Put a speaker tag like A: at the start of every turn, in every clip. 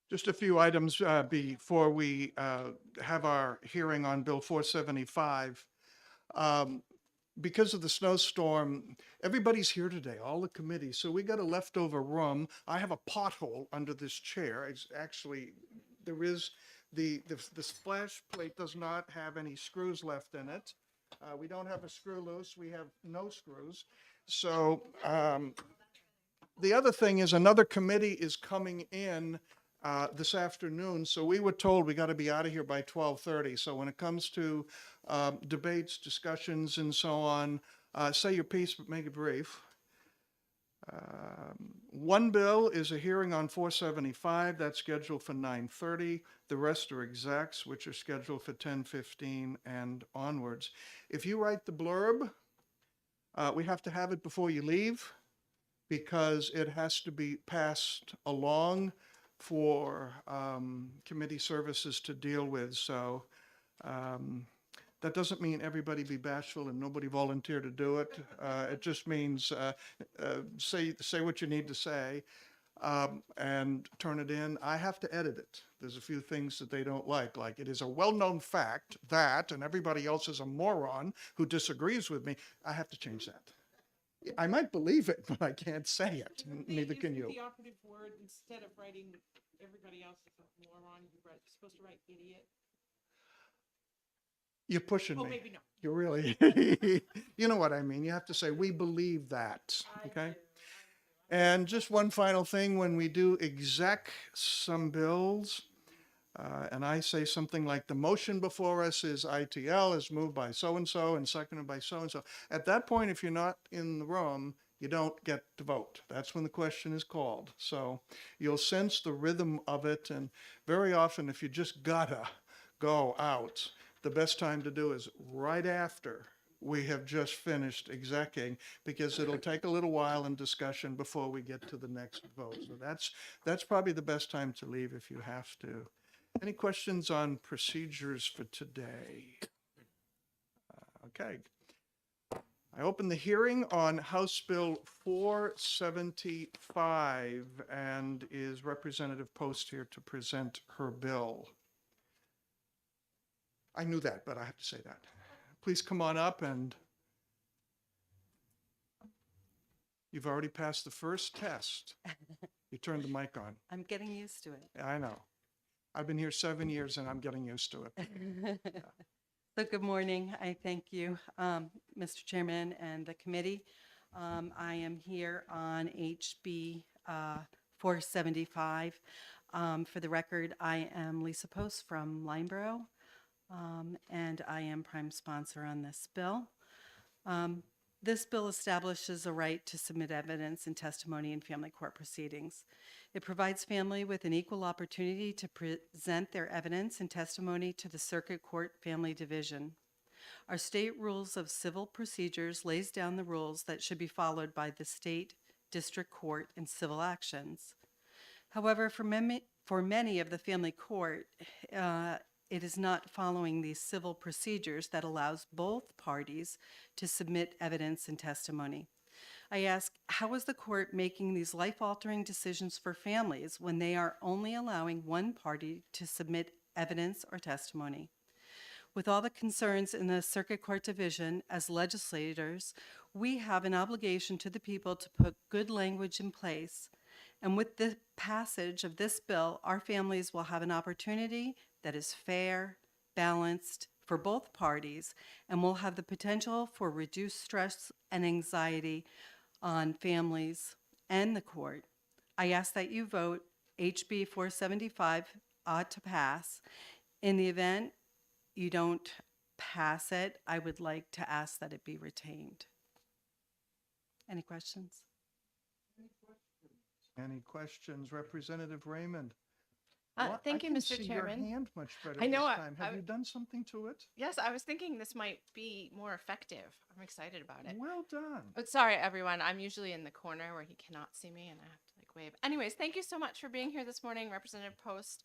A: Just a few items before we have our hearing on Bill 475. Um, Because of the snowstorm, everybody's here today, all the committees, so we got a leftover room. I have a pothole under this chair. It's actually, there is, the splash plate does not have any screws left in it. We don't have a screw loose, we have no screws. So the other thing is another committee is coming in this afternoon, so we were told we got to be out of here by 12:30. So when it comes to debates, discussions, and so on, say your piece, but make it brief. One bill is a hearing on 475, that's scheduled for 9:30. The rest are execs, which are scheduled for 10:15 and onwards. If you write the blurb, we have to have it before you leave, because it has to be passed along for committee services to deal with. So that doesn't mean everybody be bashful and nobody volunteer to do it. It just means say what you need to say and turn it in. I have to edit it. There's a few things that they don't like it is a well-known fact that, and everybody else is a moron who disagrees with me. I have to change that. I might believe it, but I can't say it. Neither can you.
B: The operative word, instead of writing everybody else as a moron, you're supposed to write idiot.
A: You're pushing
B: Oh,
A: me.
B: maybe not.
A: You're really, you know what I mean. You have to say, we believe that, okay? And just one final thing, when we do exec some bills, and I say something like the motion before us is ITL is moved by so-and-so and seconded by so-and-so. At that point, if you're not in the room, you don't get to vote. That's when the question is called. So you'll sense the rhythm of it. And very often, if you just gotta go out, the best time to do is right after we have just finished execing, because it'll take a little while in discussion before we get to the next vote. So that's probably the best time to leave if you have to. Any questions on procedures for today? Okay. I open the hearing on House Bill 475, and is Representative Post here to present her bill? I knew that, but I have to say that. Please come on up, and you've already passed the first test. You turned the mic on.
C: I'm getting used to it.
A: I know. I've been here 7 years and I'm getting used to it.
C: So good morning. I thank you, Mr. Chairman and the committee. I am here on HB 475. For the record, I am Lisa Post from Lineborough, and I am prime sponsor on this bill. This bill establishes a right to submit evidence and testimony in family court proceedings. It provides family with an equal opportunity to present their evidence and testimony to the Circuit Court Family Division. Our state rules of civil procedures lays down the rules that should be followed by the state, district court, and civil actions. However, for many of the family court, it is not following these civil procedures that allows both parties to submit evidence and testimony. I ask, how is the court making these life-altering decisions for families when they are only allowing one party to submit evidence or testimony? With all the concerns in the Circuit Court Division, as legislators, we have an obligation to the people to put good language in place. And with the passage of this bill, our families will have an opportunity that is fair, balanced for both parties, and will have the potential for reduced stress and anxiety on families and the court. I ask that you vote HB 475 ought to pass. In the event you don't pass it, I would like to ask that it be retained. Any questions?
A: Any questions? Representative Raymond?
D: Thank you,
A: I can
D: Mr.
A: see
D: Chairman.
A: your hand much better
D: I know,
A: this time. Have you done something to it?
D: Yes, I was thinking this might be more effective. I'm excited about it.
A: Well done.
D: But sorry, everyone. I'm usually in the corner where he cannot see me, and I have to wave. Anyways, thank you so much for being here this morning, Representative Post.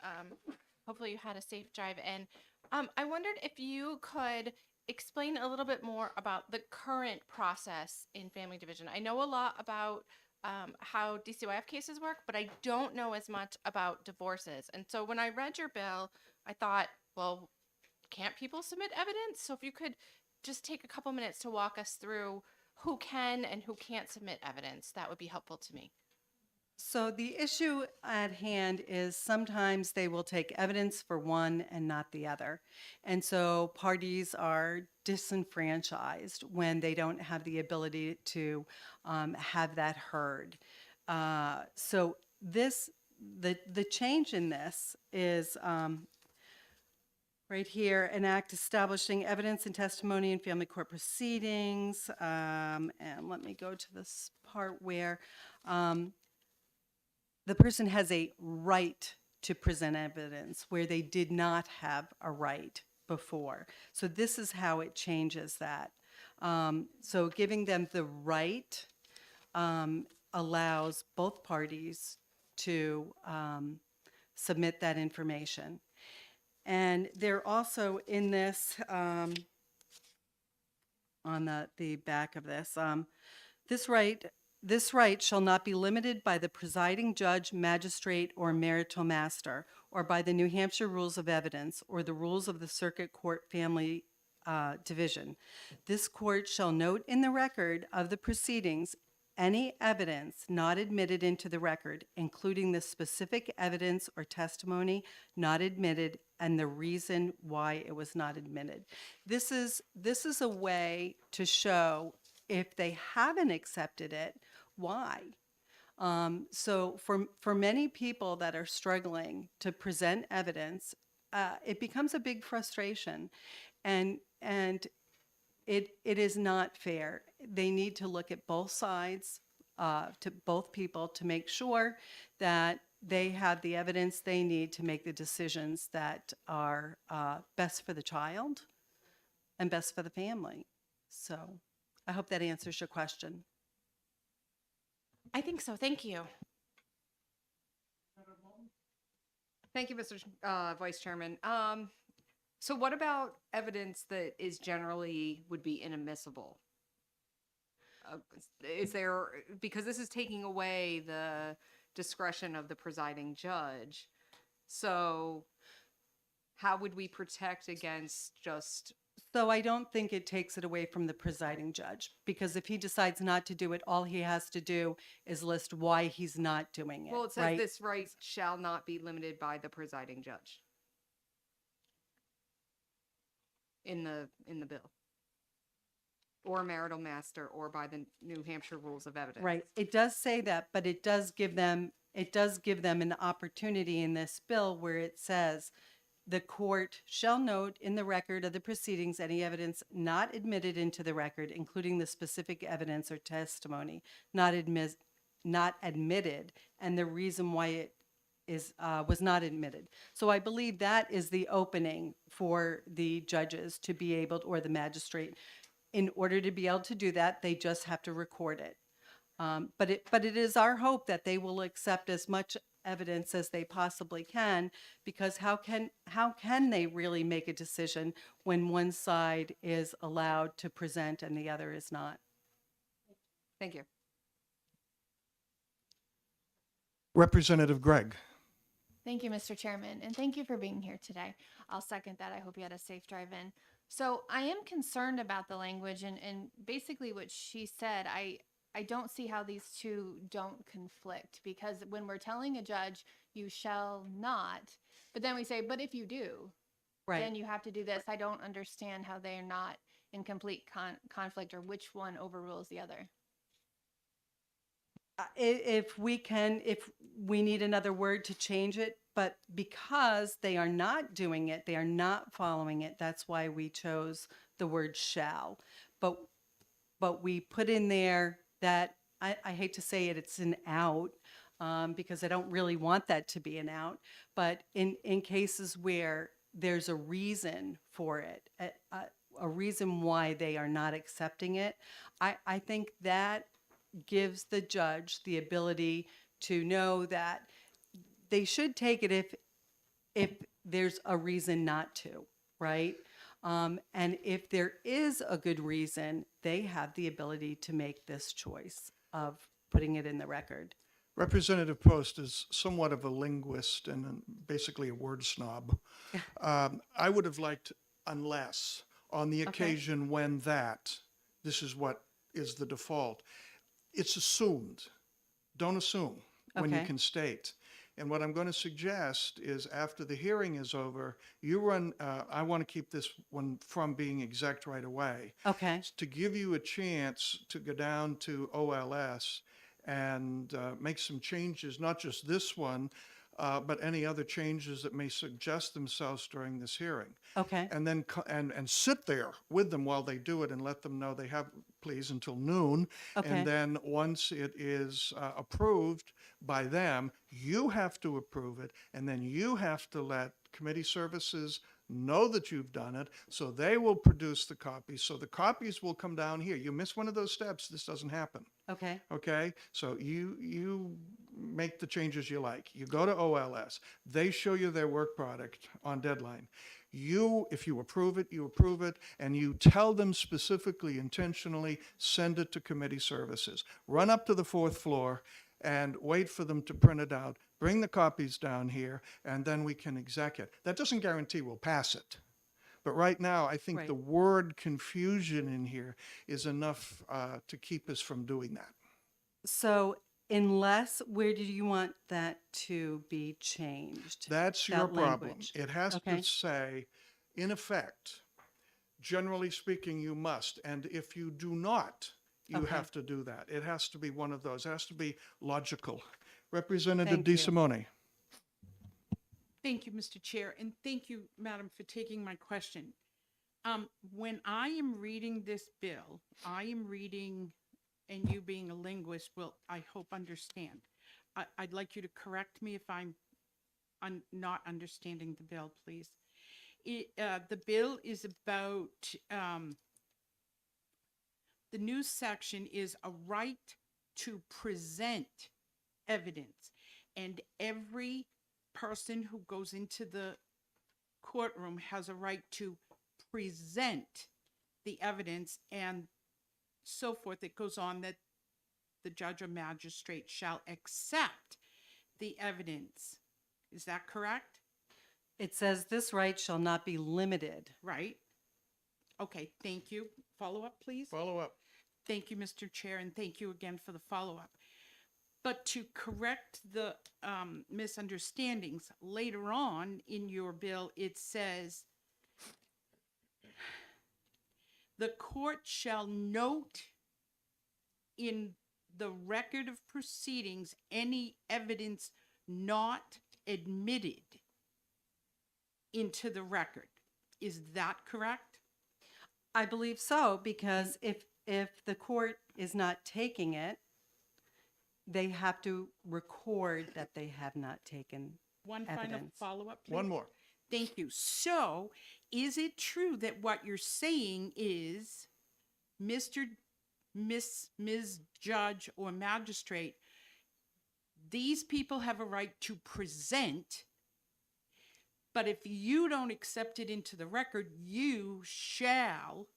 D: Hopefully you had a safe drive in. I wondered if you could explain a little bit more about the current process in family division. I know a lot about how DCYF cases work, but I don't know as much about divorces. And so when I read your bill, I thought, well, can't people submit evidence? So if you could just take a couple minutes to walk us through who can and who can't submit evidence, that would be helpful to me.
C: So the issue at hand is sometimes they will take evidence for one and not the other. And so parties are disenfranchised when they don't have the ability to have that heard. So the change in this is right here, an act establishing evidence and testimony in family court proceedings. And let me go to this part where the person has a right to present evidence where they did not have a right before. So this is how it changes that. So giving them the right allows both parties to submit that information. And they're also in this, on the back of this, this right shall not be limited by the presiding judge, magistrate, or marital master, or by the New Hampshire Rules of Evidence, or the rules of the Circuit Court Family Division. This court shall note in the record of the proceedings any evidence not admitted into the record, including the specific evidence or testimony not admitted and the reason why it was not admitted. This is a way to show if they haven't accepted it, why. So for many people that are struggling to present evidence, it becomes a big frustration, and it is not fair. They need to look at both sides, to both people, to make sure that they have the evidence they need to make the decisions that are best for the child and best for the family. So I hope that answers your question.
D: I think so. Thank you.
E: Thank you, Mr. Vice Chairman. So what about evidence that is generally would be inadmissible? Is there, because this is taking away the discretion of the presiding judge, so how would we protect against just...
C: So I don't think it takes it away from the presiding judge, because if he decides not to do it, all he has to do is list why he's not doing it.
E: Well, it says
C: right?
E: this right shall not be limited by the presiding judge in the bill, or marital master, or by the New Hampshire Rules of Evidence.
C: Right. It does say that, but it does give them an opportunity in this bill where it says the court shall note in the record of the proceedings any evidence not admitted into the record, including the specific evidence or testimony not admitted, and the reason why it was not admitted. So I believe that is the opening for the judges to be able to, or the magistrate. In order to be able to do that, they just have to record it. But it is our hope that they will accept as much evidence as they possibly can, because how can they really make a decision when one side is allowed to present and the other is not?
E: Thank you.
A: Representative Gregg.
F: Thank you, Mr. Chairman, and thank you for being here today. I'll second that. I hope you had a safe drive in. So I am concerned about the language and basically what she said. I don't see how these two don't conflict, because when we're telling a judge, you shall not, but then we say, but if you do,
C: Right.
F: then you have to do this. I don't understand how they are not in complete conflict, or which one overrules the other.
C: If we need another word to change it, but because they are not doing it, they are not following it, that's why we chose the word shall. But we put in there that, I hate to say it, it's an out, because I don't really want that to be an out, but in cases where there's a reason for it, a reason why they are not accepting it, I think that gives the judge the ability to know that they should take it if there's a reason not to, right? And if there is a good reason, they have the ability to make this choice of putting it in the record.
A: Representative Post is somewhat of a linguist and basically a word snob. I would have liked unless, on the occasion when that, this is what is the default. It's assumed. Don't assume when you
C: Okay.
A: can state. And what I'm going to suggest is after the hearing is over, you run, I want to keep this one from being exec right away,
C: Okay,
A: to give you a chance to go down to OLS and make some changes, not just this one, but any other changes that may suggest themselves during this hearing.
C: okay,
A: And then and sit there with them while they do it and let them know they have, please, until noon.
C: okay,
A: And then once it is approved by them, you have to approve it, and then you have to let committee services know that you've done it, so they will produce the copies. So the copies will come down here. You miss one of those steps, this doesn't happen.
C: okay,
A: Okay, so you make the changes you like. You go to OLS. They show you their work product on deadline. You, if you approve it, and you tell them specifically, intentionally, send it to committee services. Run up to the fourth floor and wait for them to print it out. Bring the copies down here, and then we can exec it. That doesn't guarantee we'll pass it. But right now, I think
C: Right.
A: the word confusion in here is enough to keep us from doing that.
C: So unless, where do you want that to be changed?
A: That's
C: That
A: your problem.
C: language.
A: It has
C: Okay.
A: to say, in effect, generally speaking, you must. And if you do not, you
C: Okay.
A: have to do that. It has to be one of those. It has to be logical. Representative
C: Thank you.
A: DeSimone.
B: Thank you, Mr. Chair, and thank you, Madam, for taking my question. When I am reading this bill, I am reading, and you being a linguist will, I hope, understand. I'd like you to correct me if I'm not understanding the bill, please. The bill is about, the new section is a right to present evidence. And every person who goes into the courtroom has a right to present the evidence and so forth. It goes on that the judge or magistrate shall accept the evidence. Is that correct?
C: It says this right shall not be limited.
B: Right? Okay, thank you. Follow up, please.
A: Follow up.
B: Thank you, Mr. Chair, and thank you again for the follow-up. But to correct the misunderstandings, later on in your bill, it says, the court shall note in the record of proceedings any evidence not admitted into the record. Is that correct?
C: I believe so, because if the court is not taking it, they have to record that they have not taken
B: One final
C: evidence.
B: follow-up, please.
A: One more.
B: Thank you. So, is it true that what you're saying is Mr. Ms. Judge or Magistrate, these people have a right to present, but if you don't accept it into the record, you shall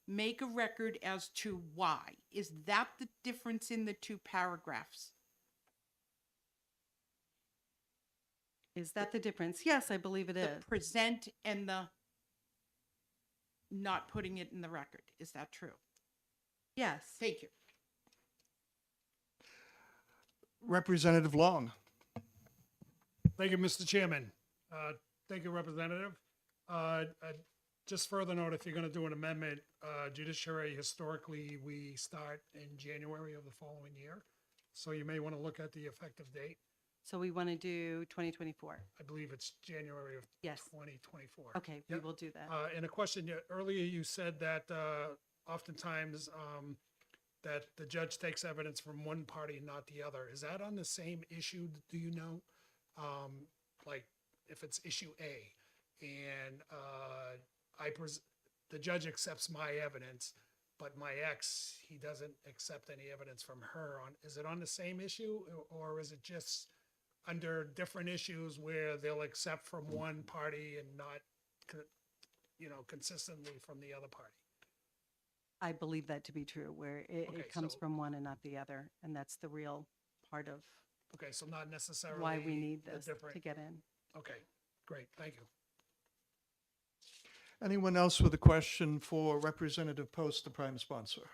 B: make a record as to why? Is that the difference in the two paragraphs?
C: Is that the difference? Yes, I believe it
B: The
C: is.
B: present and the not putting it in the record. Is that true?
C: Yes.
B: Thank you.
A: Representative Long.
G: Thank you, Mr. Chairman. Thank you, Representative. Just further note, if you're going to do an amendment, judiciary, historically, we start in January of the following year. So you may want to look at the effective date.
C: So we want to do 2024.
G: I believe it's January of
C: Yes.
G: 2024.
C: Okay, we
G: Yep.
C: will do that.
G: And a question, earlier you said that oftentimes that the judge takes evidence from one party, not the other. Is that on the same issue, do you know? Like if it's issue A and the judge accepts my evidence, but my ex, he doesn't accept any evidence from her on, is it on the same issue or is it just under different issues where they'll accept from one party and not, consistently from the other party?
C: I believe that to be true, where
G: Okay,
C: it comes
G: so-
C: from one and not the other. And that's the real part of
G: Okay, so not necessarily
C: why we need
G: the
C: this to
G: different.
C: get in.
G: Okay, great, thank you.
A: Anyone else with a question for Representative Post, the prime sponsor?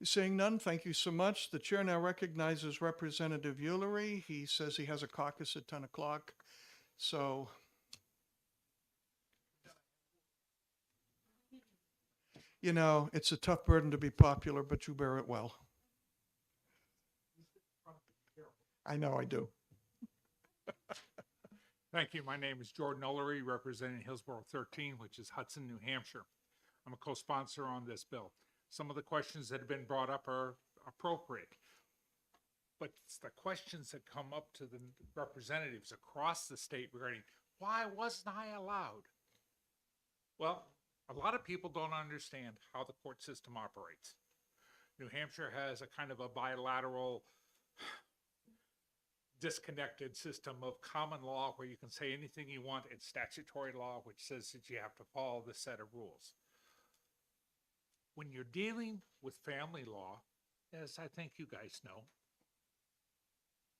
A: Seeing none, thank you so much. The chair now recognizes Representative Ullery. He says he has a caucus at 10 o'clock. So you know, it's a tough burden to be popular, but you bear it well. I know I do.
H: Thank you. My name is Jordan Ullery, representing Hillsborough 13, which is Hudson, New Hampshire. I'm a co-sponsor on this bill. Some of the questions that have been brought up are appropriate, but it's the questions that come up to the representatives across the state regarding, why wasn't I allowed? Well, a lot of people don't understand how the court system operates. New Hampshire has a kind of a bilateral disconnected system of common law where you can say anything you want, and statutory law which says that you have to follow the set of rules. When you're dealing with family law, as I think you guys know,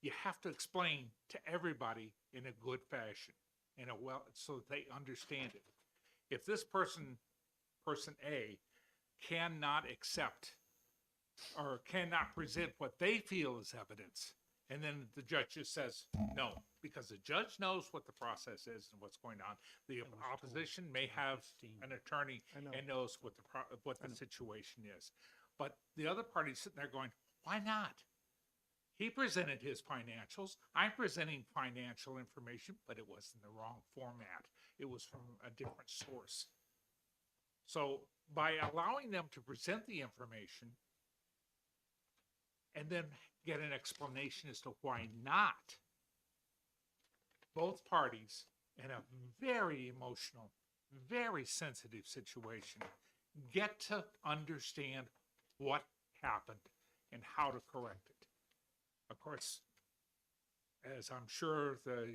H: you have to explain to everybody in a good fashion, so that they understand it. If this person A, cannot accept or cannot present what they feel is evidence, and then the judge just says no, because the judge knows what the process is and what's going on. The opposition may have an attorney and knows what the situation is. But the other party's sitting there going, why not? He presented his financials. I'm presenting financial information, but it was in the wrong format. It was from a different source. So by allowing them to present the information and then get an explanation as to why not, both parties in a very emotional, very sensitive situation get to understand what happened and how to correct it. Of course, as I'm sure the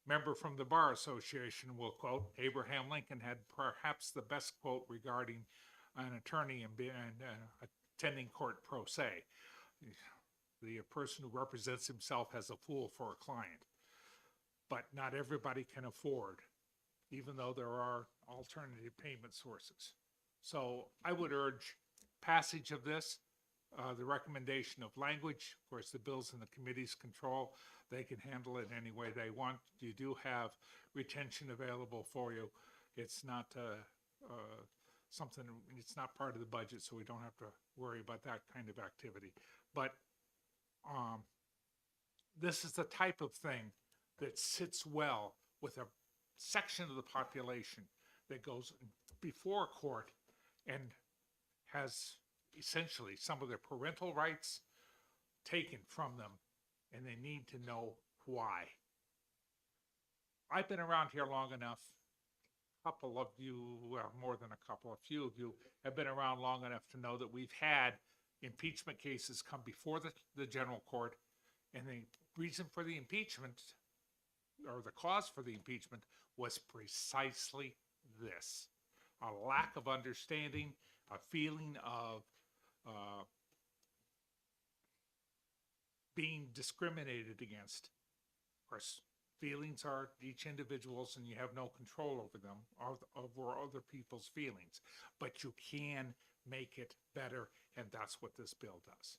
H: member from the Bar Association will quote, Abraham Lincoln had perhaps the best quote regarding an attorney and attending court pro se. The person who represents himself as a fool for a client. But not everybody can afford, even though there are alternative payment sources. So I would urge passage of this, the recommendation of language. Of course, the bill's in the committee's control. They can handle it any way they want. You do have retention available for you. It's not something, it's not part of the budget, so we don't have to worry about that kind of activity. But this is the type of thing that sits well with a section of the population that goes before a court and has essentially some of their parental rights taken from them, and they need to know why. I've been around here long enough. A couple of you, well, more than a couple, a few of you have been around long enough to know that we've had impeachment cases come before the general court, and the reason for the impeachment, or the cause for the impeachment, was precisely this: a lack of understanding, a feeling of being discriminated against. Of course, feelings are each individual's, and you have no control over them, over other people's feelings, but you can make it better, and that's what this bill does.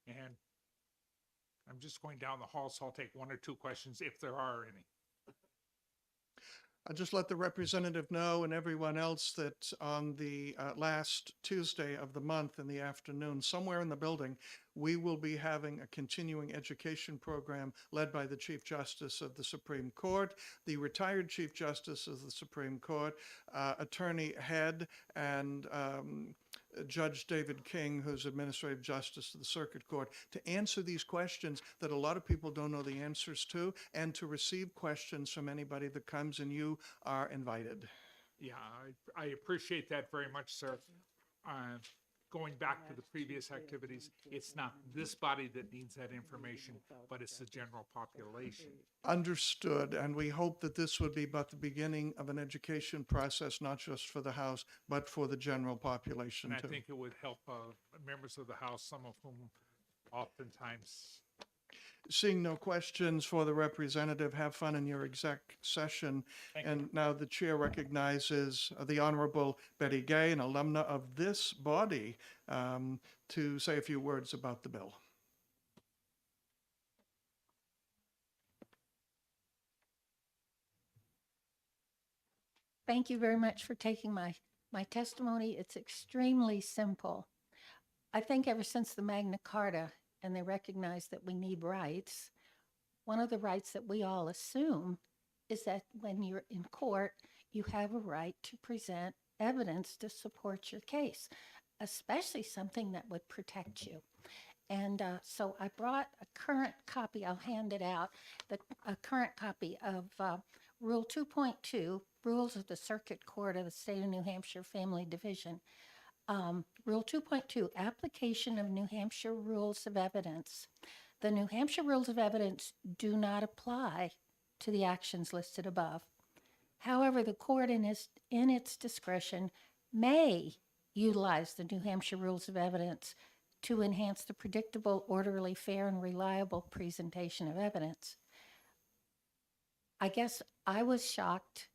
H: And I'm just going down the hall, so I'll take one or two questions if there are any.
A: I'll just let the representative know and everyone else that on the last Tuesday of the month in the afternoon, somewhere in the building, we will be having a continuing education program led by the Chief Justice of the Supreme Court, the retired Chief Justice of the Supreme Court, Attorney Head, and Judge David King, who's Administrative Justice of the Circuit Court, to answer these questions that a lot of people don't know the answers to, and to receive questions from anybody that comes, and you are invited.
H: Yeah, I appreciate that very much, sir. going back to the previous activities, it's not this body that needs that information, but it's the general population.
A: Understood, and we hope that this would be but the beginning of an education process, not just for the House, but for the general population
H: And I
A: too.
H: think it would help members of the House, some of whom oftentimes.
A: Seeing no questions for the representative, have fun in your exec session. And now the chair recognizes the Honorable Betty Gay, an alumna of this body, to say a few words about the bill.
I: Thank you very much for taking my testimony. It's extremely simple. I think ever since the Magna Carta and they recognize that we need rights, one of the rights that we all assume is that when you're in court, you have a right to present evidence to support your case, especially something that would protect you. And so I brought a current copy, I'll hand it out, a current copy of Rule 2.2, Rules of the Circuit Court of the State of New Hampshire Family Division. Rule 2.2, Application of New Hampshire Rules of Evidence. The New Hampshire Rules of Evidence do not apply to the actions listed above. However, the court in its discretion may utilize the New Hampshire Rules of Evidence to enhance the predictable, orderly, fair, and reliable presentation of evidence. I guess I was shocked,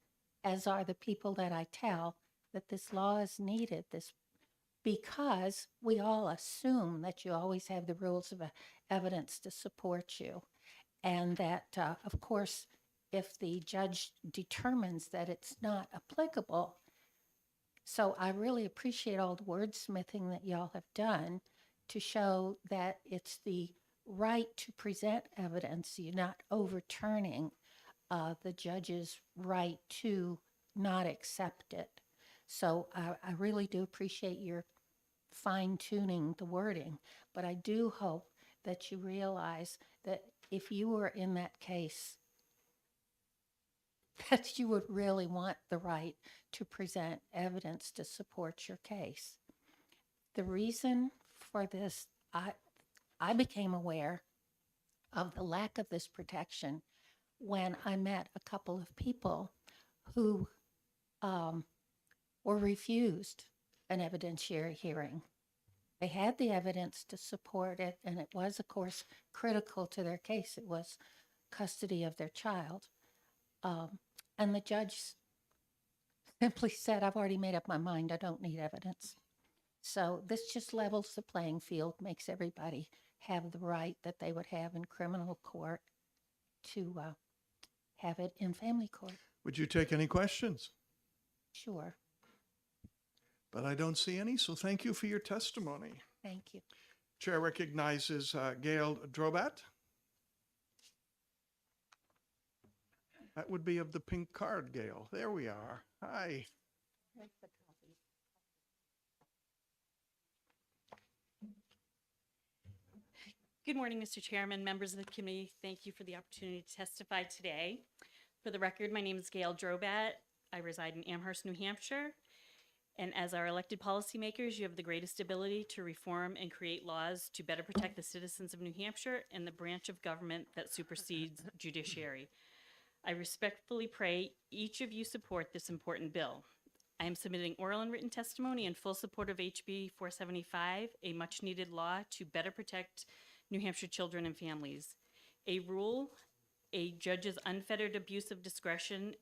I: as are the people that I tell, that this law is needed, because we all assume that you always have the rules of evidence to support you. And that, of course, if the judge determines that it's not applicable. So I really appreciate all the wordsmithing that y'all have done to show that it's the right to present evidence. You're not overturning the judge's right to not accept it. So I really do appreciate your fine-tuning the wording, but I do hope that you realize that if you were in that case, that you would really want the right to present evidence to support your case. The reason for this, I became aware of the lack of this protection when I met a couple of people who were refused an evidentiary hearing. They had the evidence to support it, and it was, of course, critical to their case. It was custody of their child. And the judge simply said, I've already made up my mind. I don't need evidence. So this just levels the playing field, makes everybody have the right that they would have in criminal court to have it in family court.
A: Would you take any questions?
I: Sure.
A: But I don't see any, so thank you for your testimony.
I: Thank you.
A: Chair recognizes Gail Drobat. That would be of the pink card, Gail. There we are. Hi.
J: Good morning, Mr. Chairman, members of the committee. Thank you for the opportunity to testify today. For the record, my name is Gail Drobat. I reside in Amherst, New Hampshire. And as our elected policymakers, you have the greatest ability to reform and create laws to better protect the citizens of New Hampshire and the branch of government that supersedes judiciary. I respectfully pray each of you support this important bill. I am submitting oral and written testimony in full support of HB 475, a much-needed law to better protect New Hampshire children and families. A rule, a judge's unfettered abuse of discretion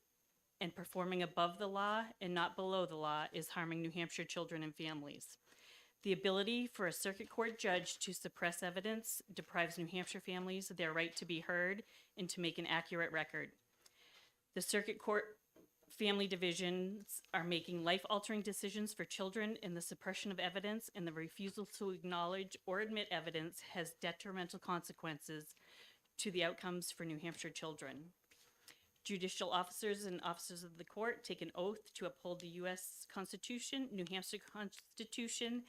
J: and performing above the law and not below the law is harming New Hampshire children and families. The ability for a circuit court judge to suppress evidence deprives New Hampshire families of their right to be heard and to make an accurate record. The circuit court family divisions are making life-altering decisions for children, and the suppression of evidence and the refusal to acknowledge or admit evidence has detrimental consequences to the outcomes for New Hampshire children. Judicial officers and officers of the court take an oath to uphold the U.S. Constitution, New Hampshire Constitution,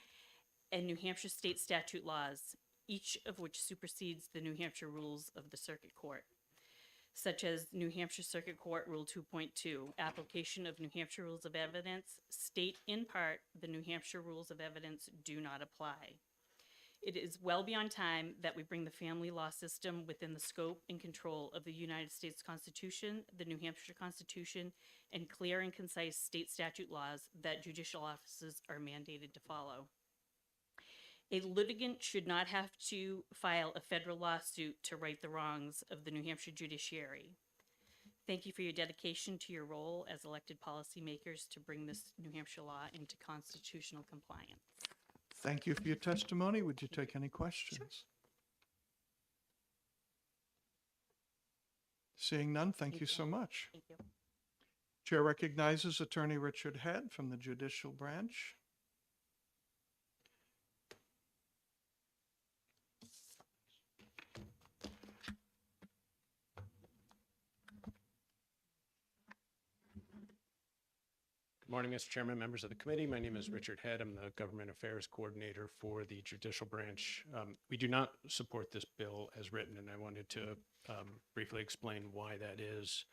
J: and New Hampshire state statute laws, each of which supersedes the New Hampshire rules of the circuit court. such as New Hampshire Circuit Court Rule 2.2, application of New Hampshire Rules of Evidence, state in part the New Hampshire Rules of Evidence do not apply. It is well beyond time that we bring the family law system within the scope and control of the United States Constitution, the New Hampshire Constitution, and clear and concise state statute laws that judicial offices are mandated to follow. A litigant should not have to file a federal lawsuit to right the wrongs of the New Hampshire judiciary. Thank you for your dedication to your role as elected policymakers to bring this New Hampshire law into constitutional compliance.
A: Thank you for your testimony. Would you take any questions? Seeing none, thank you so much.
J: Thank you.
A: Chair recognizes Attorney Richard Head from the Judicial Branch.
K: Good morning, Mr. Chairman, members of the committee. My name is Richard Head. I'm the Government Affairs Coordinator for the Judicial Branch. We do not support this bill as written, and I wanted to briefly explain why that is.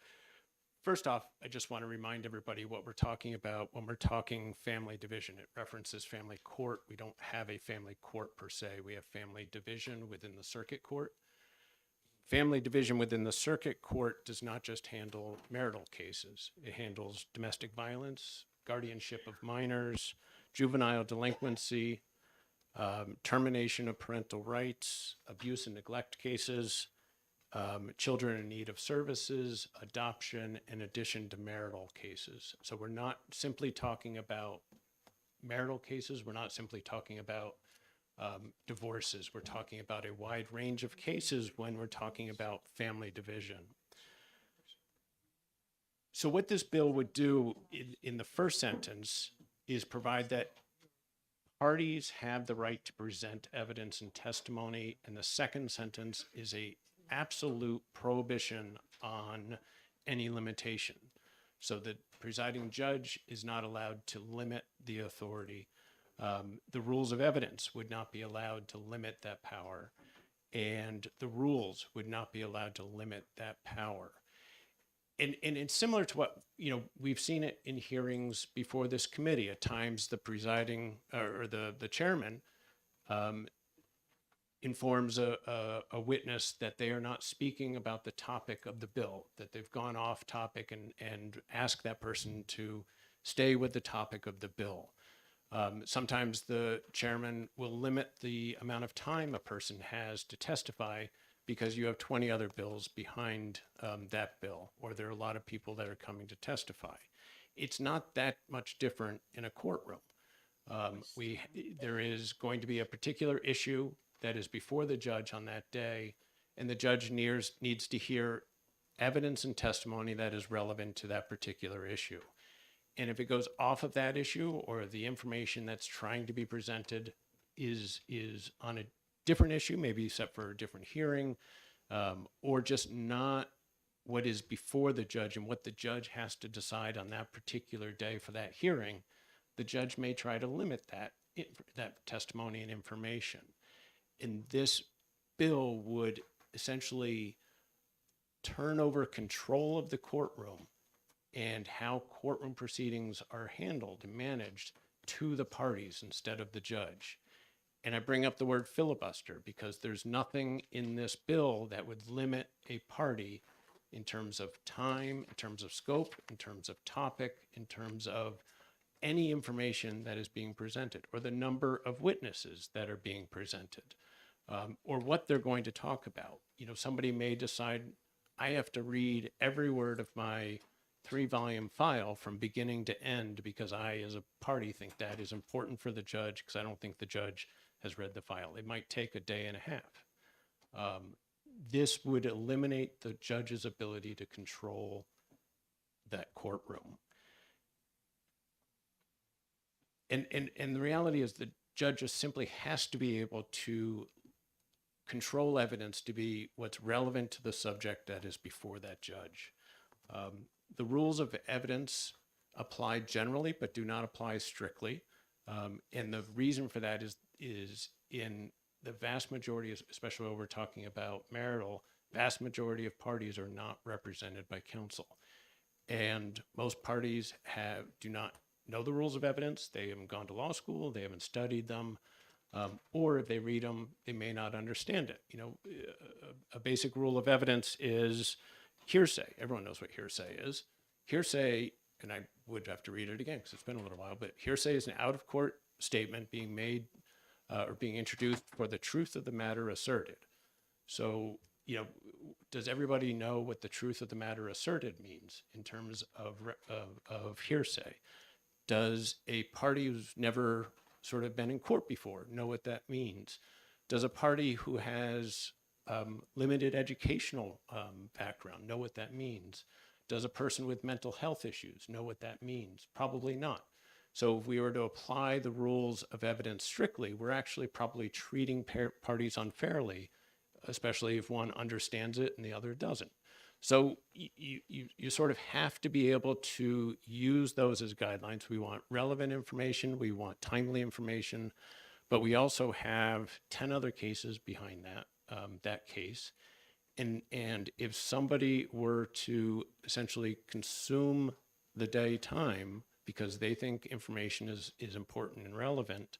K: First off, I just want to remind everybody what we're talking about when we're talking family division. It references family court. We don't have a family court per se. We have family division within the circuit court. Family division within the circuit court does not just handle marital cases. It handles domestic violence, guardianship of minors, juvenile delinquency, termination of parental rights, abuse and neglect cases, children in need of services, adoption, in addition to marital cases. So we're not simply talking about marital cases. We're not simply talking about divorces. We're talking about a wide range of cases when we're talking about family division. So what this bill would do in the first sentence is provide that parties have the right to present evidence and testimony, and the second sentence is a absolute prohibition on any limitation. So the presiding judge is not allowed to limit the authority. The rules of evidence would not be allowed to limit that power, and the rules would not be allowed to limit that power. And it's similar to what, we've seen it in hearings before this committee. At times, the presiding or the chairman informs a witness that they are not speaking about the topic of the bill, that they've gone off topic, and ask that person to stay with the topic of the bill. Sometimes the chairman will limit the amount of time a person has to testify because you have 20 other bills behind that bill, or there are a lot of people that are coming to testify. It's not that much different in a courtroom. There is going to be a particular issue that is before the judge on that day, and the judge needs to hear evidence and testimony that is relevant to that particular issue. And if it goes off of that issue, or the information that's trying to be presented is on a different issue, maybe set for a different hearing, or just not what is before the judge and what the judge has to decide on that particular day for that hearing, the judge may try to limit that testimony and information. And this bill would essentially turn over control of the courtroom and how courtroom proceedings are handled and managed to the parties instead of the judge. And I bring up the word filibuster because there's nothing in this bill that would limit a party in terms of time, in terms of scope, in terms of topic, in terms of any information that is being presented, or the number of witnesses that are being presented, or what they're going to talk about. Somebody may decide, I have to read every word of my 3-volume file from beginning to end because I, as a party, think that is important for the judge because I don't think the judge has read the file. It might take a day and a half. This would eliminate the judge's ability to control that courtroom. And the reality is the judge just simply has to be able to control evidence to be what's relevant to the subject that is before that judge. The rules of evidence apply generally, but do not apply strictly. And the reason for that is in the vast majority, especially when we're talking about marital, vast majority of parties are not represented by counsel. And most parties do not know the rules of evidence. They haven't gone to law school. They haven't studied them. Or if they read them, they may not understand it. You know, a basic rule of evidence is hearsay. Everyone knows what hearsay is. Hearsay, and I would have to read it again because it's been a little while, but hearsay is an out-of-court statement being made or being introduced for the truth of the matter asserted. So, you know, does everybody know what the truth of the matter asserted means in terms of hearsay? Does a party who's never sort of been in court before know what that means? Does a party who has limited educational background know what that means? Does a person with mental health issues know what that means? Probably not. So if we were to apply the rules of evidence strictly, we're actually probably treating parties unfairly, especially if one understands it and the other doesn't. So you sort of have to be able to use those as guidelines. We want relevant information, we want timely information, but we also have 10 other cases behind that case. And if somebody were to essentially consume the day time because they think information is important and relevant,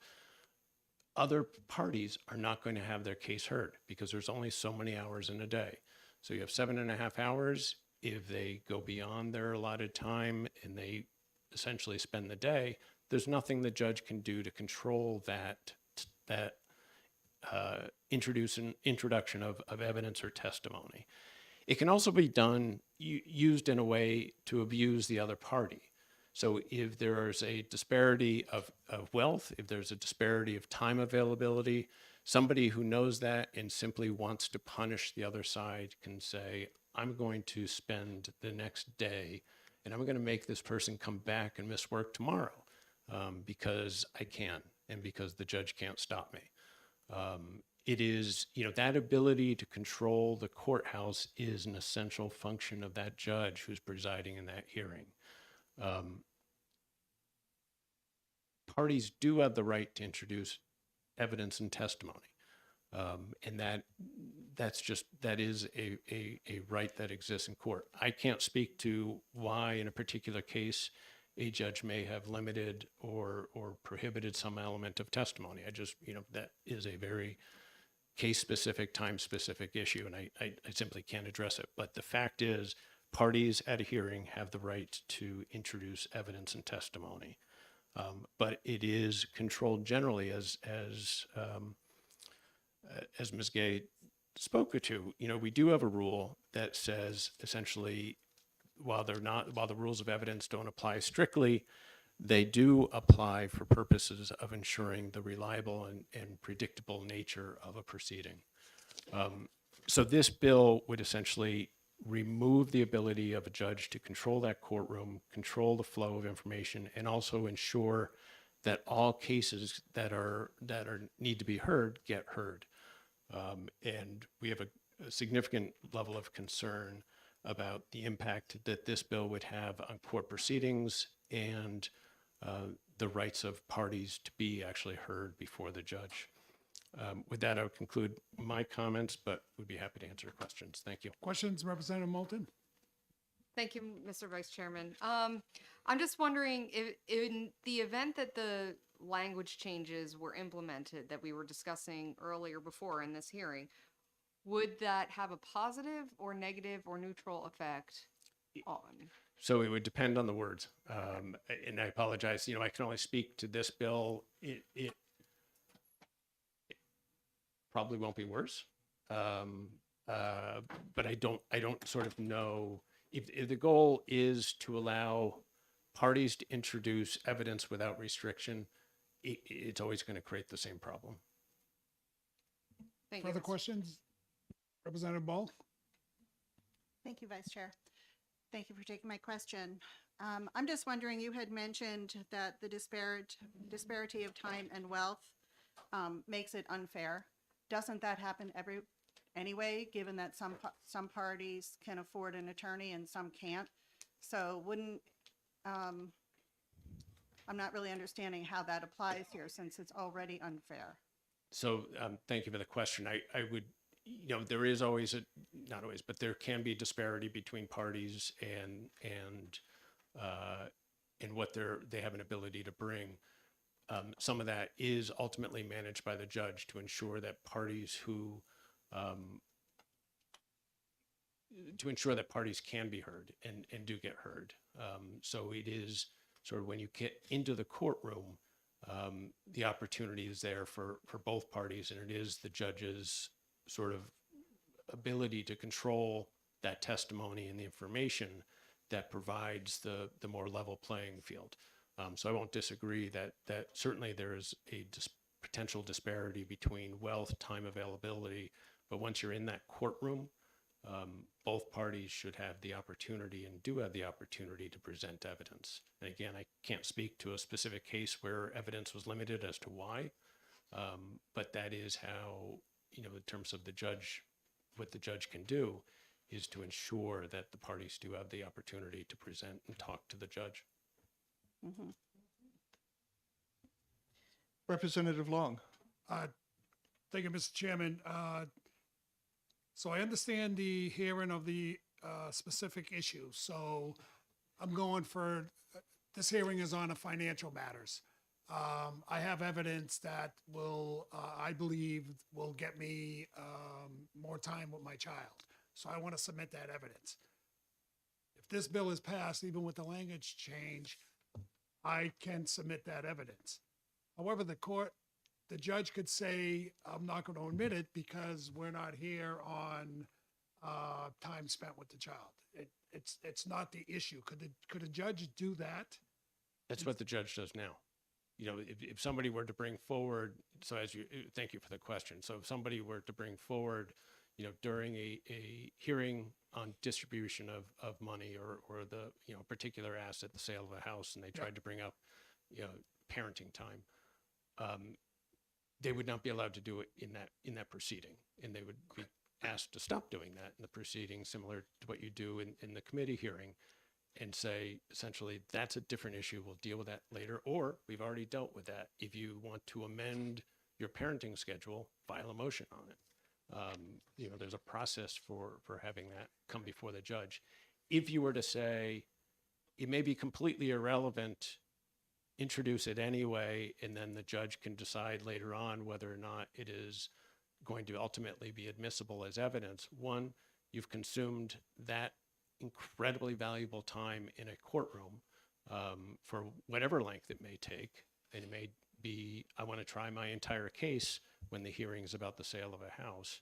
K: other parties are not going to have their case heard because there's only so many hours in a day. So you have 7.5 hours. If they go beyond their allotted time and they essentially spend the day, there's nothing the judge can do to control that introduction of evidence or testimony. It can also be used in a way to abuse the other party. So if there's a disparity of wealth, if there's a disparity of time availability, somebody who knows that and simply wants to punish the other side can say, I'm going to spend the next day and I'm going to make this person come back and miss work tomorrow because I can and because the judge can't stop me. It is, you know, that ability to control the courthouse is an essential function of that judge who's presiding in that hearing. Parties do have the right to introduce evidence and testimony. And that is a right that exists in court. I can't speak to why in a particular case a judge may have limited or prohibited some element of testimony. I just, you know, that is a very case-specific, time-specific issue, and I simply can't address it. But the fact is, parties at a hearing have the right to introduce evidence and testimony. But it is controlled generally as Ms. Gay spoke to. You know, we do have a rule that says essentially, while the rules of evidence don't apply strictly, they do apply for purposes of ensuring the reliable and predictable nature of a proceeding. So this bill would essentially remove the ability of a judge to control that courtroom, control the flow of information, and also ensure that all cases that need to be heard get heard. And we have a significant level of concern about the impact that this bill would have on court proceedings and the rights of parties to be actually heard before the judge. With that, I would conclude my comments, but would be happy to answer questions. Thank you.
G: Questions, Representative Moulton?
E: Thank you, Mr. Vice Chairman. I'm just wondering if in the event that the language changes were implemented that we were discussing earlier before in this hearing, would that have a positive or negative or neutral effect on?
K: So it would depend on the words. And I apologize, you know, I can only speak to this bill. It probably won't be worse. But I don't sort of know if the goal is to allow parties to introduce evidence without restriction, it's always going to create the same problem.
E: Thank you.
G: Further questions? Representative Ball?
L: Thank you, Vice Chair. Thank you for taking my question. I'm just wondering, you had mentioned that the disparity of time and wealth makes it unfair. Doesn't that happen anyway, given that some parties can afford an attorney and some can't? So wouldn't, I'm not really understanding how that applies here since it's already unfair.
K: So thank you for the question. I would, there is always not always, but there can be disparity between parties and what they have an ability to bring. Some of that is ultimately managed by the judge to ensure that parties can be heard and do get heard. So it is sort of when you get into the courtroom, the opportunity is there for both parties, and it is the judge's sort of ability to control that testimony and the information that provides the more level playing field. So I won't disagree that certainly there is a potential disparity between wealth, time availability, but once you're in that courtroom, both parties should have the opportunity and do have the opportunity to present evidence. And again, I can't speak to a specific case where evidence was limited as to why, but that is how, in terms of the judge, what the judge can do is to ensure that the parties do have the opportunity to present and talk to the judge.
A: Representative Long.
G: Thank you, Mr. Chairman. So I understand the hearing of the specific issue. So I'm going for, this hearing is on a financial matters. I have evidence that I believe will get me more time with my child. So I want to submit that evidence. If this bill is passed, even with the language change, I can submit that evidence. However, the judge could say, I'm not going to admit it because we're not here on time spent with the child. It's not the issue. Could a judge do that?
K: That's what the judge does now. If somebody were to bring forward, thank you for the question. So if somebody were to bring forward, during a hearing on distribution of money or the, particular asset, the sale of a house, and they tried to bring up, parenting time, they would not be allowed to do it in that proceeding, and they would be asked to stop doing that in the proceeding, similar to what you do in the committee hearing, and say, essentially, that's a different issue. We'll deal with that later, or we've already dealt with that. If you want to amend your parenting schedule, file a motion on it. There's a process for having that come before the judge. If you were to say, it may be completely irrelevant, introduce it anyway, and then the judge can decide later on whether or not it is going to ultimately be admissible as evidence. One, you've consumed that incredibly valuable time in a courtroom for whatever length it may take. And it may be, I want to try my entire case when the hearing is about the sale of a house.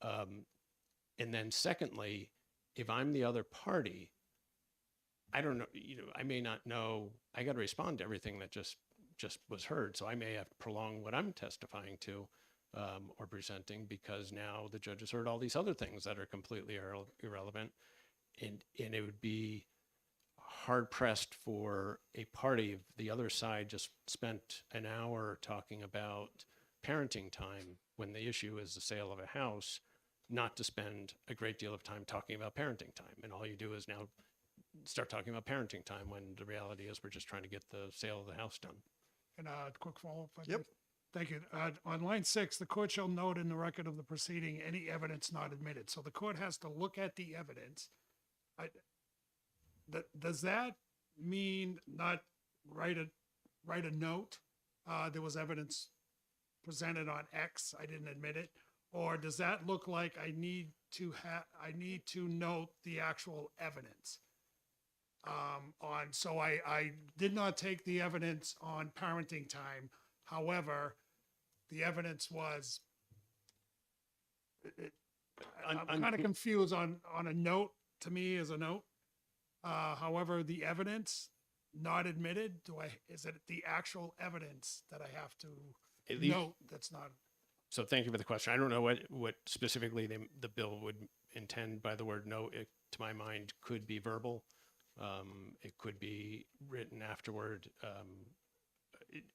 K: And then secondly, if I'm the other party, I don't know, I may not know, I got to respond to everything that just was heard. So I may have to prolong what I'm testifying to or presenting, because now the judge has heard all these other things that are completely irrelevant. And it would be hard pressed for a party if the other side just spent an hour talking about parenting time when the issue is the sale of a house, not to spend a great deal of time talking about parenting time. And all you do is now start talking about parenting time when the reality is we're just trying to get the sale of the house done.
G: And quick follow-up. if I
A: Yep.
G: could. Thank you. On line 6, the court shall note in the record of the proceeding any evidence not admitted. So the court has to look at the evidence. Does that mean not write a note? There was evidence presented on X. I didn't admit it. Or does that look like I need to note the actual evidence? So I did not take the evidence on parenting time. However, the evidence was, I'm kind of confused on a note, to me as a note. However, the evidence not admitted, is it the actual evidence that I have to
K: At least-
G: note that's not?
K: So thank you for the question. I don't know what specifically the bill would intend by the word note. It, to my mind, could be verbal. It could be written afterward.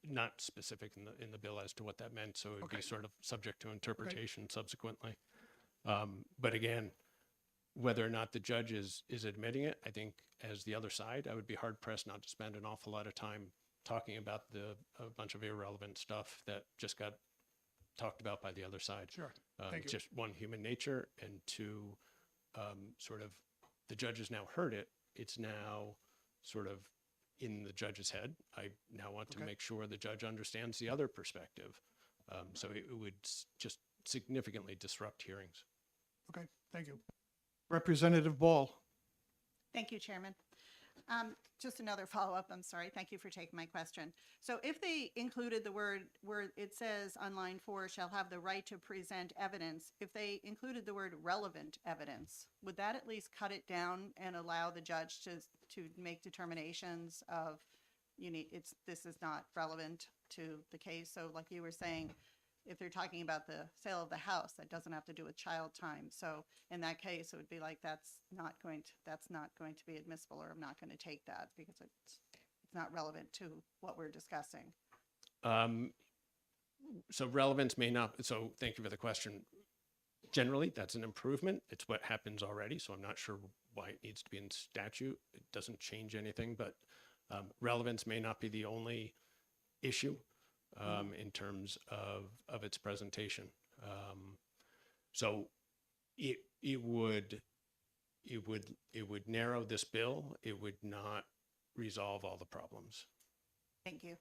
K: Not specific in the bill as to what that meant, so it would be sort of subject to interpretation subsequently. But again, whether or not the judge is admitting it, I think as the other side, I would be hard pressed not to spend an awful lot of time talking about a bunch of irrelevant stuff that just got talked about by the other side.
G: Sure. Thank you.
K: Just one, human nature, and two, sort of the judge has now heard it. It's now sort of in the judge's head. I now want to
G: Okay.
K: make sure the judge understands the other perspective. So it would just significantly disrupt hearings.
G: Okay, thank you.
A: Representative Ball.
L: Thank you, Chairman. Just another follow-up, I'm sorry. Thank you for taking my question. So if they included the word where it says on line 4, shall have the right to present evidence, if they included the word relevant evidence, would that at least cut it down and allow the judge to make determinations of, this is not relevant to the case? So like you were saying, if they're talking about the sale of the house, that doesn't have to do with child time. So in that case, it would be like, that's not going to be admissible, or I'm not going to take that because it's not relevant to what we're discussing.
K: So relevance may not, so thank you for the question. Generally, that's an improvement. It's what happens already, so I'm not sure why it needs to be in statute. It doesn't change anything, but relevance may not be the only issue in terms of its presentation. So it would narrow this bill. It would not resolve all the problems.
L: Thank you.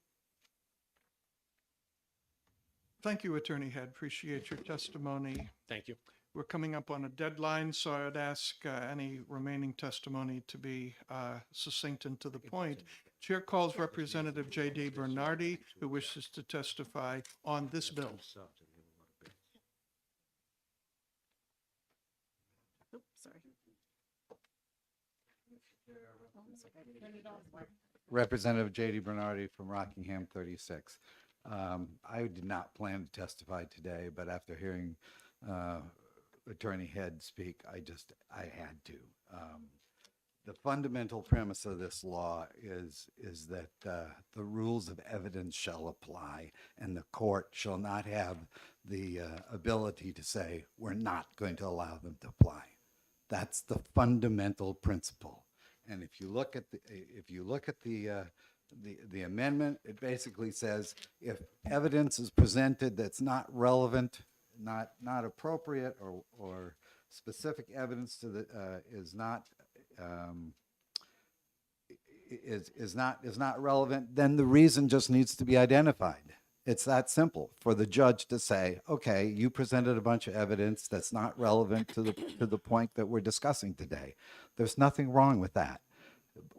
A: Thank you, Attorney Head. Appreciate your testimony.
K: Thank you.
A: We're coming up on a deadline, so I'd ask any remaining testimony to be succinct and to the point. Chair calls Representative J.D. Bernardi, who wishes to testify on this bill.
L: Oops, sorry.
M: Representative J.D. Bernardi from Rockingham 36. I did not plan to testify today, but after hearing Attorney Head speak, I had to. The fundamental premise of this law is that the rules of evidence shall apply, and the court shall not have the ability to say, we're not going to allow them to apply. That's the fundamental principle. And if you look at the amendment, it basically says if evidence is presented that's not relevant, not appropriate, or specific evidence to the is not relevant, then the reason just needs to be identified. It's that simple for the judge to say, okay, you presented a bunch of evidence that's not relevant to the point that we're discussing today. There's nothing wrong with that.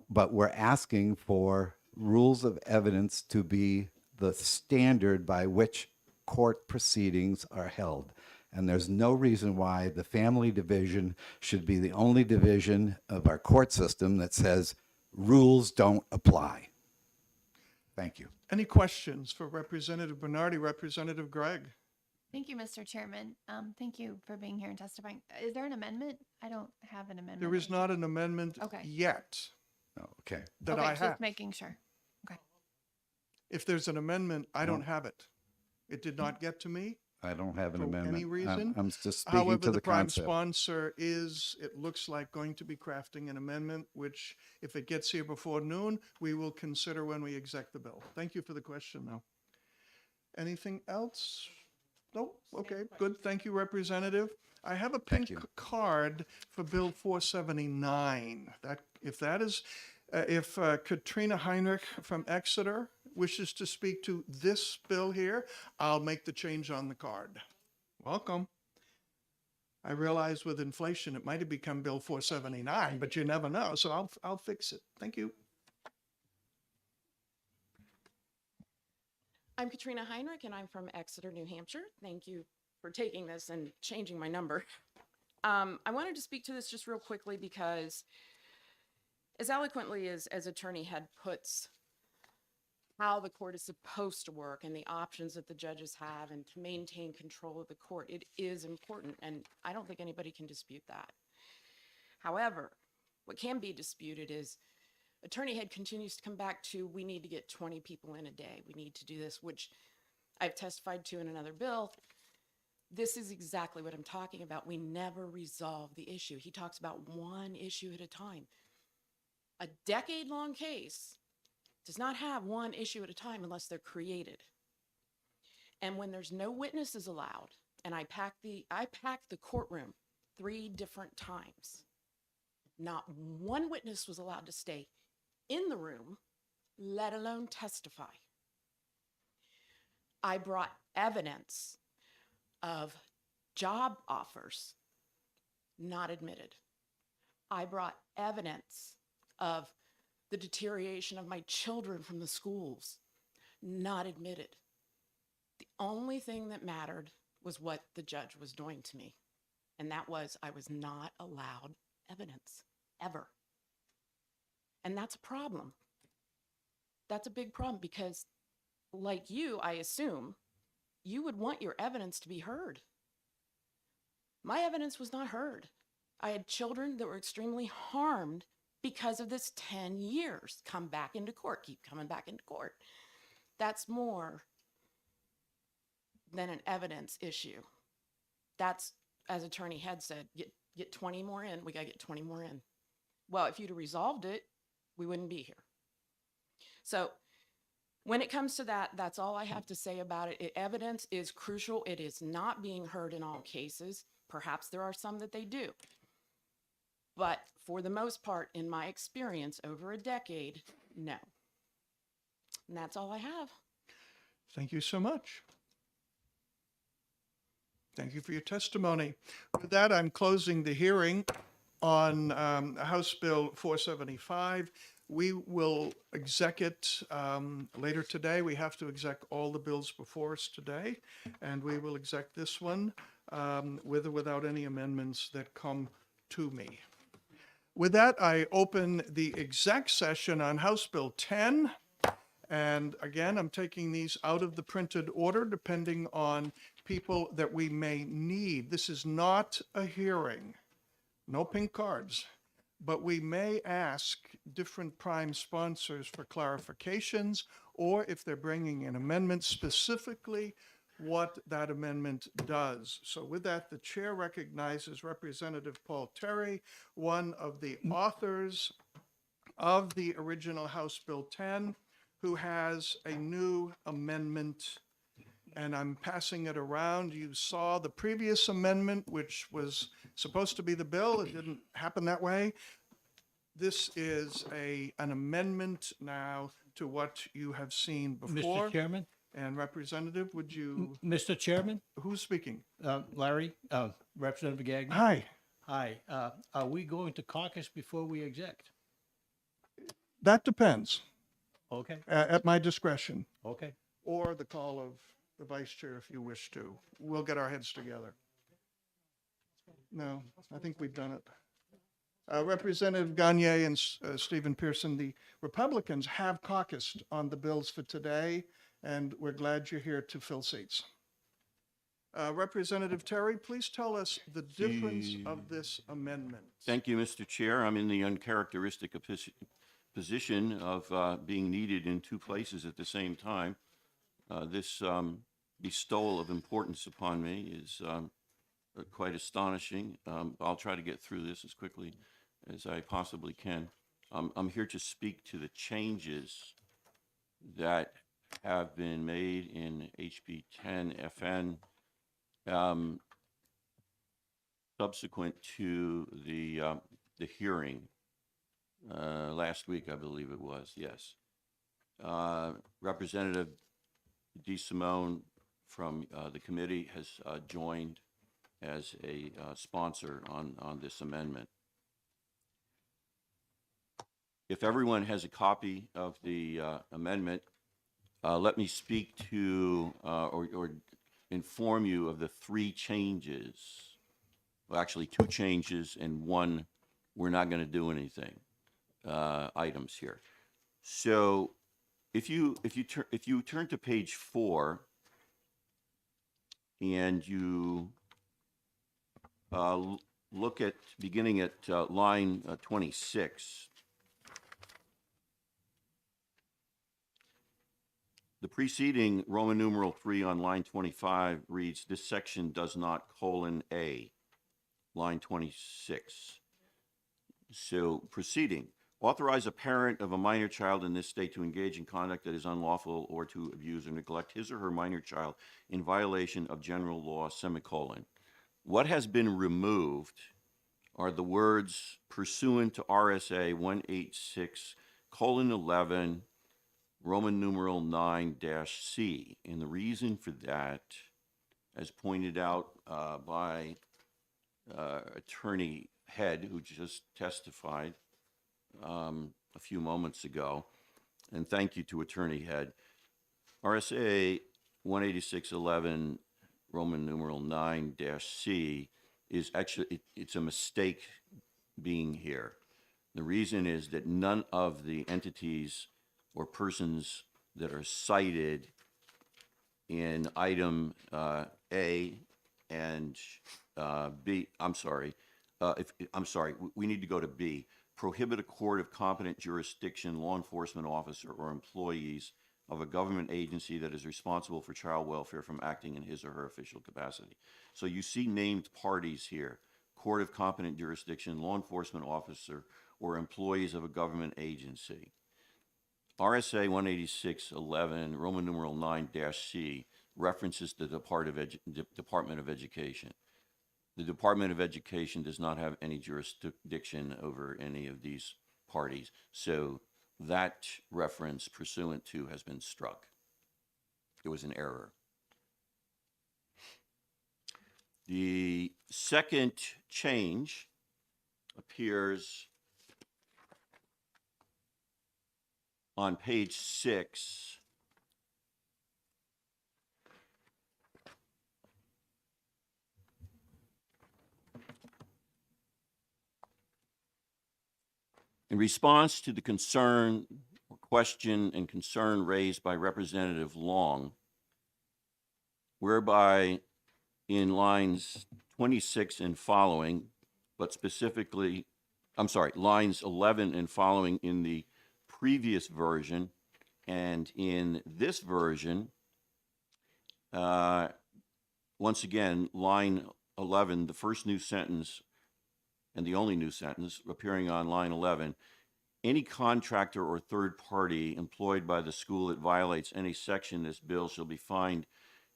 M: But we're asking for rules of evidence to be the standard by which court proceedings are held. And there's no reason why the family division should be the only division of our court system that says rules don't apply. Thank you.
A: Any questions for Representative Bernardi? Representative Gregg?
F: Thank you, Mr. Chairman. Thank you for being here and testifying. Is there an amendment? I don't have an amendment.
A: There is not an amendment
F: Okay.
A: yet
M: Okay.
A: that
F: Okay,
A: I have.
F: just making sure. Okay.
A: If there's an amendment, I don't
M: No.
A: have it. It did not get to me.
M: I don't have an
A: For
M: amendment.
A: any reason?
M: I'm just speaking
A: However,
M: to
A: the
M: the
A: prime
M: concept.
A: sponsor is, it looks like, going to be crafting an amendment, which if it gets here before noon, we will consider when we exec the bill. Thank you for the question, though. Anything else? No? Okay, good. Thank you, Representative. I have a pink
M: you.
A: card for Bill 479. If Katrina Heinrich from Exeter wishes to speak to this bill here, I'll make the change on the card. Welcome. I realize with inflation, it might have become Bill 479, but you never know, so I'll fix it. Thank you.
N: I'm Katrina Heinrich, and I'm from Exeter, New Hampshire. Thank you for taking this and changing my number. I wanted to speak to this just real quickly because as eloquently as Attorney Head puts how the court is supposed to work and the options that the judges have and to maintain control of the court, it is important, and I don't think anybody can dispute that. However, what can be disputed is Attorney Head continues to come back to, we need to get 20 people in a day. We need to do this, which I've testified to in another bill. This is exactly what I'm talking about. We never resolve the issue. He talks about one issue at a time. A decade-long case does not have one issue at a time unless they're created. And when there's no witnesses allowed, and I packed the courtroom 3 different times, not one witness was allowed to stay in the room, let alone testify. I brought evidence of job offers not admitted. I brought evidence of the deterioration of my children from the schools not admitted. The only thing that mattered was what the judge was doing to me. And that was I was not allowed evidence, ever. And that's a problem. That's a big problem because, like you, I assume, you would want your evidence to be heard. My evidence was not heard. I had children that were extremely harmed because of this 10 years. Come back into court, keep coming back into court. That's more than an evidence issue. That's, as Attorney Head said, get 20 more in. We got to get 20 more in. Well, if you'd have resolved it, we wouldn't be here. So when it comes to that, that's all I have to say about it. Evidence is crucial. It is not being heard in all cases. Perhaps there are some that they do. But for the most part, in my experience over a decade, no. And that's all I have.
A: Thank you so much. Thank you for your testimony. With that, I'm closing the hearing on House Bill 475. We will exec it later today. We have to exec all the bills before us today, and we will exec this one with or without any amendments that come to me. With that, I open the exec session on House Bill 10. And again, I'm taking these out of the printed order depending on people that we may need. This is not a hearing, no pink cards, but we may ask different prime sponsors for clarifications, or if they're bringing an amendment, specifically what that amendment does. So with that, the chair recognizes Representative Paul Terry, one of the authors of the original House Bill 10, who has a new amendment, and I'm passing it around. You saw the previous amendment, which was supposed to be the bill. It didn't happen that way. This is an amendment now to what you have seen before.
O: Mr. Chairman?
A: And Representative, would you,
O: Mr. Chairman?
A: who's speaking?
O: Larry, Representative Gagnon?
A: Hi.
O: Hi. Are we going to caucus before we exec?
A: That depends,
O: Okay,
A: at my discretion,
O: okay.
A: or the call of the vice chair if you wish to. We'll get our heads together. No, I think we've done it. Representative Gagne and Stephen Pearson, the Republicans have caucused on the bills for today, and we're glad you're here to fill seats. Representative Terry, please tell us the difference of this amendment.
P: Thank you, Mr. Chair. I'm in the uncharacteristic position of being needed in 2 places at the same time. This bestowal of importance upon me is quite astonishing. I'll try to get through this as quickly as I possibly can. I'm here to speak to the changes that have been made in HB 10 FN subsequent to the hearing last week, I believe it was. Yes. Representative DeSimone from the committee has joined as a sponsor on this amendment. If everyone has a copy of the amendment, let me speak to or inform you of the 3 changes. Well, actually 2 changes and 1 we're not going to do anything items here. So if you turn to page 4 and you look at beginning at line 26. The preceding Roman numeral 3 on line 25 reads, "This section does not : A," line 26. So proceeding, authorize a parent of a minor child in this state to engage in conduct that is unlawful or to abuse or neglect his or her minor child in violation of general law, semicolon. What has been removed are the words pursuant to RSA 186:11, Roman numeral 9-C. And the reason for that, as pointed out by Attorney Head, who just testified a few moments ago, and thank you to Attorney Head, RSA 186:11, Roman numeral 9-C is actually, it's a mistake being here. The reason is that none of the entities or persons that are cited in item A and B, I'm sorry, we need to go to B. Prohibit a court of competent jurisdiction, law enforcement officer, or employees of a government agency that is responsible for child welfare from acting in his or her official capacity. So you see named parties here: court of competent jurisdiction, law enforcement officer, or employees of a government agency. RSA 186:11, Roman numeral 9-C, references the Department of Education. The Department of Education does not have any jurisdiction over any of these parties, so that reference pursuant to has been struck. It was an error. The second change appears on page 6. In response to the concern or question and concern raised by Representative Long, whereby in lines 26 and following, but specifically, lines 11 and following in the previous version, and in this version, once again, line 11, the first new sentence and the only new sentence appearing on line 11, any contractor or third party employed by the school that violates any section of this bill shall be fined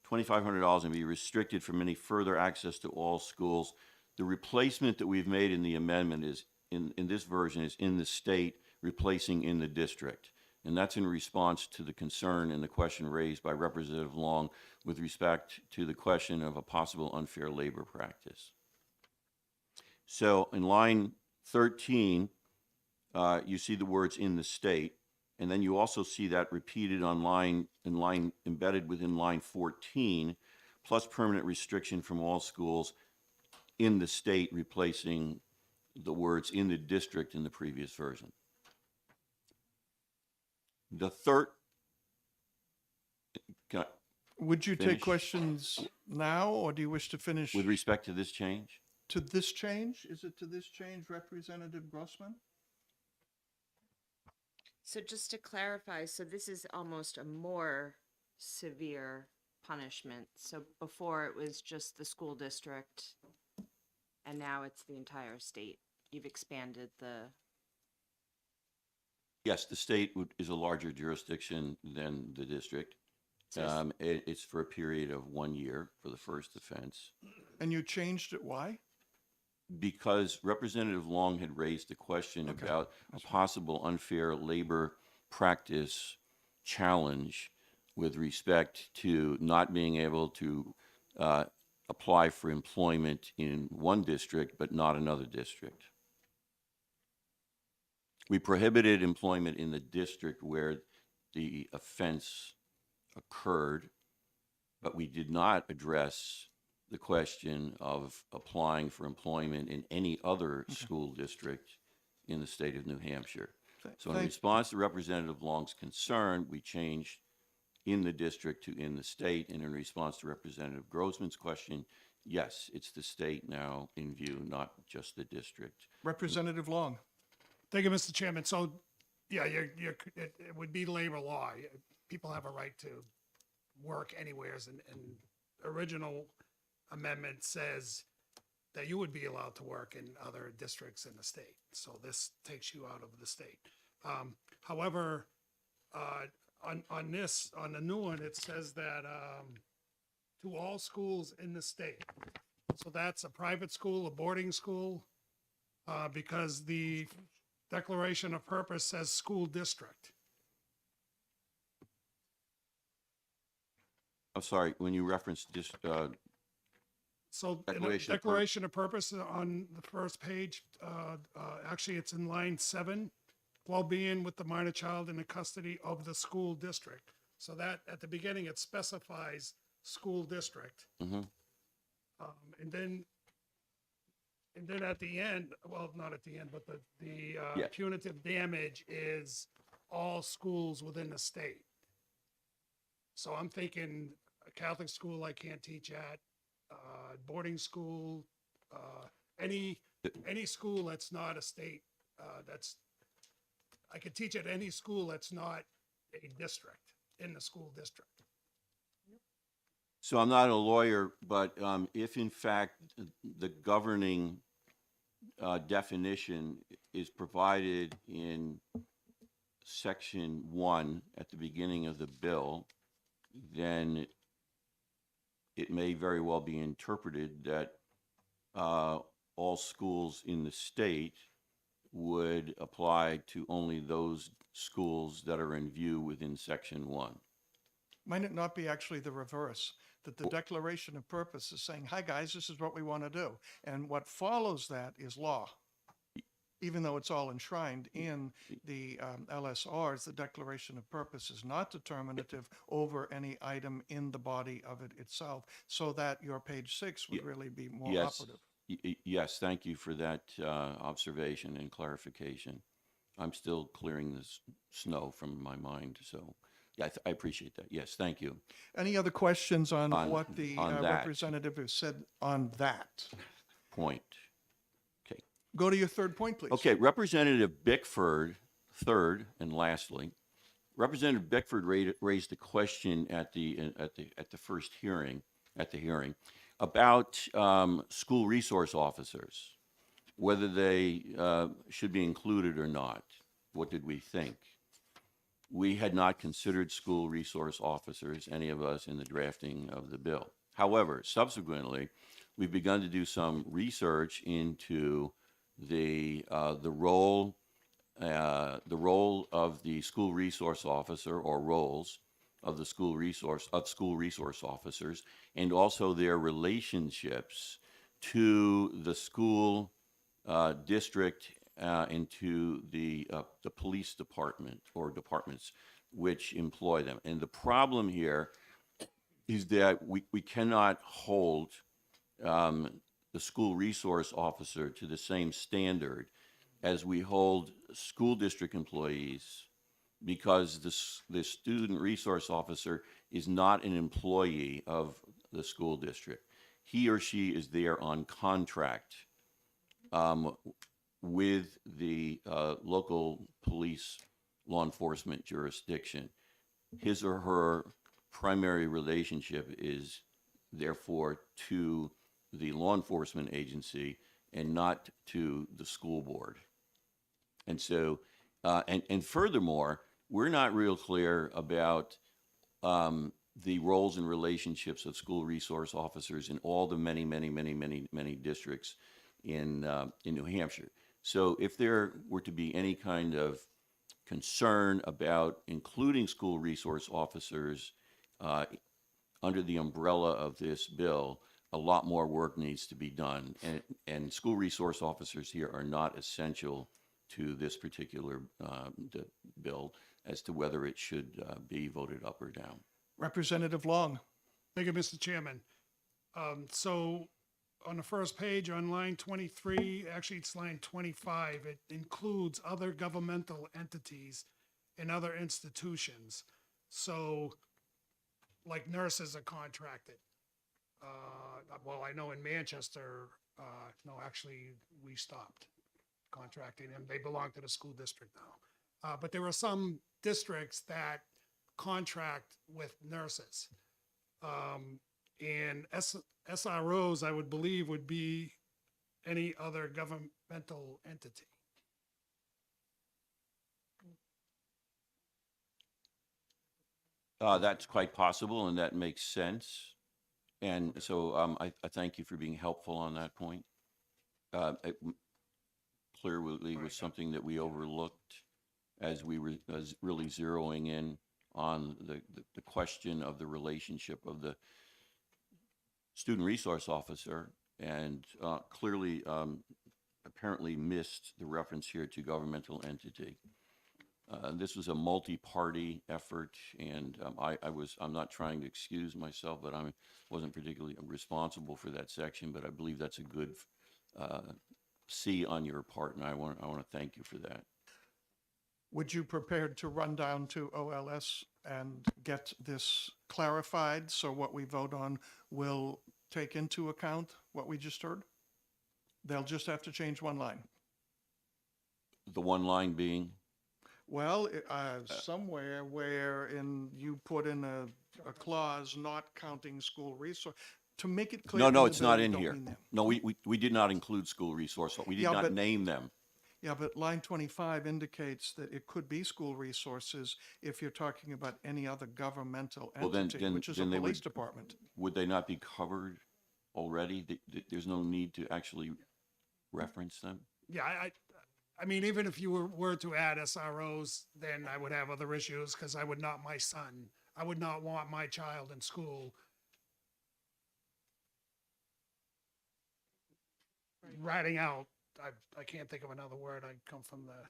P: $2,500 and be restricted from any further access to all schools. The replacement that we've made in the amendment is, in this version, is in the state, replacing in the district. And that's in response to the concern and the question raised by Representative Long with respect to the question of a possible unfair labor practice. So in line 13, you see the words in the state, and then you also see that repeated on line embedded within line 14, plus permanent restriction from all schools in the state, replacing the words in the district in the previous version. The third,
A: Would you
P: finish?
A: take questions now, or do you wish to finish
P: With respect to this change?
A: to this change? Is it to this change, Representative Grossman?
Q: So just to clarify, so this is almost a more severe punishment. So before it was just the school district, and now it's the entire state. You've expanded the...
P: Yes, the state is a larger jurisdiction than the district. It's for a period of 1 year for the first offense.
A: And you changed it, why?
P: Because Representative Long had raised the question about a possible unfair labor practice challenge with respect to not being able to apply for employment in one district but not another district. We prohibited employment in the district where the offense occurred, but we did not address the question of applying for employment in any other school district in the state of New Hampshire. So in response to Representative Long's concern, we changed in the district to in the state, and in response to Representative Grossman's question, yes, it's the state now in view, not just the district.
A: Representative Long.
G: Thank you, Mr. Chairman. So, yeah, it would be labor law. People have a right to work anywheres, and original amendment says that you would be allowed to work in other districts in the state. So this takes you out of the state. However, on the new one, it says that to all schools in the state. So that's a private school, a boarding school, because the declaration of purpose says school district.
P: I'm sorry, when you reference this,
G: So in the
P: Declaration of
G: declaration of purpose on the first page, actually it's in line 7, well-being with the minor child in the custody of the school district. So that at the beginning, it specifies school district.
P: mhm.
G: And then at the end, well, not at the end, but the
P: Yeah.
G: punitive damage is all schools within the state. So I'm thinking a Catholic school I can't teach at, boarding school, any school that's not a state, I could teach at any school that's not a district, in the school district.
P: So I'm not a lawyer, but if in fact the governing definition is provided in section 1 at the beginning of the bill, then it may very well be interpreted that all schools in the state would apply to only those schools that are in view within section 1.
A: Might it not be actually the reverse? That the declaration of purpose is saying, hi, guys, this is what we want to do. And what follows that is law. Even though it's all enshrined in the LSRs, the declaration of purpose is not determinative over any item in the body of it itself, so that your page 6 would really be more
P: Yes.
A: operative.
P: Yes, thank you for that observation and clarification. I'm still clearing this snow from my mind, so yeah, I appreciate that. Yes, thank you.
A: Any other questions on
P: On-
A: what the
P: on that.
A: representative has said on that?
P: Point. Okay.
A: Go to your third point, please.
P: Okay, Representative Bickford, third and lastly, Representative Bickford raised a question at the first hearing, about school resource officers, whether they should be included or not. What did we think? We had not considered school resource officers, any of us, in the drafting of the bill. However, subsequently, we've begun to do some research into the role of the school resource officer, or roles of the school resource officers, and also their relationships to the school district and to the police department or departments which employ them. And the problem here is that we cannot hold the school resource officer to the same standard as we hold school district employees, because the student resource officer is not an employee of the school district. He or she is there on contract with the local police law enforcement jurisdiction. His or her primary relationship is therefore to the law enforcement agency and not to the school board. And so, and furthermore, we're not real clear about the roles and relationships of school resource officers in all the many districts in New Hampshire. So if there were to be any kind of concern about including school resource officers under the umbrella of this bill, a lot more work needs to be done. And school resource officers here are not essential to this particular bill as to whether it should be voted up or down.
A: Representative Long.
G: Thank you, Mr. Chairman. So on the first page on line 23, actually it's line 25, it includes other governmental entities and other institutions. So like nurses are contracted. Well, I know in Manchester, no, actually we stopped contracting them. They belong to the school district now. But there are some districts that contract with nurses. And SROs, I would believe, would be any other governmental entity.
P: That's quite possible, and that makes sense. And so I thank you for being helpful on that point. It clearly was something that we overlooked as we were really zeroing in on the question of the relationship of the student resource officer, and clearly apparently missed the reference here to governmental entity. This was a multi-party effort, and I'm not trying to excuse myself, but I wasn't particularly responsible for that section, but I believe that's a good C on your part, and I want to thank you for that.
A: Would you prepared to run down to OLS and get this clarified so what we vote on will take into account what we just heard? They'll just have to change one line.
P: The one line being?
A: Well, somewhere where you put in a clause not counting school resource, to make it clear.
P: No,
A: in
P: it's
A: the
P: not
A: bill,
P: in
A: don't
P: here.
A: mean them.
P: No, we did not include school resource. We did
A: Yeah,
P: not
A: but-
P: name them.
A: Yeah, but line 25 indicates that it could be school resources if you're talking about any other governmental
P: Well, then-
A: entity,
P: then-
A: which is a
P: then they
A: police
P: would-
A: department.
P: Would they not be covered already? There's no need to actually reference them?
G: Yeah, I mean, even if you were to add SROs, then I would have other issues because I would not want my child in school ratting out. I can't think of another word. I come from the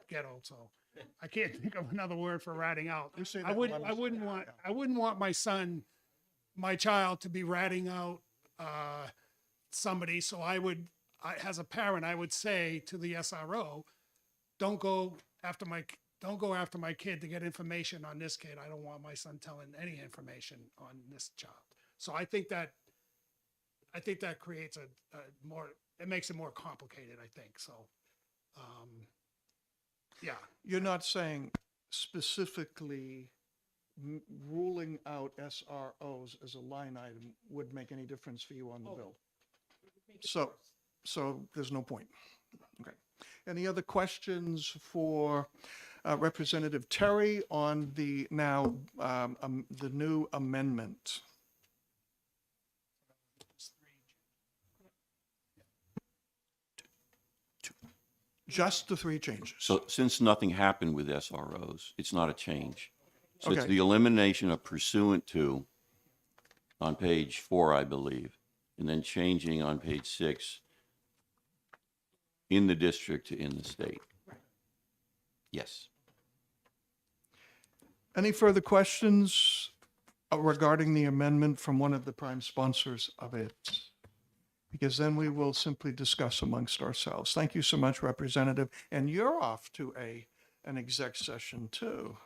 G: ghetto, so I can't think of another word for ratting out.
A: You say
G: I
A: that
G: wouldn't want my child to be ratting out somebody. So as a parent, I would say to the SRO, don't go after my kid to get information on this kid. I don't want my son telling any information on this child. So I think that creates it makes it more complicated, I think. So, yeah.
A: You're not saying specifically ruling out SROs as a line item would make any difference for you on the bill? So there's no point. Okay. Any other questions for Representative Terry on the new amendment? Just the three changes.
P: So since nothing happened with SROs, it's not a change. So it's
A: Okay.
P: the elimination of pursuant to on page 4, I believe, and then changing on page 6 in the district to in the state. Yes.
A: Any further questions regarding the amendment from one of the prime sponsors of it? Because then we will simply discuss amongst ourselves. Thank you so much, Representative. And you're off to an exec session too.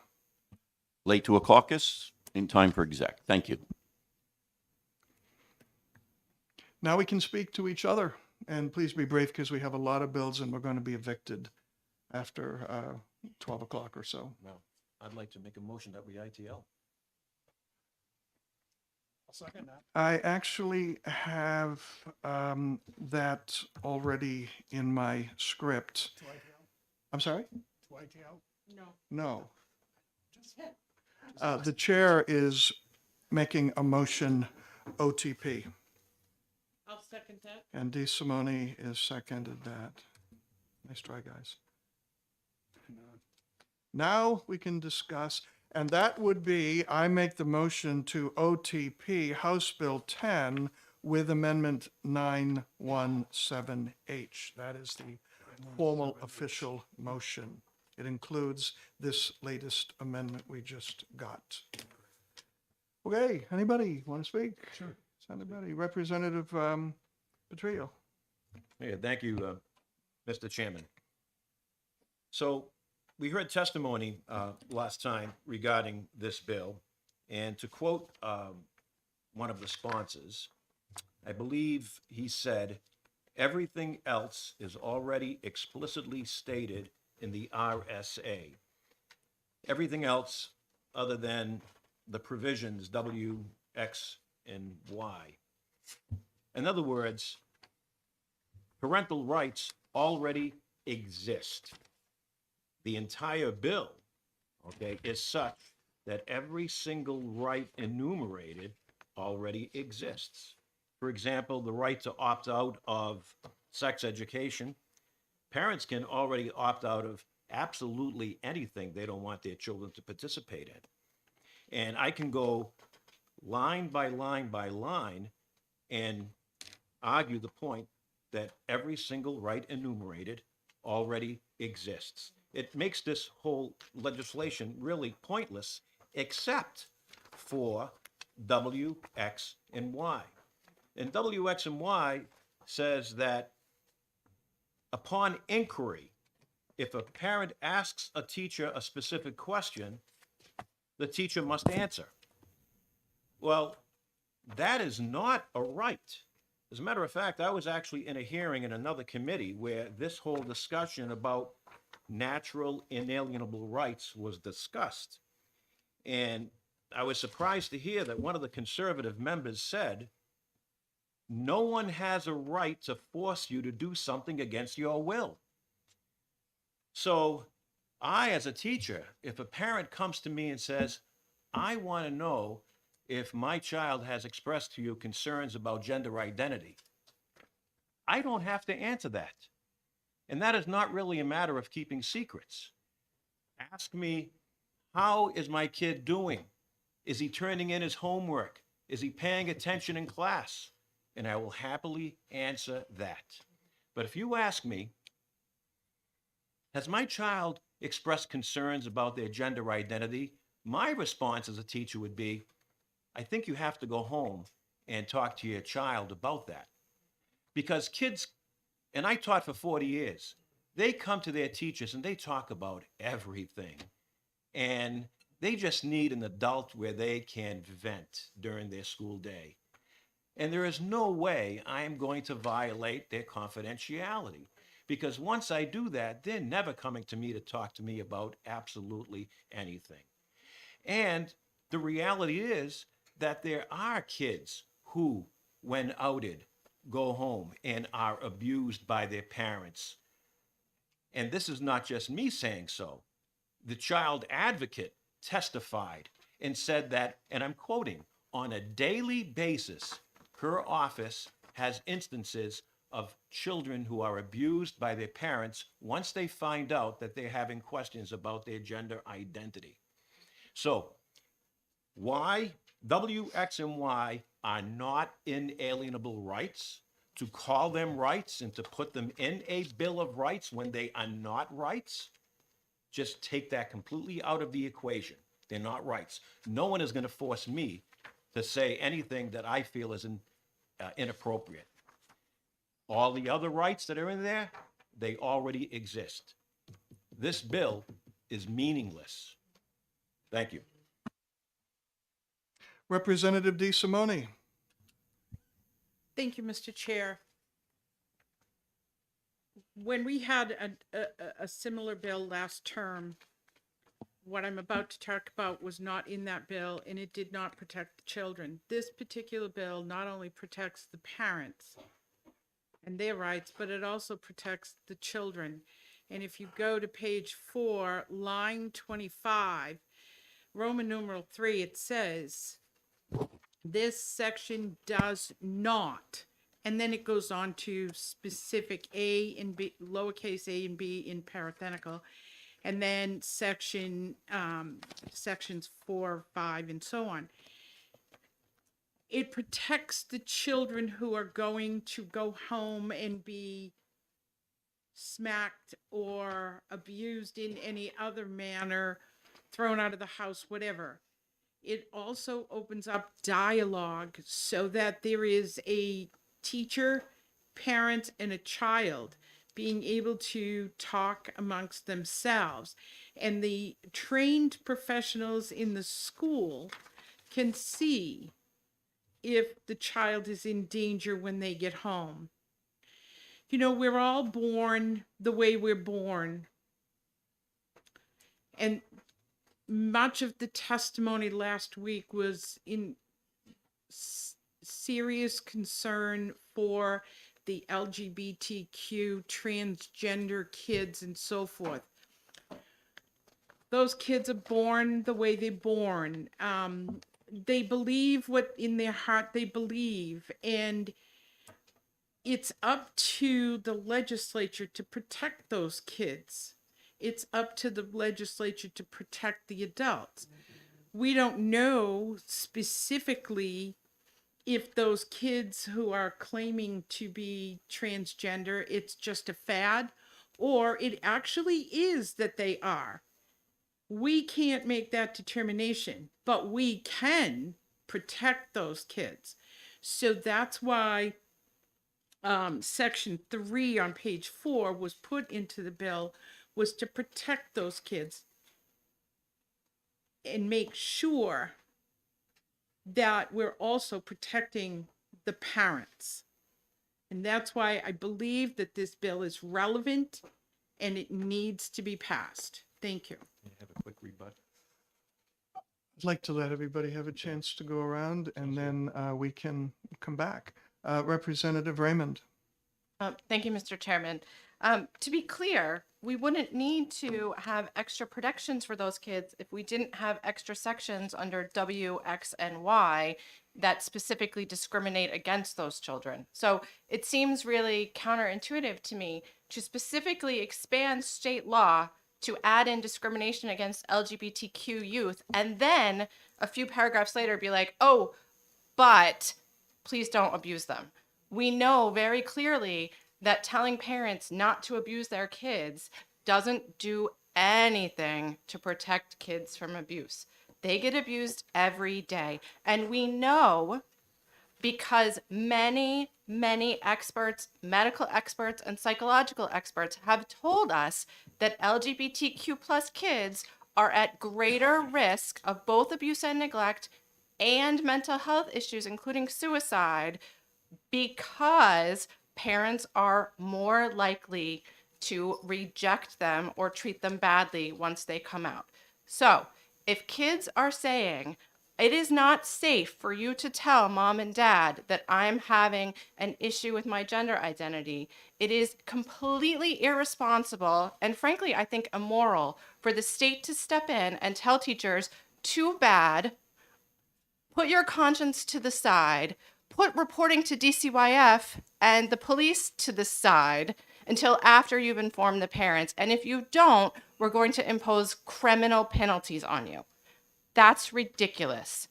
P: Late to a caucus, in time for exec. Thank you.
A: Now we can speak to each other, and please be brief because we have a lot of bills and we're going to be evicted after 12 o'clock or so.
R: Well, I'd like to make a motion that we ITL.
G: I'll second that.
A: I actually have that already in my script.
G: To ITL?
A: I'm sorry?
G: To ITL?
A: No. The chair is making a motion OTP,
B: I'll second that.
A: and D. Simone is seconded that. Nice try, guys. Now we can discuss, and that would be, I make the motion to OTP House Bill 10 with Amendment 917H. That is the formal official motion. It includes this latest amendment we just got. Okay, anybody want to speak?
G: Sure.
A: Anybody? Representative Petrillo.
R: Yeah, thank you, Mr. Chairman. So we heard testimony last time regarding this bill, and to quote one of the sponsors, I believe he said, "Everything else is already explicitly stated in the RSA." Everything else other than the provisions W, X, and Y. In other words, parental rights already exist. The entire bill, okay, is such that every single right enumerated already exists. For example, the right to opt out of sex education. Parents can already opt out of absolutely anything they don't want their children to participate in. And I can go line by line by line and argue the point that every single right enumerated already exists. It makes this whole legislation really pointless, except for W, X, and Y. And W, X, and Y says that upon inquiry, if a parent asks a teacher a specific question, the teacher must answer. Well, that is not a right. As a matter of fact, I was actually in a hearing in another committee where this whole discussion about natural inalienable rights was discussed. And I was surprised to hear that one of the conservative members said, no one has a right to force you to do something against your will. So I, as a teacher, if a parent comes to me and says, I want to know if my child has expressed to you concerns about gender identity, I don't have to answer that. And that is not really a matter of keeping secrets. Ask me, how is my kid doing? Is he turning in his homework? Is he paying attention in class? And I will happily answer that. But if you ask me, has my child expressed concerns about their gender identity? My response as a teacher would be, I think you have to go home and talk to your child about that. Because kids, and I taught for 40 years, they come to their teachers and they talk about everything. And they just need an adult where they can vent during their school day. And there is no way I am going to violate their confidentiality. Because once I do that, they're never coming to me to talk to me about absolutely anything. And the reality is that there are kids who, when outed, go home and are abused by their parents. And this is not just me saying so. The child advocate testified and said that, and I'm quoting, on a daily basis, her office has instances of children who are abused by their parents once they find out that they're having questions about their gender identity. So, why W, X, and Y are not inalienable rights, to call them rights and to put them in a Bill of Rights when they are not rights, just take that completely out of the equation. They're not rights. No one is going to force me to say anything that I feel is inappropriate. All the other rights that are in there, they already exist. This bill is meaningless. Thank you.
A: Representative DeSimone.
B: Thank you, Mr. Chair. When we had a similar bill last term, what I'm about to talk about was not in that bill, and it did not protect the children. This particular bill not only protects the parents and their rights, but it also protects the children. And if you go to page 4, line 25, Roman numeral 3, it says, this section does not, and then it goes on to specific A and B, lowercase a and B in parenthetical, and then sections 4, 5, and so on. It protects the children who are going to go home and be smacked or abused in any other manner, thrown out of the house, whatever. It also opens up dialogue so that there is a teacher, parent, and a child being able to talk amongst themselves. And the trained professionals in the school can see if the child is in danger when they get home. You know, we're all born the way we're born. And much of the testimony last week was in serious concern for the LGBTQ, transgender kids, and so forth. Those kids are born the way they're born. They believe what in their heart they believe, and it's up to the legislature to protect those kids. It's up to the legislature to protect the adults. We don't know specifically if those kids who are claiming to be transgender, it's just a fad, or it actually is that they are. We can't make that determination, but we can protect those kids. So that's why section 3 on page 4 was put into the bill, was to protect those kids and make sure that we're also protecting the parents. And that's why I believe that this bill is relevant and it needs to be passed. Thank you.
R: Have a quick rebut.
A: I'd like to let everybody have a chance to go around and then we can come back. Representative Raymond.
D: Thank you, Mr. Chairman. To be clear, we wouldn't need to have extra protections for those kids if we didn't have extra sections under W, X, and Y that specifically discriminate against those children. So it seems really counterintuitive to me to specifically expand state law to add in discrimination against LGBTQ youth, and then a few paragraphs later be like, oh, but please don't abuse them. We know very clearly that telling parents not to abuse their kids doesn't do anything to protect kids from abuse. They get abused every day. And we know because many, many experts, medical experts, and psychological experts have told us that LGBTQ plus kids are at greater risk of both abuse and neglect and mental health issues, including suicide, because parents are more likely to reject them or treat them badly once they come out. So if kids are saying, it is not safe for you to tell mom and dad that I'm having an issue with my gender identity, it is completely irresponsible and frankly, I think immoral for the state to step in and tell teachers, too bad, put your conscience to the side, put reporting to DCYF and the police to the side until after you've informed the parents. And if you don't, we're going to impose criminal penalties on you. That's ridiculous.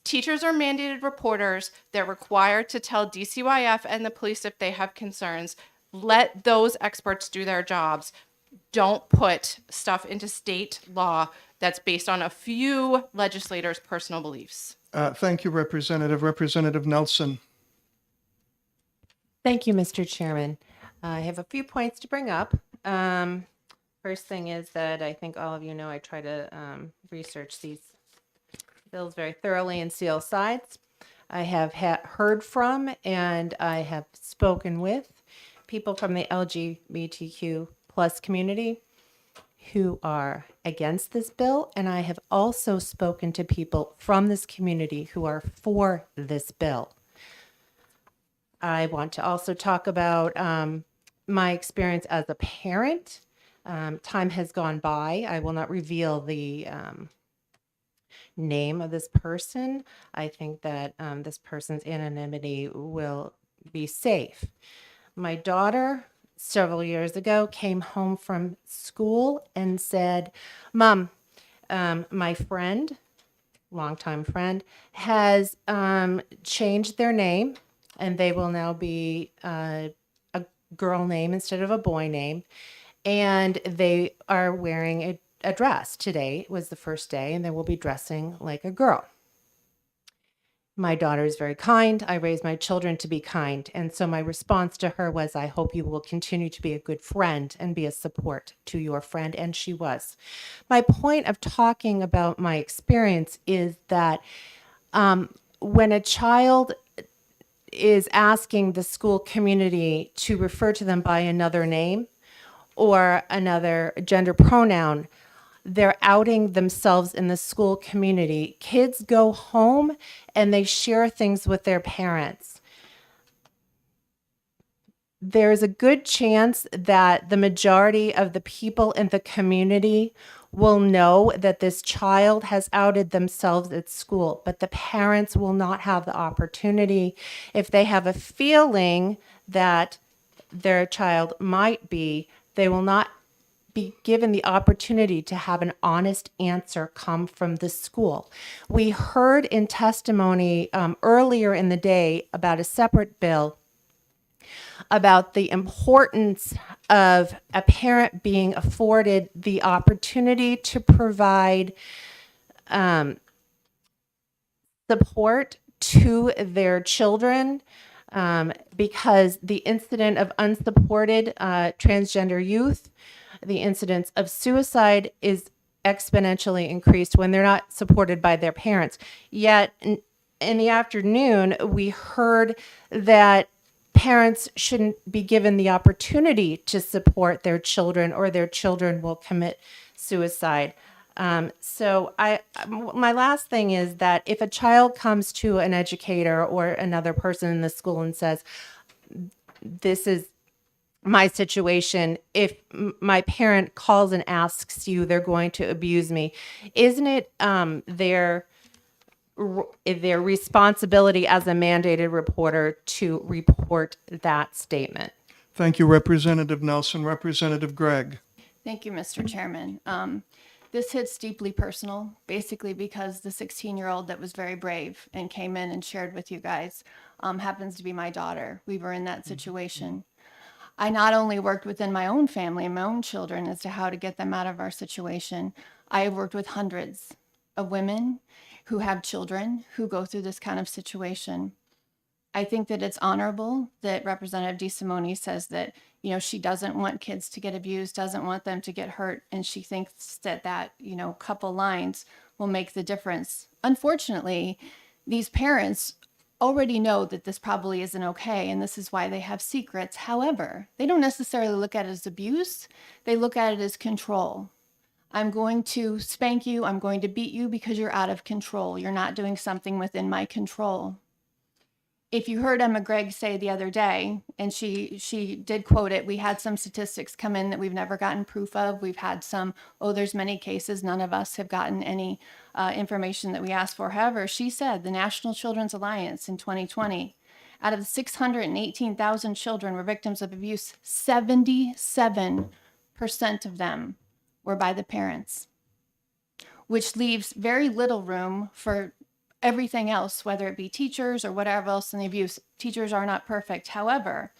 D: Teachers are mandated reporters. They're required to tell DCYF and the police if they have concerns. Let those experts do their jobs. Don't put stuff into state law that's based on a few legislators' personal beliefs.
A: Thank you, Representative. Representative Nelson.
S: Thank you, Mr. Chairman. I have a few points to bring up. First thing is that I think all of you know I try to research these bills very thoroughly and see all sides. I have heard from and I have spoken with people from the LGBTQ plus community who are against this bill, and I have also spoken to people from this community who are for this bill. I want to also talk about my experience as a parent. Time has gone by. I will not reveal the name of this person. I think that this person's anonymity will be safe. My daughter, several years ago, came home from school and said, Mom, my friend, longtime friend, has changed their name, and they will now be a girl name instead of a boy name. And they are wearing a dress. Today was the first day, and they will be dressing like a girl. My daughter is very kind. I raise my children to be kind. And so my response to her was, I hope you will continue to be a good friend and be a support to your friend. And she was. My point of talking about my experience is that when a child is asking the school community to refer to them by another name or another gender pronoun, they're outing themselves in the school community. Kids go home and they share things with their parents. there's a good chance that the majority of the people in the community will know that this child has outed themselves at school, but the parents will not have the opportunity. If they have a feeling that their child might be, they will not be given the opportunity to have an honest answer come from the school. We heard in testimony earlier in the day about a separate bill about the importance of a parent being afforded the opportunity to provide support to their children, because the incident of unsupported transgender youth, the incidence of suicide is exponentially increased when they're not supported by their parents. Yet in the afternoon, we heard that parents shouldn't be given the opportunity to support their children or their children will commit suicide. So my last thing is that if a child comes to an educator or another person in the school and says, this is my situation, if my parent calls and asks you, they're going to abuse me, isn't it their responsibility as a mandated reporter to report that statement?
A: Thank you, Representative Nelson. Representative Gregg.
F: Thank you, Mr. Chairman. This hits deeply personal, basically because the 16-year-old that was very brave and came in and shared with you guys happens to be my daughter. We were in that situation. I not only worked within my own family and my own children as to how to get them out of our situation, I have worked with hundreds of women who have children who go through this kind of situation. I think that it's honorable that Representative DeSimone says that, she doesn't want kids to get abused, doesn't want them to get hurt, and she thinks that couple lines will make the difference. Unfortunately, these parents already know that this probably isn't okay, and this is why they have secrets. However, they don't necessarily look at it as abuse. They look at it as control. I'm going to spank you. I'm going to beat you because you're out of control. You're not doing something within my control. If you heard Emma Gregg say the other day, and she did quote it, we had some statistics come in that we've never gotten proof of. We've had some, there's many cases. None of us have gotten any information that we asked for. However, she said the National Children's Alliance in 2020, out of the 618,000 children were victims of abuse, 77% of them were by the parents, which leaves very little room for everything else, whether it be teachers or whatever else in the abuse. Teachers are not perfect. However,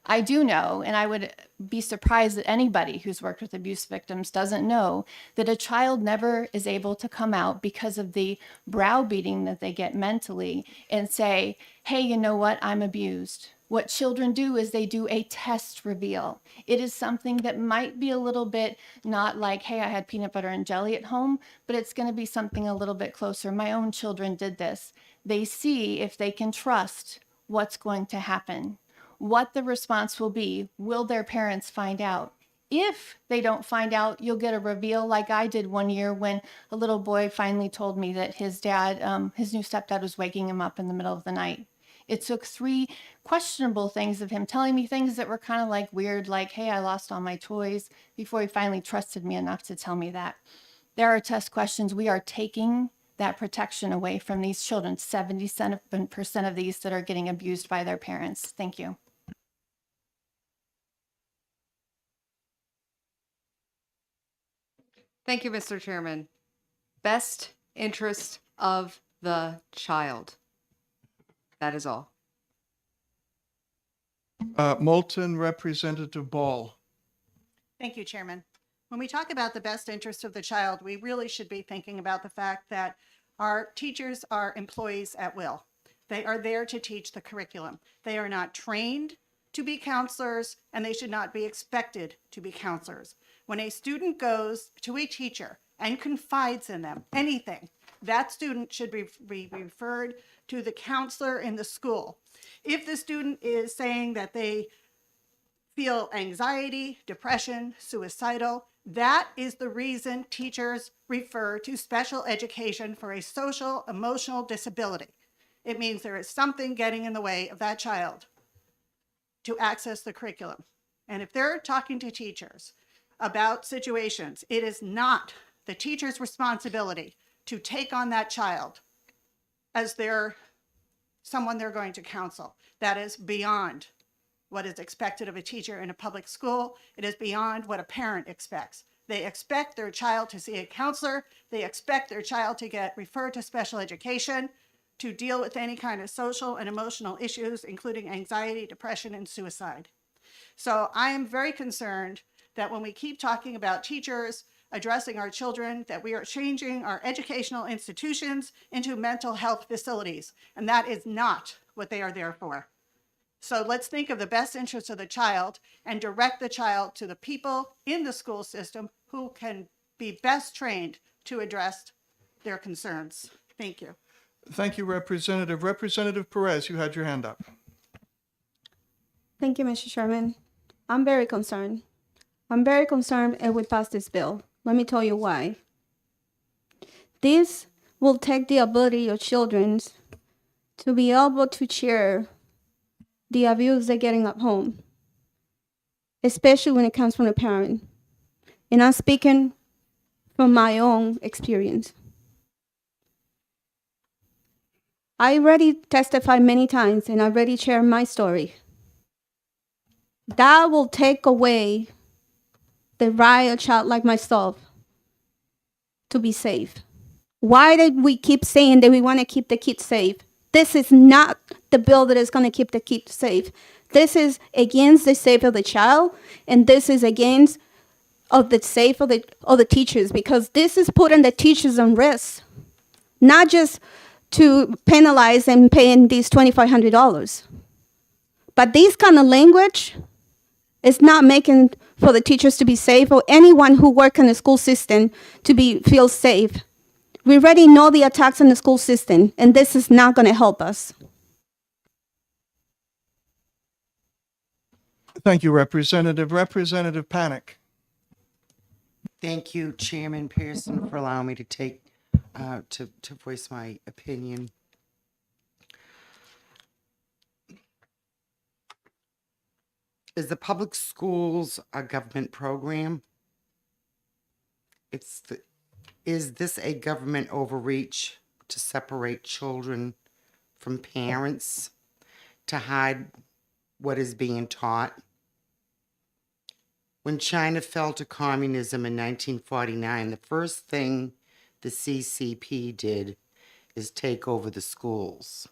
F: I do know, and I would be surprised that anybody who's worked with abuse victims doesn't know, that a child never is able to come out because of the browbeating that they get mentally and say, hey, you know what, I'm abused. What children do is they do a test reveal. It is something that might be a little bit not like, hey, I had peanut butter and jelly at home, but it's going to be something a little bit closer. My own children did this. They see if they can trust what's going to happen, what the response will be. Will their parents find out? If they don't find out, you'll get a reveal like I did one year when a little boy finally told me that his dad, his new stepdad, was waking him up in the middle of the night. It took 3 questionable things of him telling me things that were kind of like weird, like, hey, I lost all my toys, before he finally trusted me enough to tell me that. There are test questions. We are taking that protection away from these children, 77% of these that are getting abused by their parents. Thank you.
E: Thank you, Mr. Chairman. Best interest of the child. That is all.
A: Moulton, Representative Ball.
L: Thank you, Chairman. When we talk about the best interest of the child, we really should be thinking about the fact that our teachers are employees at will. They are there to teach the curriculum. They are not trained to be counselors, and they should not be expected to be counselors. When a student goes to a teacher and confides in them anything, that student should be referred to the counselor in the school. If the student is saying that they feel anxiety, depression, suicidal, that is the reason teachers refer to special education for a social emotional disability. It means there is something getting in the way of that child. to access the curriculum. And if they're talking to teachers about situations, it is not the teacher's responsibility to take on that child as someone they're going to counsel. That is beyond what is expected of a teacher in a public school. It is beyond what a parent expects. They expect their child to see a counselor. They expect their child to get referred to special education, to deal with any kind of social and emotional issues, including anxiety, depression, and suicide. So I am very concerned that when we keep talking about teachers addressing our children, that we are changing our educational institutions into mental health facilities, and that is not what they are there for. So let's think of the best interests of the child and direct the child to the people in the school system who can be best trained to address their concerns. Thank you.
A: Thank you, Representative. Representative Perez, you had your hand up.
T: Thank you, Mr. Chairman. I'm very concerned. I'm very concerned if we pass this bill. Let me tell you why. This will take the ability of children to be able to share the abuse they're getting at home, especially when it comes from a parent. And I'm speaking from my own experience. I already testified many times and I already shared my story. That will take away the right of a child like myself to be safe. Why did we keep saying that we want to keep the kids safe? This is not the bill that is going to keep the kids safe. This is against the safety of the child, and this is against of the safety of the teachers, because this is putting the teachers on risk, not just to penalize and paying these $2,500. But this kind of language is not making for the teachers to be safe or anyone who work in the school system to feel safe. We already know the attacks in the school system, and this is not going to help us.
A: Thank you, Representative. Representative Panic.
U: Thank you, Chairman Pearson, for allowing me to take to voice my opinion. Is the public schools a government program? Is this a government overreach to separate children from parents, to hide what is being taught? When China fell to communism in 1949, the first thing the CCP did is take over the schools.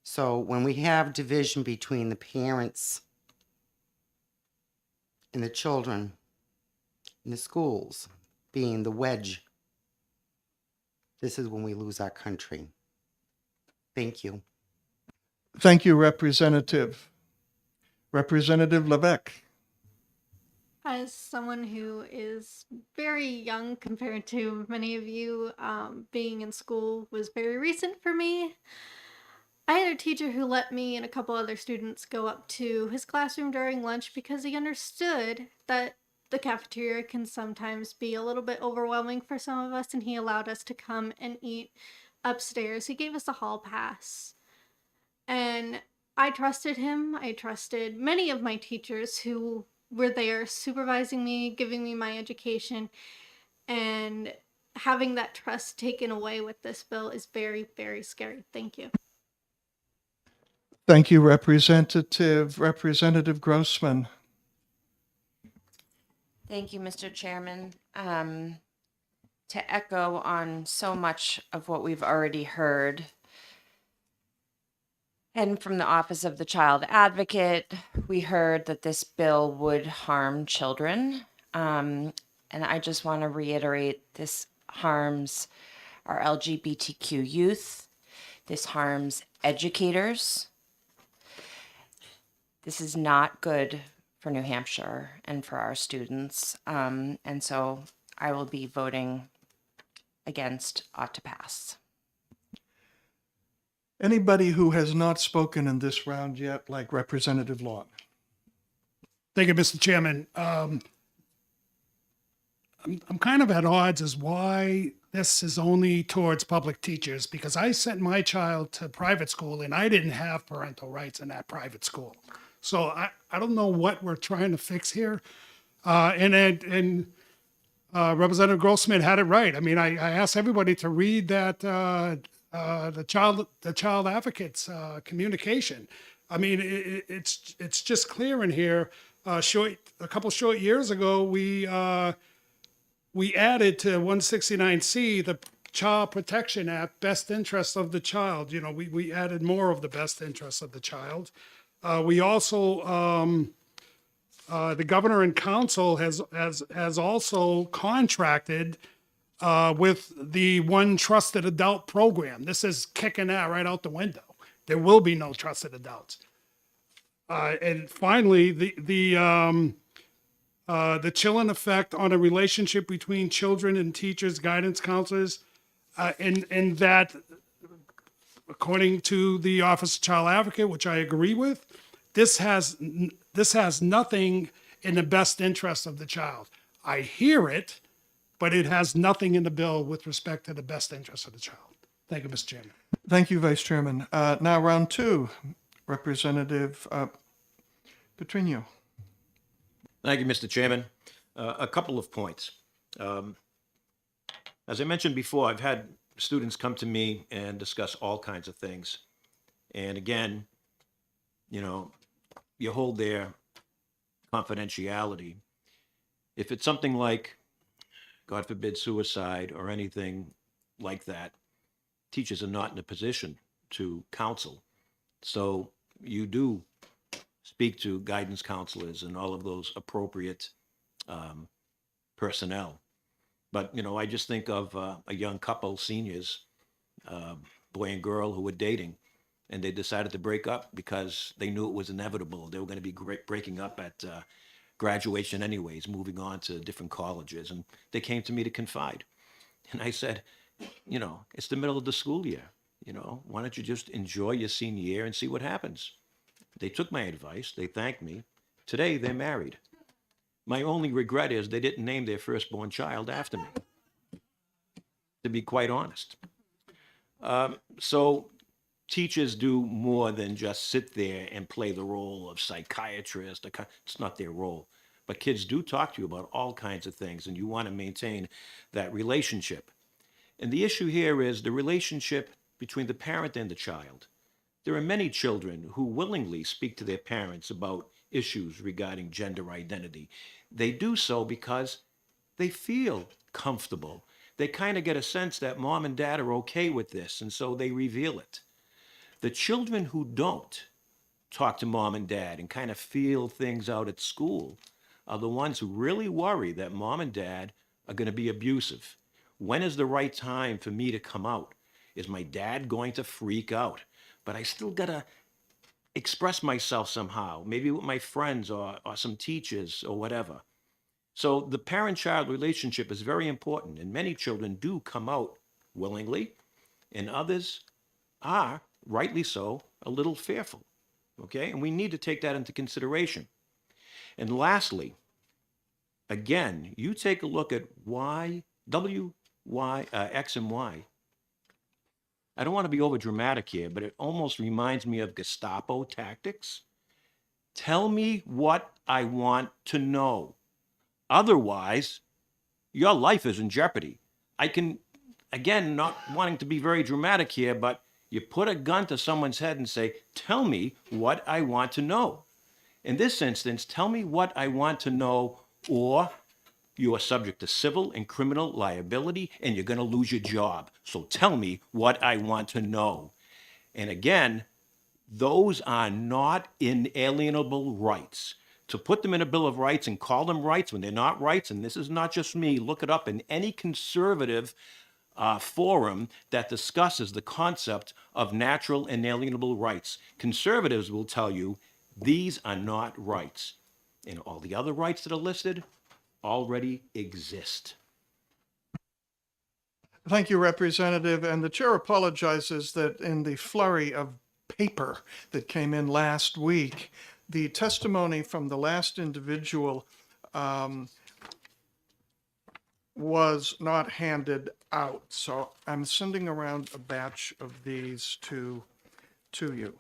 U: So when we have division between the parents and the children in the schools being the wedge, this is when we lose our country. Thank you.
A: Thank you, Representative. Representative Levesque.
V: As someone who is very young compared to many of you, being in school was very recent for me. I had a teacher who let me and a couple other students go up to his classroom during lunch because he understood that the cafeteria can sometimes be a little bit overwhelming for some of us, and he allowed us to come and eat upstairs. He gave us a hall pass. And I trusted him. I trusted many of my teachers who were there supervising me, giving me my education, and having that trust taken away with this bill is very, very scary. Thank you.
A: Thank you, Representative. Representative Grossman.
Q: Thank you, Mr. Chairman. To echo on so much of what we've already heard, and from the Office of the Child Advocate, we heard that this bill would harm children. And I just want to reiterate, this harms our LGBTQ youth. This harms educators. This is not good for New Hampshire and for our students. And so I will be voting against ought to pass.
A: Anybody who has not spoken in this round yet, like Representative Long?
G: Thank you, Mr. Chairman. I'm kind of at odds as why this is only towards public teachers, because I sent my child to private school and I didn't have parental rights in that private school. So I don't know what we're trying to fix here. And Representative Grossman had it right. I mean, I asked everybody to read that the child advocates communication. I mean, it's just clear in here. A couple short years ago, we added to 169C the Child Protection Act, best interest of the child. You know, we added more of the best interest of the child. We also the governor and council has also contracted with the One Trusted Adult program. This is kicking that right out the window. There will be no trusted adults. And finally, the chilling effect on a relationship between children and teachers, guidance counselors, and that, according to the Office of Child Advocate, which I agree with, this has nothing in the best interest of the child. I hear it, but it has nothing in the bill with respect to the best interest of the child. Thank you, Mr. Chairman.
A: Thank you, Vice Chairman. Now, round two, Representative Petrino.
R: Thank you, Mr. Chairman. A couple of points. As I mentioned before, I've had students come to me and discuss all kinds of things. And again, you know, you hold their confidentiality. If it's something like, God forbid, suicide or anything like that, teachers are not in a position to counsel. So you do speak to guidance counselors and all of those appropriate personnel. But, you know, I just think of a young couple, seniors, boy and girl who were dating, and they decided to break up because they knew it was inevitable. They were going to be breaking up at graduation anyways, moving on to different colleges. And they came to me to confide. And I said, you know, it's the middle of the school year. You know, why don't you just enjoy your senior year and see what happens? They took my advice. They thanked me. Today, they're married. My only regret is they didn't name their firstborn child after me, to be quite honest. So teachers do more than just sit there and play the role of psychiatrist. It's not their role. But kids do talk to you about all kinds of things, and you want to maintain that relationship. And the issue here is the relationship between the parent and the child. There are many children who willingly speak to their parents about issues regarding gender identity. They do so because they feel comfortable. They kind of get a sense that mom and dad are okay with this, and so they reveal it. The children who don't talk to mom and dad and kind of feel things out at school are the ones who really worry that mom and dad are going to be abusive. When is the right time for me to come out? Is my dad going to freak out? But I still got to express myself somehow, maybe with my friends or some teachers or whatever. So the parent-child relationship is very important, and many children do come out willingly, and others are, rightly so, a little fearful, okay? And we need to take that into consideration. And lastly, again, you take a look at X and Y. I don't want to be over dramatic here, but it almost reminds me of Gestapo tactics. Tell me what I want to know. Otherwise, your life is in jeopardy. I can, again, not wanting to be very dramatic here, but you put a gun to someone's head and say, tell me what I want to know. In this instance, tell me what I want to know, or you are subject to civil and criminal liability, and you're going to lose your job. So tell me what I want to know. And again, those are not inalienable rights. To put them in a Bill of Rights and call them rights when they're not rights, and this is not just me, look it up in any conservative forum that discusses the concept of natural inalienable rights. Conservatives will tell you these are not rights. And all the other rights that are listed already exist.
A: Thank you, Representative. And the chair apologizes that in the flurry of paper that came in last week, the testimony from the last individual was not handed out, so I'm sending around a batch of these to you.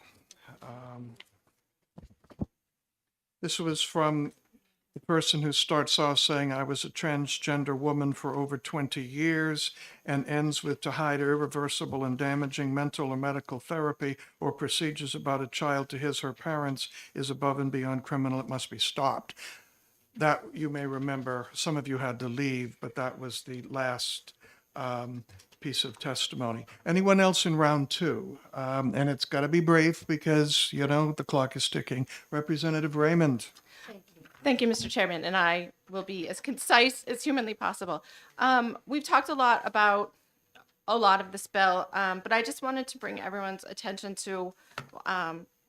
A: This was from the person who starts off saying, I was a transgender woman for over 20 years, and ends with, to hide irreversible and damaging mental or medical therapy or procedures about a child to his or her parents is above and beyond criminal. It must be stopped. That, you may remember, some of you had to leave, but that was the last piece of testimony. Anyone else in round two? And it's got to be brief because, you know, the clock is ticking. Representative Raymond.
D: Thank you, Mr. Chairman, and I will be as concise as humanly possible. We've talked a lot about a lot of this bill, but I just wanted to bring everyone's attention to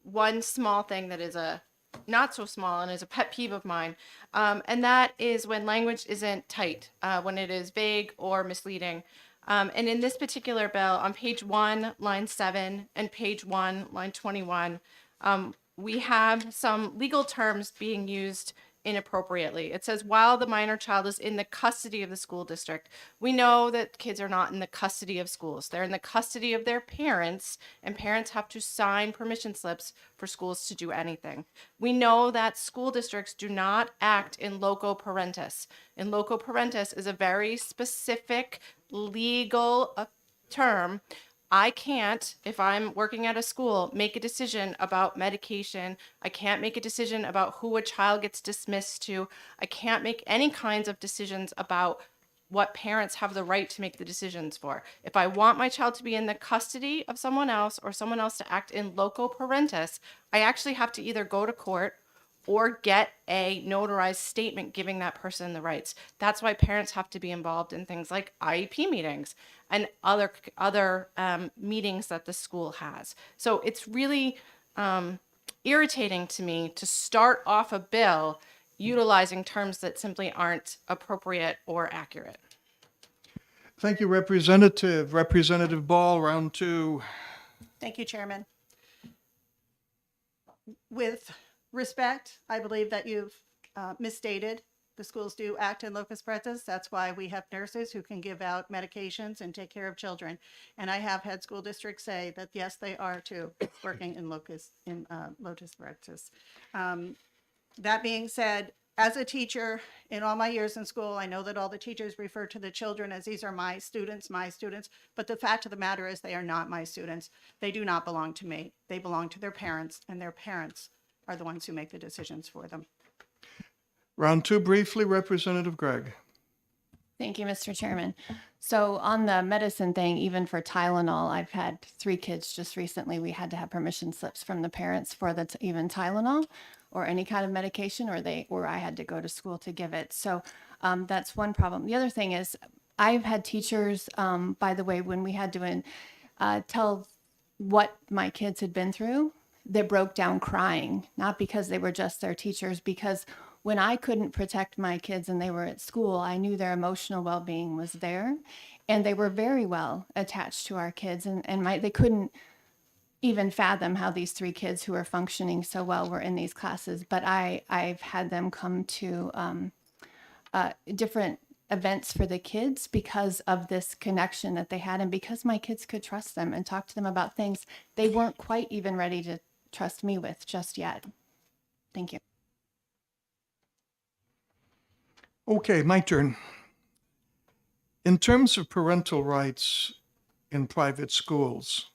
D: one small thing that is a not so small and is a pet peeve of mine, and that is when language isn't tight, when it is vague or misleading. And in this particular bill, on page 1, line 7, and page 1, line 21, we have some legal terms being used inappropriately. It says, while the minor child is in the custody of the school district. We know that kids are not in the custody of schools. They're in the custody of their parents, and parents have to sign permission slips for schools to do anything. We know that school districts do not act in loco parentis. In loco parentis is a very specific legal term. I can't, if I'm working at a school, make a decision about medication. I can't make a decision about who a child gets dismissed to. I can't make any kinds of decisions about what parents have the right to make the decisions for. If I want my child to be in the custody of someone else or someone else to act in loco parentis, I actually have to either go to court or get a notarized statement giving that person the rights. That's why parents have to be involved in things like IEP meetings and other meetings that the school has. So it's really irritating to me to start off a bill utilizing terms that simply aren't appropriate or accurate.
A: Thank you, Representative. Representative Ball, round two.
L: Thank you, Chairman. With respect, I believe that you've misstated. The schools do act in locus parentis. That's why we have nurses who can give out medications and take care of children. And I have had school districts say that, yes, they are too, working in lotus parentis. That being said, as a teacher, in all my years in school, I know that all the teachers refer to the children as these are my students, but the fact of the matter is they are not my students. They do not belong to me. They belong to their parents, and their parents are the ones who make the decisions for them.
A: Round two, briefly, Representative Gregg.
F: Thank you, Mr. Chairman. So on the medicine thing, even for Tylenol, I've had 3 kids just recently. We had to have permission slips from the parents for even Tylenol or any kind of medication, or I had to go to school to give it. So that's one problem. The other thing is I've had teachers, by the way, when we had to tell what my kids had been through, they broke down crying, not because they were just their teachers, because when I couldn't protect my kids and they were at school, I knew their emotional well-being was there, and they were very well attached to our kids, and they couldn't even fathom how these 3 kids who are functioning so well were in these classes. But I've had them come to different events for the kids because of this connection that they had, and because my kids could trust them and talk to them about things they weren't quite even ready to trust me with just yet. Thank you.
A: Okay, my turn. In terms of parental rights in private schools,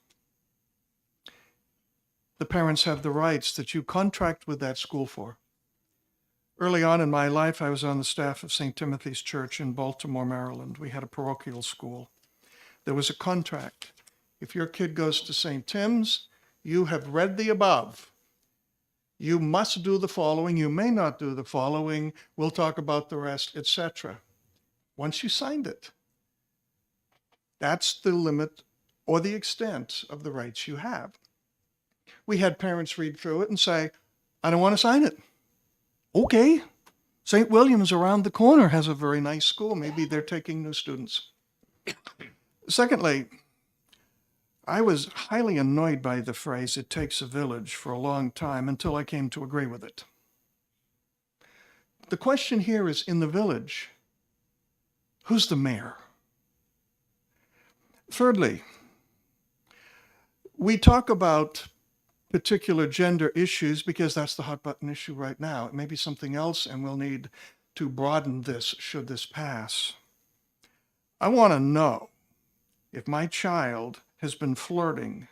A: the parents have the rights that you contract with that school for. Early on in my life, I was on the staff of St. Timothy's Church in Baltimore, Maryland. We had a parochial school. There was a contract. If your kid goes to St. Tim's, you have read the above. You must do the following. You may not do the following. We'll talk about the rest, etc. Once you signed it, that's the limit or the extent of the rights you have. We had parents read through it and say, I don't want to sign it. Okay. St. William's around the corner has a very nice school. Maybe they're taking new students. Secondly, I was highly annoyed by the phrase, it takes a village, for a long time until I came to agree with it. The question here is, in the village, Who's the mayor? Thirdly, we talk about particular gender issues because that's the hot button issue right now. It may be something else, and we'll need to broaden this should this pass. I want to know if my child has been flirting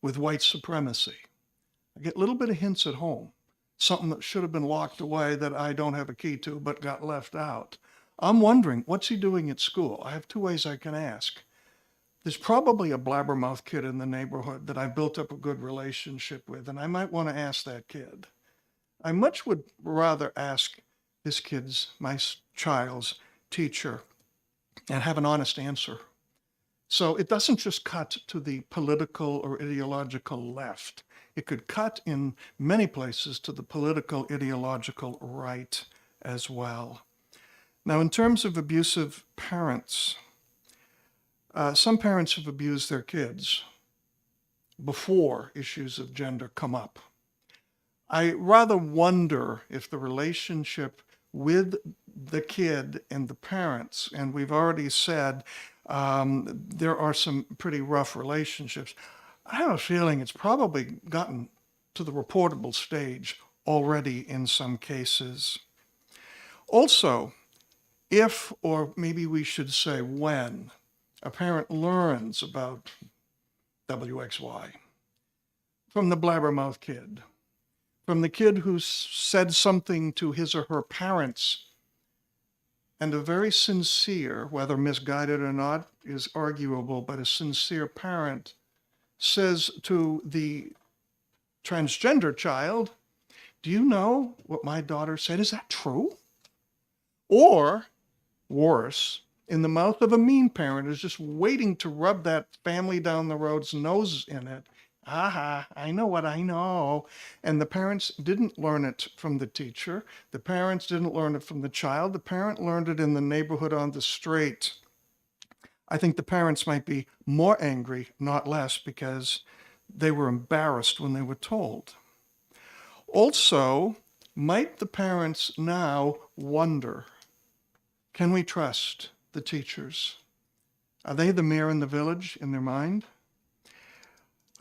A: with white supremacy. I get a little bit of hints at home, something that should have been locked away that I don't have a key to but got left out. I'm wondering, what's he doing at school? I have two ways I can ask. There's probably a blabbermouth kid in the neighborhood that I've built up a good relationship with, and I might want to ask that kid. I much would rather ask this kid's, my child's teacher, and have an honest answer. So it doesn't just cut to the political or ideological left. It could cut in many places to the political ideological right as well. Now, in terms of abusive parents, some parents have abused their kids before issues of gender come up. I rather wonder if the relationship with the kid and the parents, and we've already said there are some pretty rough relationships. I have a feeling it's probably gotten to the reportable stage already in some cases. Also, if, or maybe we should say when, a parent learns about WXY from the blabbermouth kid, from the kid who said something to his or her parents, and a very sincere, whether misguided or not is arguable, but a sincere parent says to the transgender child, "Do you know what my daughter said? Is that true?" Or, worse, in the mouth of a mean parent who's just waiting to rub that family down the road's nose in it. Aha, I know what I know. And the parents didn't learn it from the teacher. The parents didn't learn it from the child. The parent learned it in the neighborhood on the street. I think the parents might be more angry, not less, because they were embarrassed when they were told. Also, might the parents now wonder, can we trust the teachers? Are they the mayor in the village in their mind?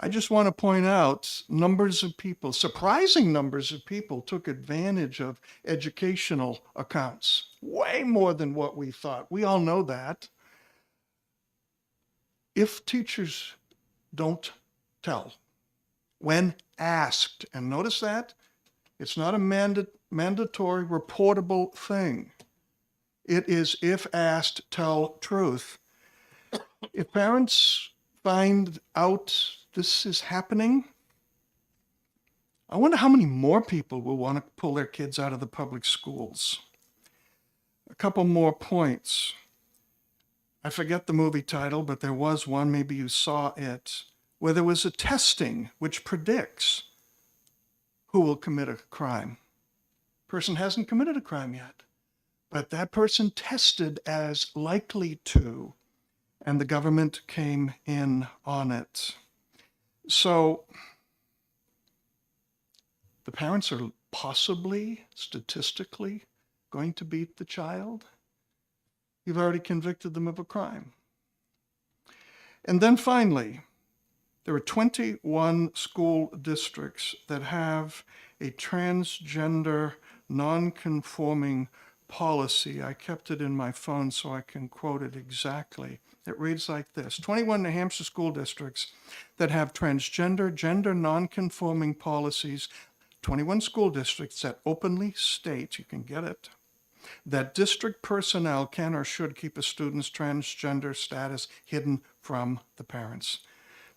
A: I just want to point out numbers of people, surprising numbers of people, took advantage of educational accounts, way more than what we thought. We all know that. If teachers don't tell when asked, and notice that, it's not a mandatory reportable thing. It is, if asked, tell truth. If parents find out this is happening, I wonder how many more people will want to pull their kids out of the public schools. A couple more points. I forget the movie title, but there was one, maybe you saw it, where there was a testing which predicts who will commit a crime. Person hasn't committed a crime yet, but that person tested as likely to, and the government came in on it. So the parents are possibly, statistically, going to beat the child. You've already convicted them of a crime. And then finally, there are 21 school districts that have a transgender, non-conforming policy. I kept it in my phone so I can quote it exactly. It reads like this: 21 New Hampshire school districts that have transgender, gender non-conforming policies, 21 school districts that openly state, you can get it, that district personnel can or should keep a student's transgender status hidden from the parents.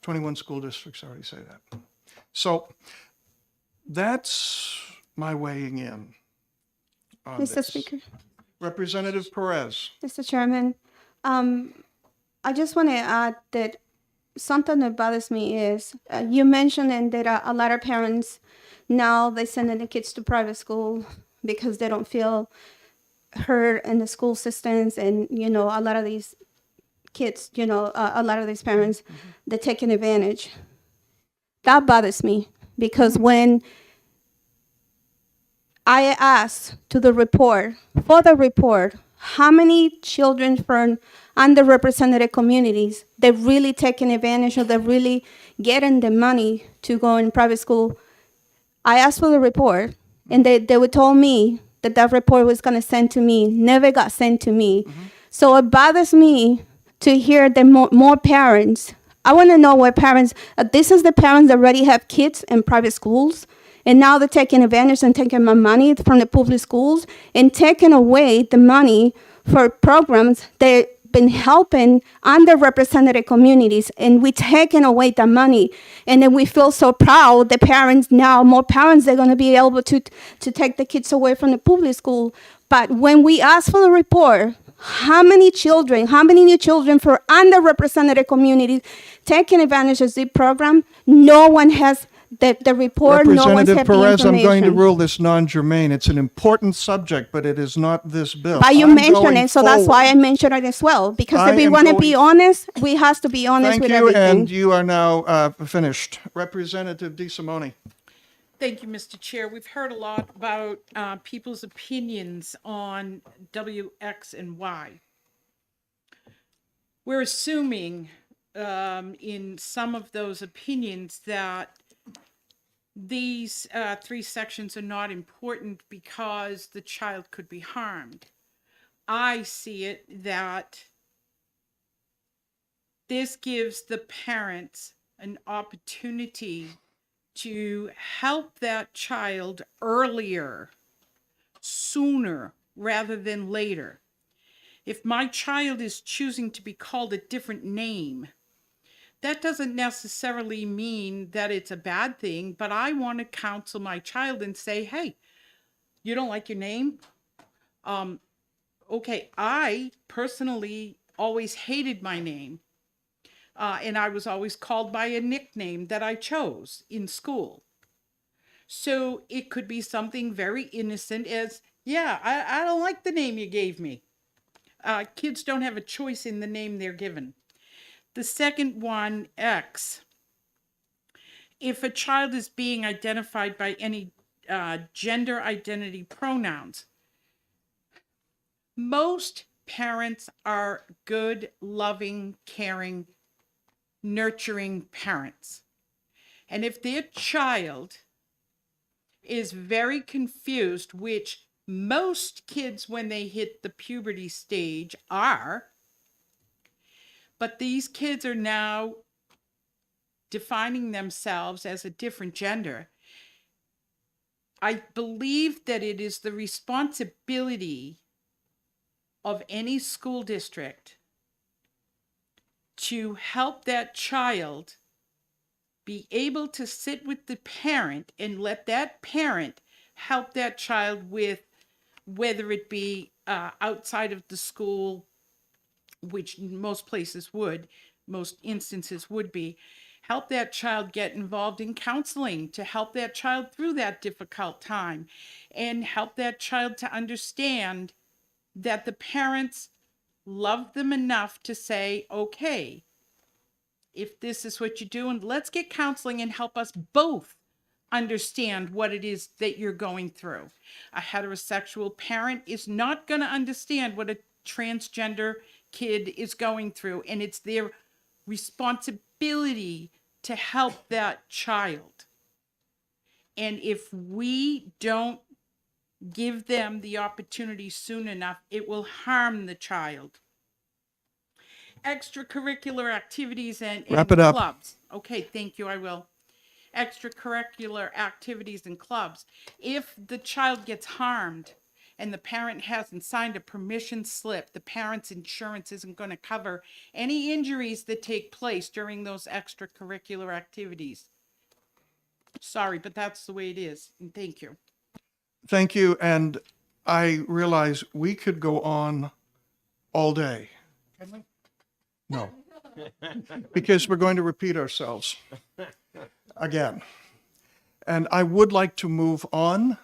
A: 21 school districts already say that. So that's my weighing in on
L: Mr.
A: this.
L: Speaker.
A: Representative Perez.
L: Mr. Chairman, I just want to add that something that bothers me is you mentioned that a lot of parents now they send their kids to private school because they don't feel heard in the school systems, and a lot of these kids, a lot of these parents, they're taking advantage. That bothers me because when I asked for the report,
T: how many children from underrepresented communities that really taking advantage of, that really getting the money to go in private school. I asked for the report, and they were told me that that report was going to send to me, never got sent to me. So it bothers me to hear that more parents, I want to know what parents, this is the parents that already have kids in private schools, and now they're taking advantage and taking my money from the public schools and taking away the money for programs that been helping underrepresented communities, and we taking away the money, and then we feel so proud. The parents now, more parents, they're going to be able to take the kids away from the public school. But when we ask for the report, how many new children for underrepresented communities taking advantage of this program? No one has the report. No one's
A: Representative
T: had the
A: Perez, I'm going to
T: information.
A: rule this non-germane. It's an important subject, but it is not this bill.
T: But you
A: I'm
T: mentioned
A: going
T: it, so that's why I
A: forward.
T: mentioned it as well. Because
A: I
T: if we
A: am
T: want to be
A: going-
T: honest, we have to be honest
A: Thank
T: with
A: you,
T: everything.
A: and you are now representative Representative DeSimone.
B: Thank you, Mr. Chair. We've heard a lot about people's opinions on W, X, and Y. We're assuming in some of those opinions that these three sections are not important because the child could be harmed. I see it that this gives the parents an opportunity to help that child earlier, sooner rather than later. If my child is choosing to be called a different name, that doesn't necessarily mean that it's a bad thing, but I want to counsel my child and say, hey, you don't like your name? Okay, I personally always hated my name. And I was always called by a nickname that I chose in school. So it could be something very innocent as, yeah, I don't like the name you gave me. Kids don't have a choice in the name they're given. The second one, X. If a child is being identified by any gender identity pronouns, most parents are good, loving, caring, nurturing parents. And if their child is very confused, which most kids when they hit the puberty stage are, but these kids are now defining themselves as a different gender. I believe that it is the responsibility of any school district to help that child be able to sit with the parent and let that parent help that child with whether it be outside of the school, which most places would, most instances would be, help that child get involved in counseling to help that child through that difficult time and help that child to understand that the parents love them enough to say, okay, if this is what you're doing, let's get counseling and help us both understand what it is that you're going through. A heterosexual parent is not going to understand what a transgender kid is going through, and it's their responsibility to help that child. And if we don't give them the opportunity soon enough, it will harm the child. Extracurricular activities and
A: Wrap it up.
B: clubs. Okay, thank you, I will. Extracurricular activities and clubs. If the child gets harmed and the parent hasn't signed a permission slip, the parent's insurance isn't going to cover any injuries that take place during those extracurricular activities. Sorry, but that's the way it is. And thank you.
A: Thank you, and I realize we could go on all day. No, because we're going to repeat ourselves again. And I would like to move on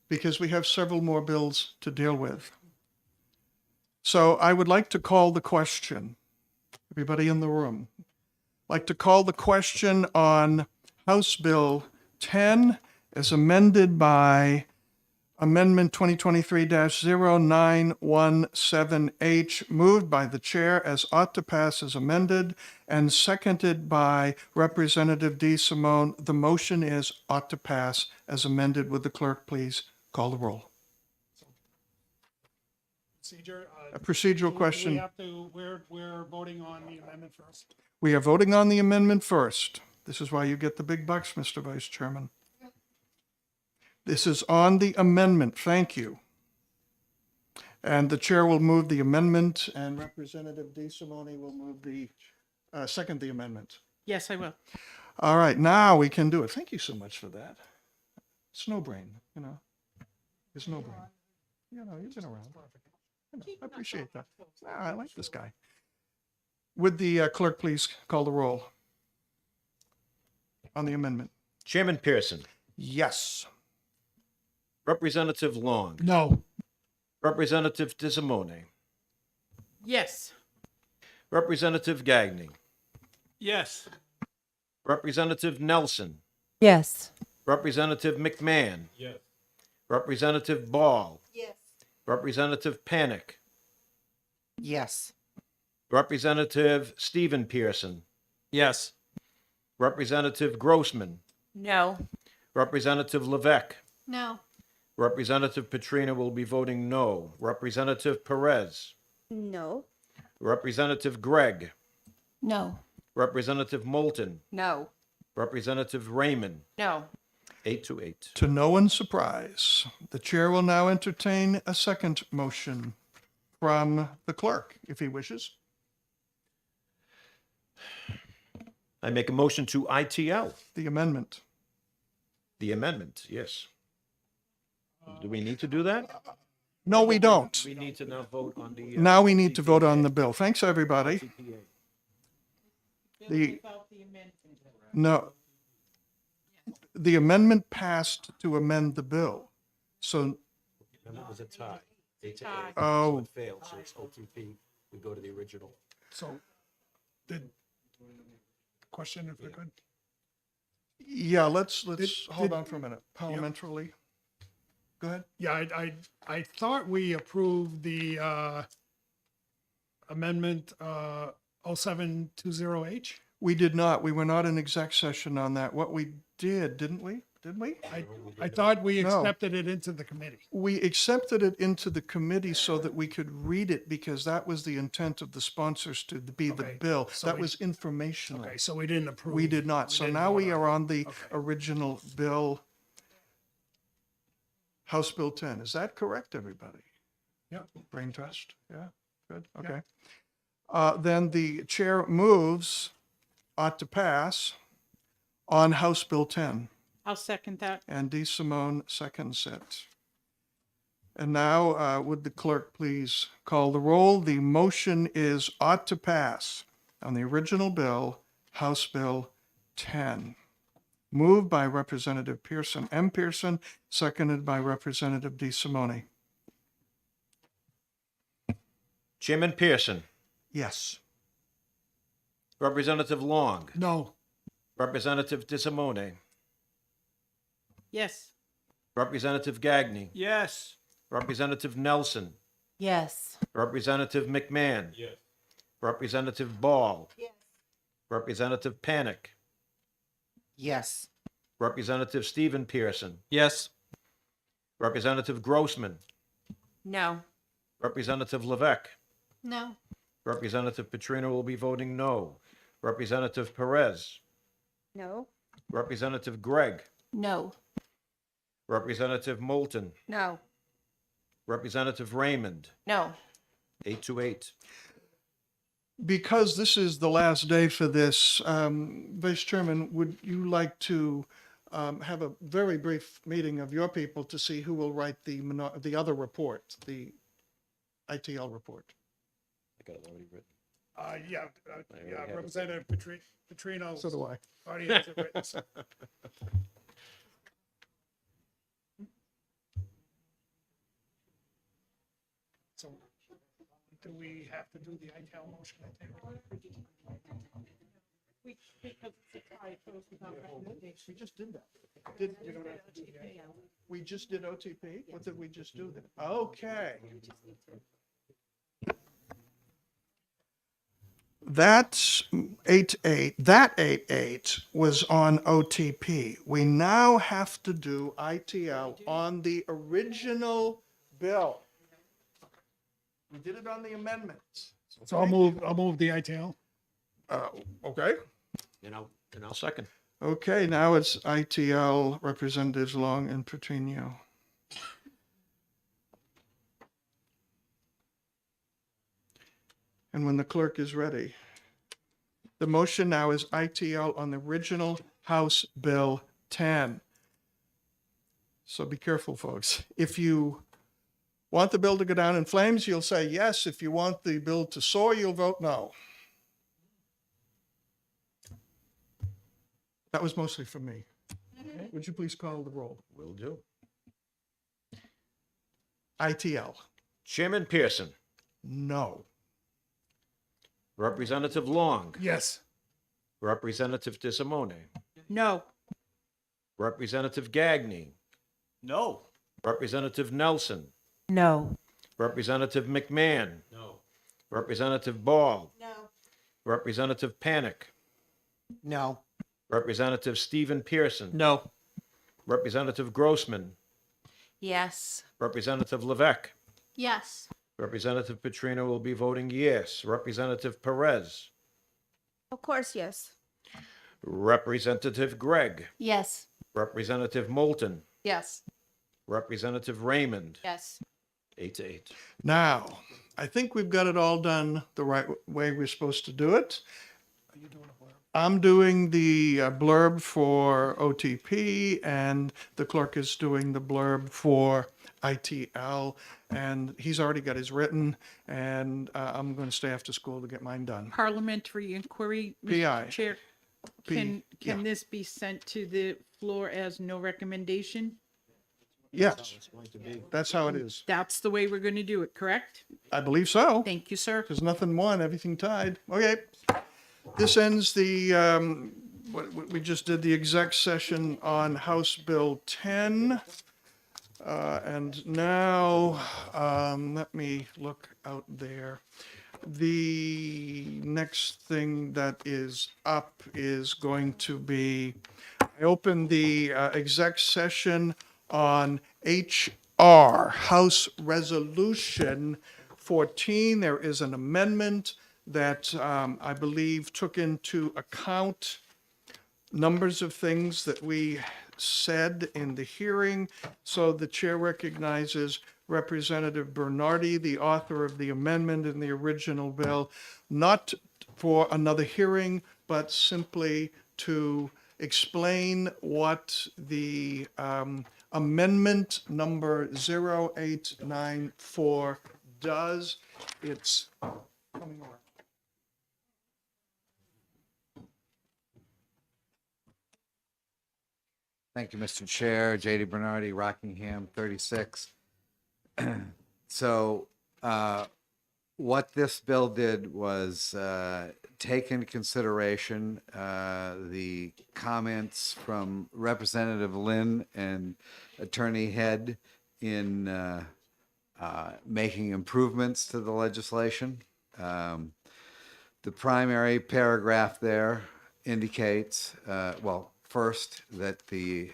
A: because we have several more bills to deal with. So I would like to call the question, everybody in the room, like to call the question on House Bill 10 as amended by Amendment 2023-0917H, moved by the chair as ought to pass as amended and seconded by Representative D. Simone. The motion is ought to pass as amended. Would the clerk please call the roll?
G: Procedure.
A: A procedural
G: Do we
A: question.
G: have to, we're voting on the amendment first.
A: We are voting on the amendment first. This is why you get the big bucks, Mr. Vice Chairman. This is on the amendment. Thank you. And the chair will move the amendment, and Representative De Simone will move the, second the amendment.
B: Yes, I will.
A: All right, now we can do it. Thank you so much for that. Snow brain, you know. It's no brain. You know, you've been around. I appreciate that. I like this guy. Would the clerk please call the roll on the amendment?
R: Chairman Pearson,
A: Yes.
R: Representative Long,
G: No.
R: Representative DeSimone,
B: Yes.
R: Representative Gagné,
O: Yes.
R: Representative Nelson,
S: Yes.
R: Representative McMahon,
O: Yes.
R: Representative Ball,
T: Yes.
R: Representative Panic,
U: Yes.
R: Representative Stephen Pearson,
O: Yes.
R: Representative Grossman,
D: No.
R: Representative Levesque,
V: No.
R: Representative Petrina will be voting no. Representative Perez,
T: No.
R: Representative Gregg,
I: No.
R: Representative Moulton,
E: No.
R: Representative Raymond,
D: No.
R: 8-8.
A: To no one's surprise, the chair will now entertain a second motion from the clerk, if he wishes.
R: I make a motion to ITL,
A: The amendment.
R: the amendment, yes. Do we need to do that?
A: No, we don't.
R: We need to now vote on the.
A: Now we need to vote on the bill. Thanks, everybody. No. The amendment passed to amend the bill. So,
R: Amendment was a tie. 8-8.
A: Oh.
R: So it failed, so it's OTP. We go to the original.
G: So, did, question if we could?
A: yeah, let's hold
G: did-
A: on for a minute. Parliamentarily. Go ahead.
G: Yeah, I thought we approved the amendment 0720H.
A: We did not. We were not in exec session on that. What we did, didn't we? Did we?
G: I thought we
A: No.
G: accepted it into the committee.
A: We accepted it into the committee so that we could read it because that was the intent of the sponsors to be the
G: Okay,
A: bill.
G: so
A: That
G: we-
A: was informational.
G: Okay, so we didn't approve.
A: We did not.
G: we
A: So
G: didn't
A: now
G: vote
A: we
G: on
A: are
G: it.
A: on the
G: Okay.
A: original bill, House Bill 10. Is that correct, everybody?
G: Yeah.
A: Brain trust? Yeah, good,
G: Yeah.
A: okay. Then the chair moves, ought to pass, on House Bill 10.
B: I'll second that.
A: And D. Simone seconds it. And now, would the clerk please call the roll? The motion is ought to pass on the original bill, House Bill 10. Moved by Representative Pearson, M. Pearson, seconded by Representative D. Simone.
R: Chairman Pearson,
A: Yes.
R: Representative Long,
G: No.
R: Representative DeSimone,
B: Yes.
R: Representative Gagné,
O: Yes.
R: Representative Nelson,
S: Yes.
R: Representative McMahon,
O: Yes.
R: Representative Ball,
T: Yes.
R: Representative Panic,
U: Yes.
R: Representative Stephen Pearson,
O: Yes.
R: Representative Grossman,
D: No.
R: Representative Levesque,
V: No.
R: Representative Petrina will be voting no. Representative Perez,
T: No.
R: Representative Gregg,
I: No.
R: Representative Moulton,
E: No.
R: Representative Raymond,
D: No.
R: 8-8.
A: Because this is the last day for this, Vice Chairman, would you like to have a very brief meeting of your people to see who will write the other report, the ITL report?
R: I got it already written.
G: Yeah,
R: already
G: yeah,
R: have it.
G: Representative Petrino.
A: So do I.
G: Already has it written, so. So, do we have to do the ITAL motion, I think?
A: We just did that. We just did OTP? What did we just do then? Okay. That's 8-8. That 8-8 was on OTP. We now have to do ITL on the original bill. We did it on the amendments.
G: So I'll move the ITL.
A: Okay.
R: And I'll second.
A: Okay, now it's ITL, Representatives Long and Petrino. And when the clerk is ready. The motion now is ITL on the original House Bill 10. So be careful, folks. If you want the bill to go down in flames, you'll say yes. If you want the bill to soar, you'll vote no. That was mostly for me. Would you please call the roll?
R: Will do.
A: ITL.
R: Chairman Pearson,
A: No.
R: Representative Long,
G: Yes.
R: Representative DeSimone,
B: No.
R: Representative Gagné,
O: No.
R: Representative Nelson,
S: No.
R: Representative McMahon,
O: No.
R: Representative Ball,
L: No.
R: Representative Panic,
U: No.
R: Representative Stephen Pearson,
O: No.
R: Representative Grossman,
S: Yes.
R: Representative Levesque,
V: Yes.
R: Representative Petrino will be voting yes. Representative Perez,
T: Of course, yes.
R: Representative Gregg,
S: Yes.
R: Representative Moulton,
S: Yes.
R: Representative Raymond,
S: Yes.
R: 8-8.
A: Now, I think we've got it all done the right way we're supposed to do it. I'm doing the blurb for OTP, and the clerk is doing the blurb for ITL, and he's already got his written, and I'm going to stay after school to get mine done.
B: Parliamentary inquiry,
A: PI.
B: Mr. Chair. Can
A: yeah.
B: this be sent to the floor as no recommendation?
A: Yes, that's how it is.
B: That's the way we're going to do it, correct?
A: I believe so.
B: Thank you, sir.
A: There's nothing won, everything tied. Okay. This ends the, we just did the exec session on House Bill 10. And now, let me look out there. The next thing that is up is going to be, I opened the exec session on HR, House Resolution 14. There is an amendment that I believe took into account numbers of things that we said in the hearing. So the chair recognizes Representative Bernardi, the author of the amendment in the original bill, not for another hearing, but simply to explain what the amendment number 0894 does. It's coming around.
M: Thank you, Mr. Chair. J.D. Bernardi, Rockingham, 36. So what this bill did was take into consideration the comments from Representative Lynn and Attorney Head in making improvements to the legislation. The primary paragraph there indicates, well, first, that the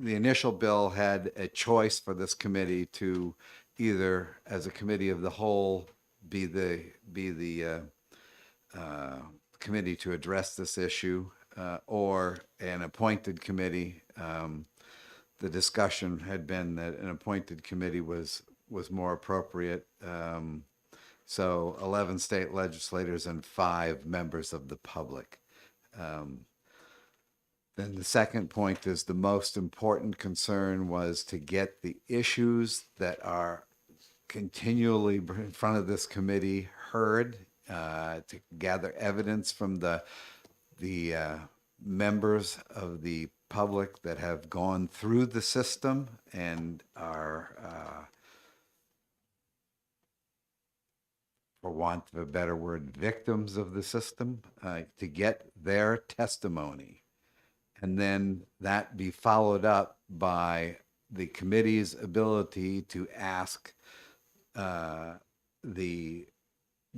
M: initial bill had a choice for this committee to either, as a committee of the whole, be the committee to address this issue, or an appointed committee. The discussion had been that an appointed committee was more appropriate. So 11 state legislators and 5 members of the public. Then the second point is the most important concern was to get the issues that are continually in front of this committee heard, to gather evidence from the members of the public that have gone through the system and are for want of a better word, victims of the system, to get their testimony. And then that be followed up by the committee's ability to ask the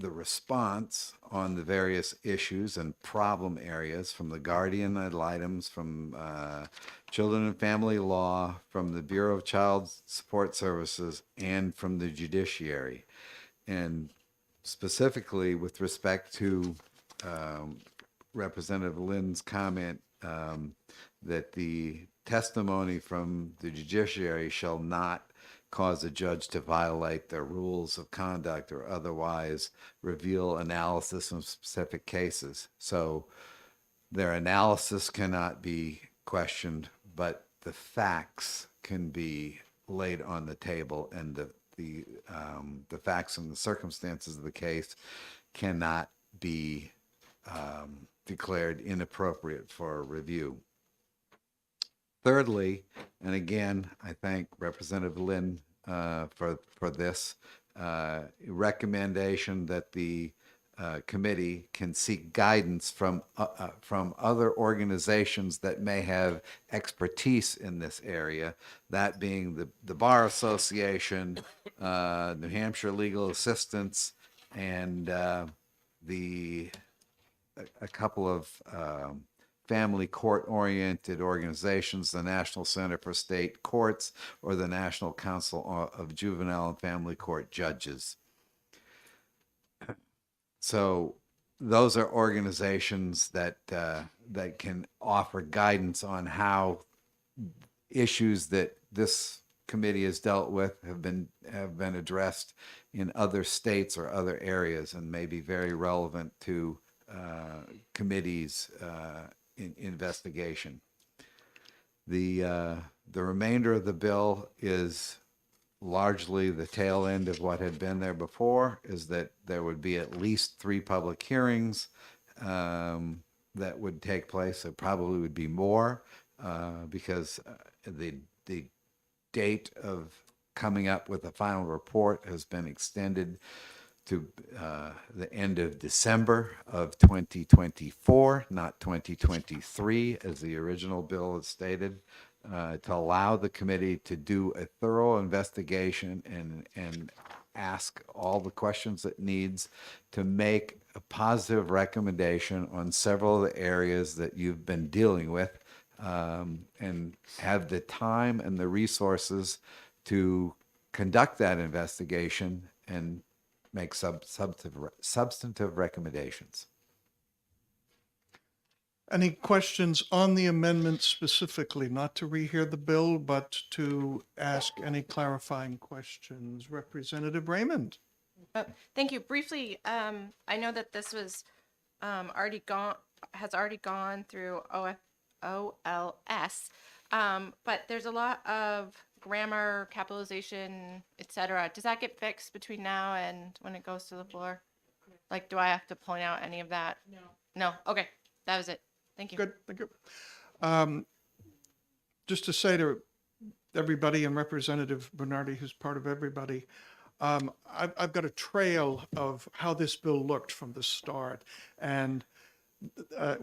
M: response on the various issues and problem areas from the guardian ad litems, from children and family law, from the Bureau of Child Support Services, and from the judiciary. And specifically with respect to Representative Lynn's comment that the testimony from the judiciary shall not cause a judge to violate their rules of conduct or otherwise reveal analysis of specific cases. So their analysis cannot be questioned, but the facts can be laid on the table, and the facts and the circumstances of the case cannot be declared inappropriate for review. Thirdly, and again, I thank Representative Lynn for this recommendation that the committee can seek guidance from other organizations that may have expertise in this area, that being the Bar Association, New Hampshire Legal Assistance, and a couple of family court-oriented organizations, the National Center for State Courts or the National Council of Juvenile and Family Court Judges. So those are organizations that that can offer guidance on how issues that this committee has dealt with have been addressed in other states or other areas, and may be very relevant to committees' investigation. The remainder of the bill is largely the tail end of what had been there before, is that there would be at least 3 public hearings that would take place. It probably would be more because the date of coming up with a final report has been extended to the end of December of 2024, not 2023, as the original bill has stated, to allow the committee to do a thorough investigation and ask all the questions it needs to make a positive recommendation on several of the areas that you've been dealing with, and have the time and the resources to conduct that investigation and make substantive recommendations.
A: Any questions on the amendment specifically, not to rehear the bill, but to ask any clarifying questions? Representative Raymond.
D: Thank you. Briefly, I know that this was has already gone through OLS, but there's a lot of grammar, capitalization, etc. Does that get fixed between now and when it goes to the floor? Like, do I have to point out any of that? No. No? Okay. That was it. Thank you.
A: Good, thank you. Just to say to everybody, and Representative Bernardi, who's part of everybody, I've got a trail of how this bill looked from the start, and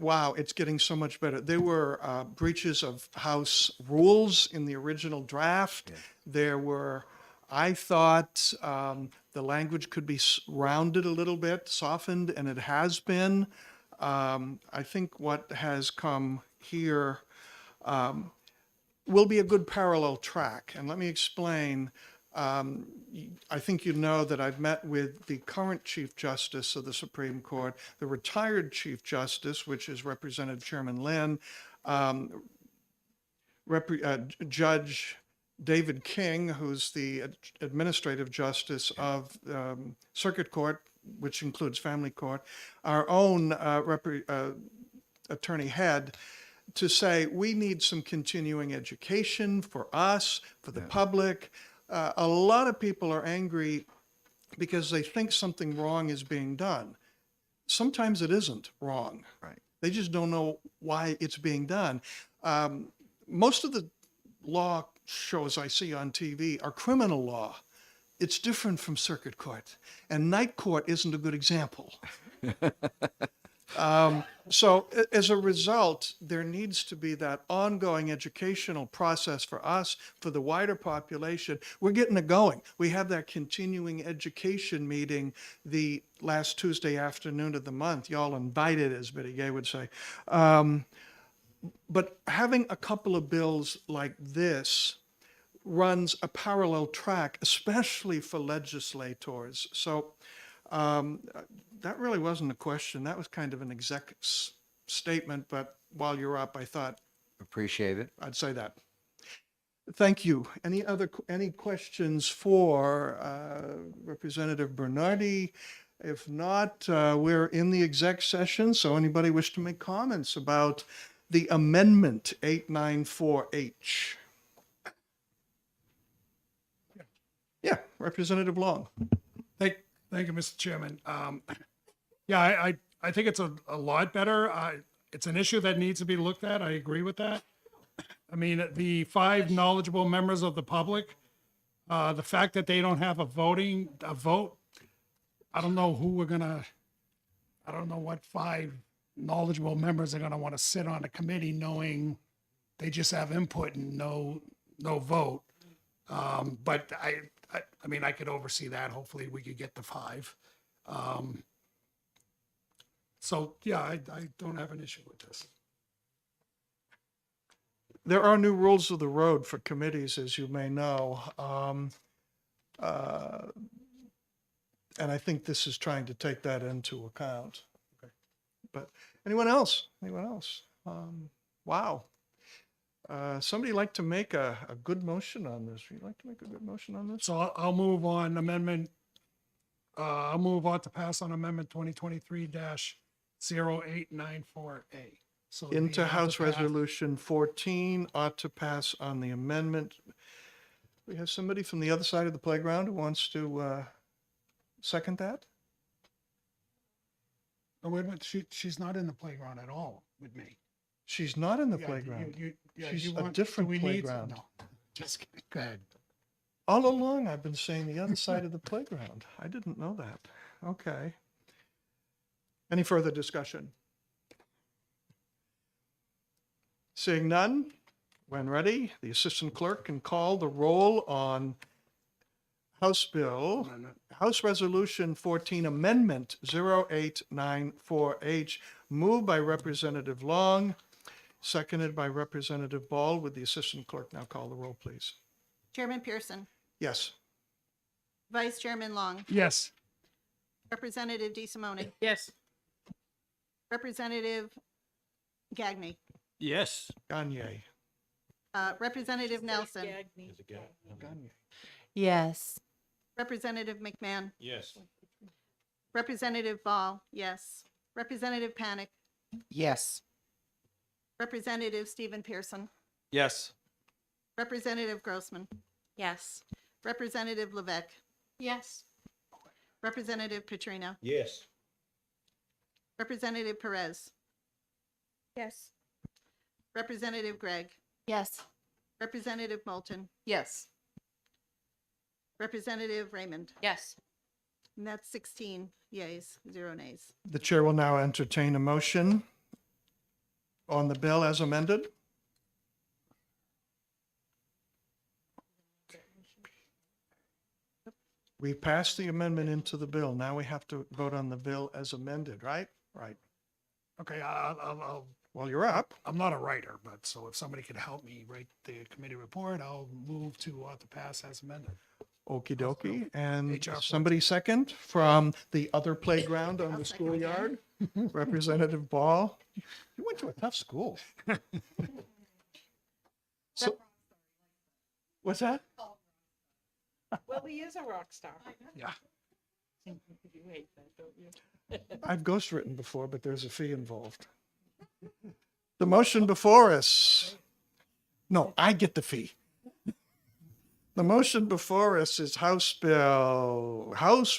A: wow, it's getting so much better. There were breaches of House rules in the original draft. Yeah. There were, I thought the language could be rounded a little bit, softened, and it has been. I think what has come here will be a good parallel track. And let me explain. I think you know that I've met with the current Chief Justice of the Supreme Court, the retired Chief Justice, which is Representative Chairman Lynn, Judge David King, who's the Administrative Justice of Circuit Court, which includes Family Court, our own Attorney Head, to say we need some continuing education for us, for the public. A lot of people are angry because they think something wrong is being done. Sometimes it isn't wrong.
M: Right.
A: They just don't know why it's being done. Most of the law shows I see on TV are criminal law. it's different from circuit court, and night court isn't a good example. As a result, there needs to be that ongoing educational process for us, for the wider population. We're getting it going. We have that continuing education meeting the last Tuesday afternoon of the month. Y'all invited, as Betty Gay would say. But having a couple of bills like this runs a parallel track, especially for legislators. So that really wasn't a question. That was kind of an exec statement, but while you're up, I thought
M: Appreciate it.
A: I'd say that. Thank you. Any questions for Representative Bernardi? If not, we're in the exec session, so anybody wish to make comments about the amendment 894H? Yeah, Representative Long.
G: Thank you, Mr. Chairman. Yeah, I think it's a lot better. It's an issue that needs to be looked at. I agree with that. I mean, the 5 knowledgeable members of the public, the fact that they don't have a vote, I don't know I don't know what 5 knowledgeable members are gonna want to sit on a committee knowing they just have input and no vote. But I mean, I could oversee that. Hopefully we could get to 5. So yeah, I don't have an issue with this.
A: There are new rules of the road for committees, as you may know. And I think this is trying to take that into account. Okay. But anyone else? Anyone else? Wow. Somebody like to make a good motion on this? Would you like to make a good motion on this?
G: So I'll move on amendment. I'll move on to pass on amendment 2023-0894A. So
A: Into
G: the
A: House
G: to pass-
A: Resolution 14 ought to pass on the amendment. We have somebody from the other side of the playground who wants to second that?
G: Oh, wait a minute, she's not in the playground at all with me.
A: She's not in the
G: Yeah,
A: playground.
G: yeah,
A: She's
G: you
A: a
G: want-
A: different
G: do we need-
A: playground.
G: No, just kidding. Go ahead.
A: All along, I've been saying the other side of the playground. I didn't know that. Okay. Any further discussion? Seeing none, when ready, the Assistant Clerk can call the roll on House Resolution 14, Amendment 0894H, moved by Representative Long, seconded by Representative Ball. Would the Assistant Clerk now call the roll, please?
L: Chairman Pearson,
A: Yes.
L: Vice Chairman Long,
G: Yes.
L: Representative DeSimone,
O: Yes.
L: Representative Gagné,
O: Yes.
A: Gagne.
L: Representative Nelson,
A: Gagne.
S: Yes.
L: Representative McMahon,
R: Yes.
L: Representative Ball, yes. Representative Panic,
U: Yes.
L: Representative Stephen Pearson,
O: Yes.
L: Representative Grossman,
D: Yes.
L: Representative Levesque,
V: Yes.
L: Representative Petrino,
R: Yes.
L: Representative Perez,
D: Yes.
L: Representative Gregg,
F: Yes.
L: Representative Moulton,
E: Yes.
L: Representative Raymond.
D: Yes.
L: And that's 16 yeas, 0 nays.
A: The chair will now entertain a motion on the bill as amended. We passed the amendment into the bill. Now we have to vote on the bill as amended, right? Right.
G: Okay,
A: Well, you're up.
G: I'm not a writer, but so if somebody could help me write the committee report, I'll move to pass as amended.
A: Okie dokie. And
G: HR
A: somebody second from the other playground on the schoolyard? Representative Ball? You went to a tough school. So, what's that?
B: Well, he is a rock star.
G: Yeah.
B: You hate that, don't you?
A: I've ghostwritten before, but there's a fee involved. The motion before us. No, I get the fee. The motion before us is House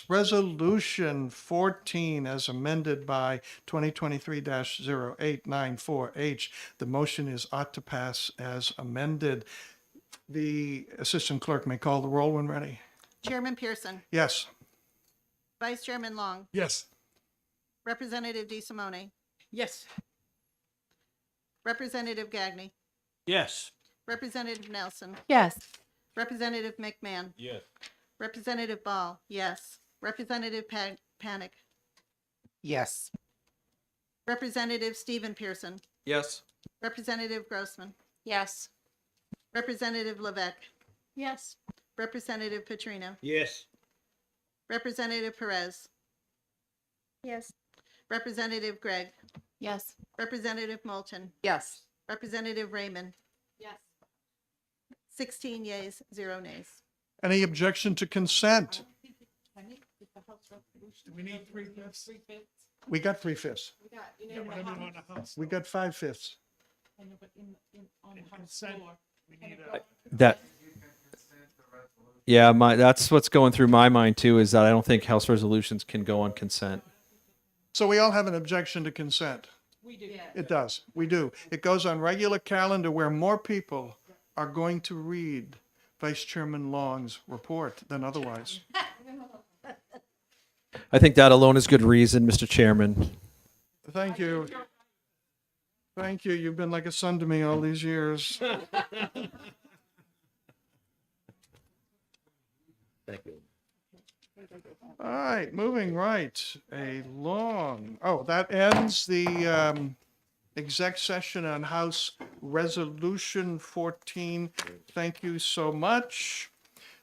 A: Resolution 14 as amended by 2023-0894H. The motion is ought to pass as amended. The Assistant Clerk may call the roll when ready.
L: Chairman Pearson,
A: Yes.
L: Vice Chairman Long,
G: Yes.
L: Representative DeSimone,
O: Yes.
L: Representative Gagny,
O: Yes.
L: Representative Nelson,
S: Yes.
L: Representative McMahon,
O: Yes.
L: Representative Ball, yes. Representative Panic,
U: Yes.
L: Representative Stephen Pearson,
O: Yes.
L: Representative Grossman,
D: Yes.
L: Representative Levesque,
V: Yes.
L: Representative Petrino,
O: Yes.
L: Representative Perez,
T: Yes.
L: Representative Gregg,
F: Yes.
L: Representative Moulton,
E: Yes.
L: Representative Raymond,
F: Yes.
L: 16 yeas, 0 nays.
A: Any objection to consent?
G: Do we need 3/5?
A: We got 3/5.
G: Yeah, but I mean on the House.
A: We got 5/5.
G: Consent, we need
C: That. Yeah, that's what's going through my mind too, is that I don't think House resolutions can go on consent.
A: So we all have an objection to consent.
B: We do.
A: It does. We do. It goes on regular calendar where more people are going to read Vice Chairman Long's report than otherwise.
C: I think that alone is good reason, Mr. Chairman.
A: Thank you. Thank you. You've been like a son to me all these years.
R: Thank you.
A: All right, moving right along. Oh, that ends the exec session on House Resolution 14. Thank you so much.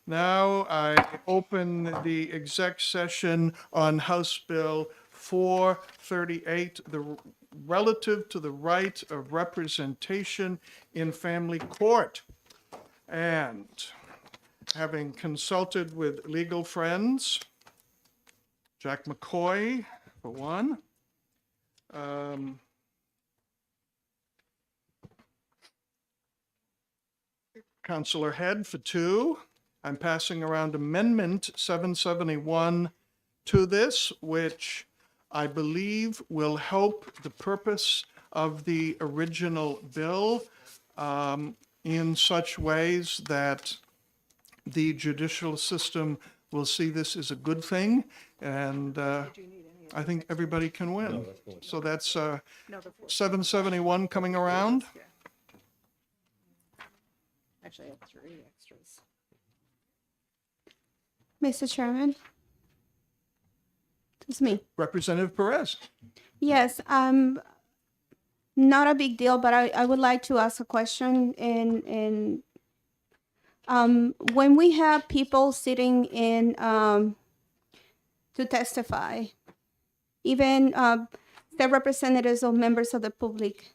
A: Now I open the exec session on House Bill 438, relative to the right of representation in family court. And having consulted with legal friends, Jack McCoy, for one, Counselor Head, for two. I'm passing around Amendment 771 to this, which I believe will help the purpose of the original bill in such ways that the judicial system will see this as a good thing, and I think everybody can win. So that's 771 coming around.
L: Actually, I have 3 extras.
T: Mr. Chairman, it's me.
A: Representative Perez.
T: Yes, not a big deal, but I would like to ask a question. When we have people sitting in to testify, even the representatives or members of the public,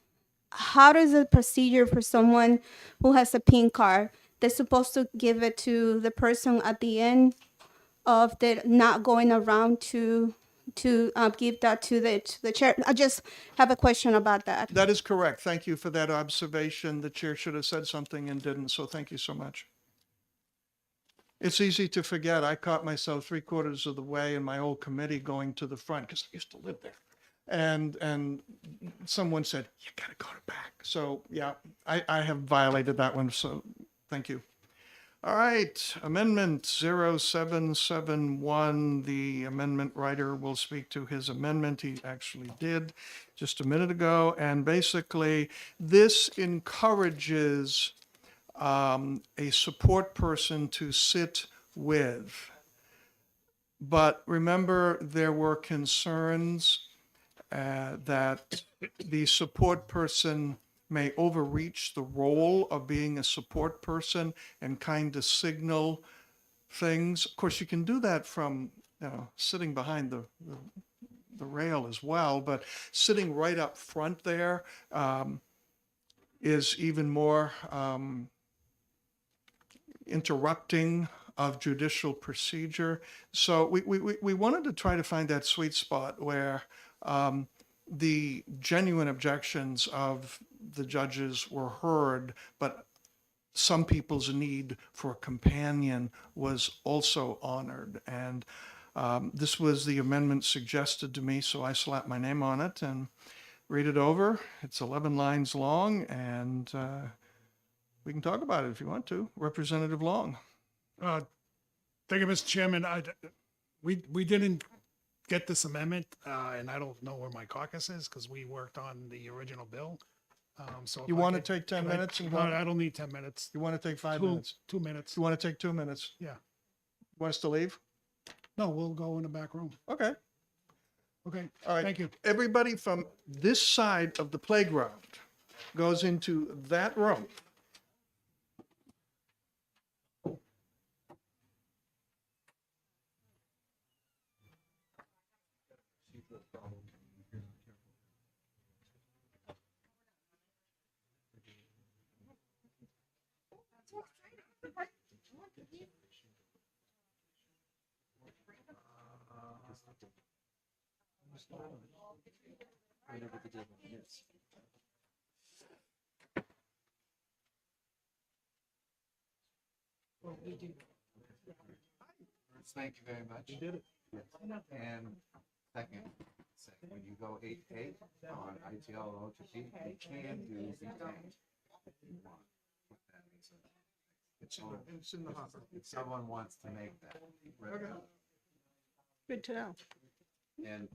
T: how does the procedure for someone who has a PIN card? They're supposed to give it to the person at the end of the not going around to give that to the chair. I just have a question about that.
A: That is correct. Thank you for that observation. The chair should have said something and didn't, so thank you so much. It's easy to forget. I caught myself 3/4 of the way in my old committee going to the front because I used to live there. And someone said, you gotta go to back. So yeah, I have violated that one, so thank you. All right, Amendment 0771. The amendment writer will speak to his amendment. He actually did just a minute ago. And basically, this encourages a support person to sit with. But remember, there were concerns that the support person may overreach the role of being a support person and kind of signal things. Of course, you can do that from, sitting behind the rail as well, but sitting right up front there is even more interrupting of judicial procedure. So we wanted to try to find that sweet spot where the genuine objections of the judges were heard, but some people's need for a companion was also honored. And this was the amendment suggested to me, so I slapped my name on it and read it over. It's 11 lines long, and we can talk about it if you want to. Representative Long.
G: Thank you, Mr. Chairman. We didn't get this amendment, and I don't know where my caucus is because we worked on the original bill. So if
A: You
G: I
A: want to
G: could-
A: take 10
G: could I-
A: minutes? And
G: No,
A: vote?
G: I don't need 10 minutes.
A: You want to take 5
G: Two-
A: minutes?
G: 2 minutes.
A: You want to take 2 minutes?
G: Yeah.
A: Want us to leave?
G: No, we'll go in the back room.
A: Okay.
G: Okay.
A: All right.
G: Thank you.
A: Everybody from this side of the playground goes into that room.
M: Thank you very much. You did it. And second, when you go 8-8 on ITL and OTP, you can do retained.
A: It's in the hopper.
M: If someone wants to make that.
L: Good to know.
M: And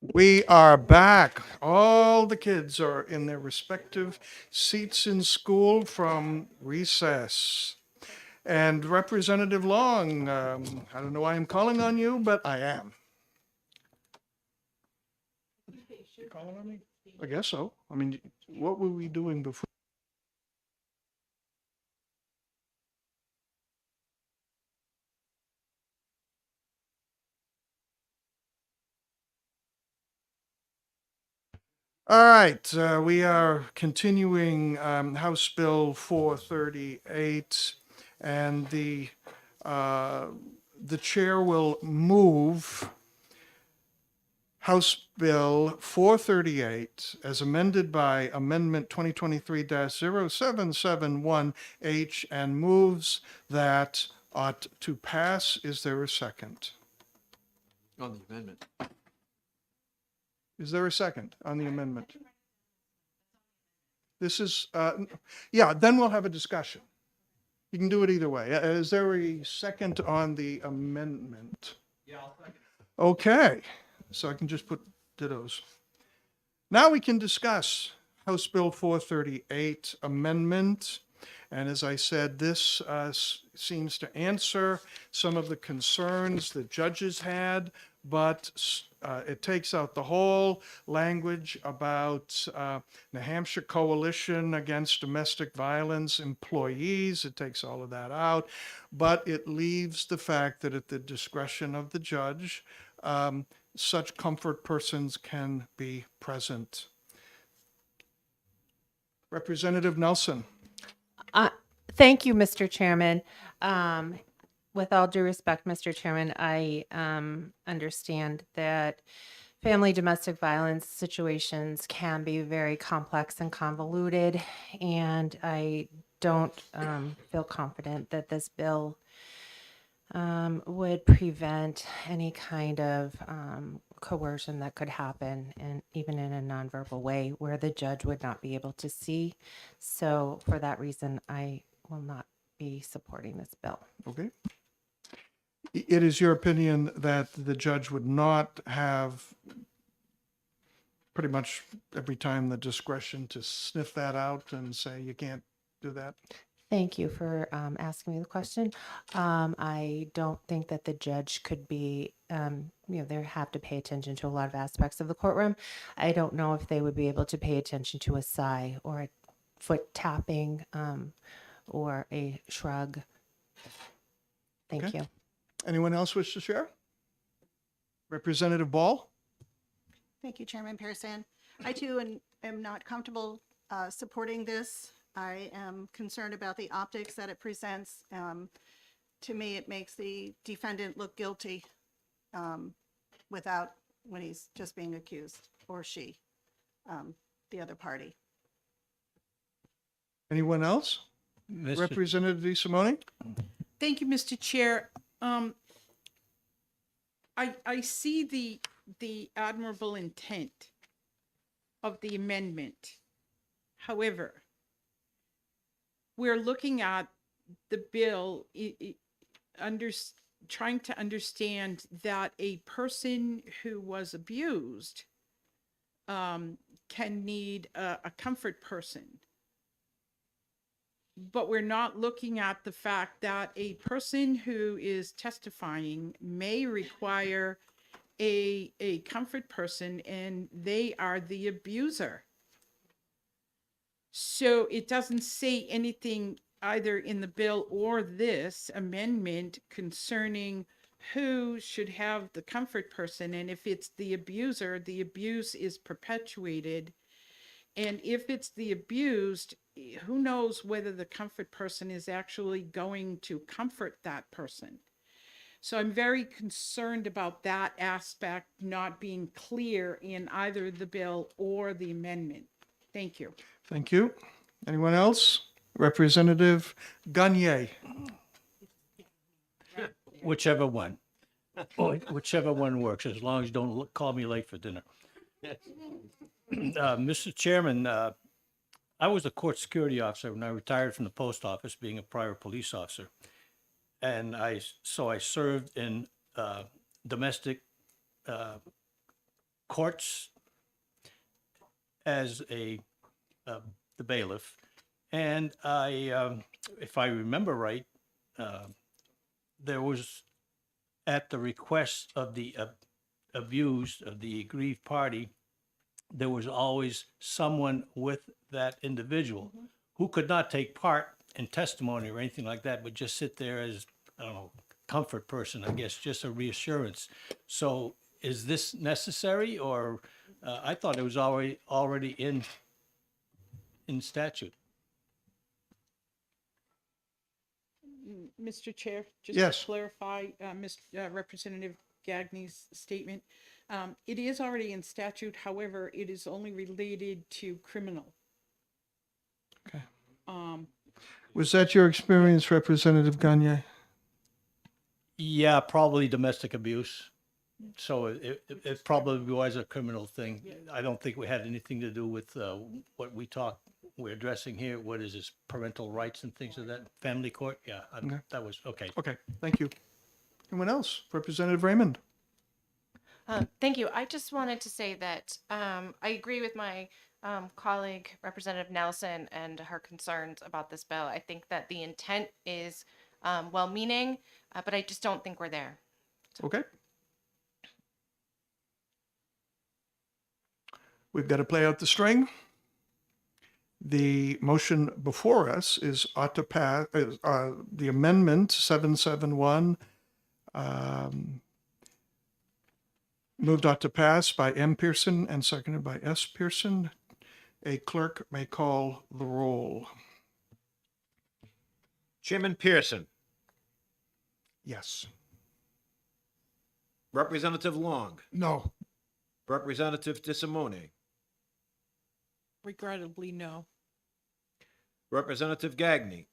A: We are back. All the kids are in their respective seats in school from recess. And Representative Long, I don't know why I'm calling on you, but I am. You calling on me? I guess so. I mean, what were we doing before? All right, we are continuing House Bill 438, and the chair will move House Bill 438 as amended by Amendment 2023-0771H and moves that ought to pass. Is there a second?
C: On the amendment.
A: Is there a second on the amendment? This is, yeah, then we'll have a discussion. You can do it either way. Is there a second on the amendment? Yeah, I'll second. Okay, so I can just put dittos. Now we can discuss House Bill 438 amendment. And as I said, this seems to answer some of the concerns that judges had, but it takes out the whole language about New Hampshire Coalition Against Domestic Violence employees. It takes all of that out, but it leaves the fact that at the discretion of the judge, such comfort persons can be present. Representative Nelson.
S: Thank you, Mr. Chairman. With all due respect, Mr. Chairman, I understand that family domestic violence situations can be very complex and convoluted, and I don't feel confident that this bill would prevent any kind of coercion that could happen, and even in a nonverbal way where the judge would not be able to see. So for that reason, I will not be supporting this bill.
A: Okay. It is your opinion that the judge would not have pretty much every time the discretion to sniff that out and say you can't do that?
S: Thank you for asking me the question. I don't think that the judge could be, they have to pay attention to a lot of aspects of the courtroom. I don't know if they would be able to pay attention to a sigh or a foot tapping or a shrug. Thank
A: Okay.
S: you.
A: Anyone else wish to share? Representative Ball?
L: Thank you, Chairman Pearson. I too am not comfortable supporting this. I am concerned about the optics that it presents. To me, it makes the defendant look guilty when he's just being accused, or she, the other party.
A: Anyone else? Representative DeSimone?
B: Thank you, Mr. Chair. I see the admirable intent of the amendment. However, we're looking at the bill trying to understand that a person who was abused can need a comfort person. But we're not looking at the fact that a person who is testifying may require a comfort person, and they are the abuser. So it doesn't say anything either in the bill or this amendment concerning who should have the comfort person. And if it's the abuser, the abuse is perpetuated. And if it's the abused, who knows whether the comfort person is actually going to comfort that person. So I'm very concerned about that aspect not being clear in either the bill or the amendment. Thank you.
A: Thank you. Anyone else? Representative Gagne.
O: Whichever one. Whichever one works, as long as you don't call me late for dinner. Mr. Chairman, I was a court security officer when I retired from the post office, being a prior police officer. And I served in domestic courts as the bailiff, and if I remember right, there was, at the request of the abused, of the aggrieved party, there was always someone with that individual who could not take part in testimony or anything like that, but just sit there as, I don't know, comfort person, I guess, just a reassurance. So is this necessary, or I thought it was already in statute?
B: Mr. Chair, just
A: Yes.
B: to clarify, Representative Gagne's statement, it is already in statute. However, it is only related to criminal.
A: Okay.
B: Um,
A: Was that your experience, Representative Gagne?
O: Yeah, probably domestic abuse. So it probably was a criminal thing. I don't think we had anything to do with what we're addressing here. What is this, parental rights and things of that, family court? Yeah,
A: Okay.
O: that was, okay.
A: Okay, thank you. Anyone else? Representative Raymond?
D: Thank you. I just wanted to say that I agree with my colleague, Representative Nelson, and her concerns about this bill. I think that the intent is well-meaning, but I just don't think we're there.
A: Okay. We've got to play out the string. The motion before us is ought to pass, the amendment 771, moved ought to pass by M. Pearson and seconded by S. Pearson. A clerk may call the roll.
R: Chairman Pearson,
A: Yes.
R: Representative Long,
G: No.
R: Representative DeSimone,
B: regrettably, no.
R: Representative Gagné,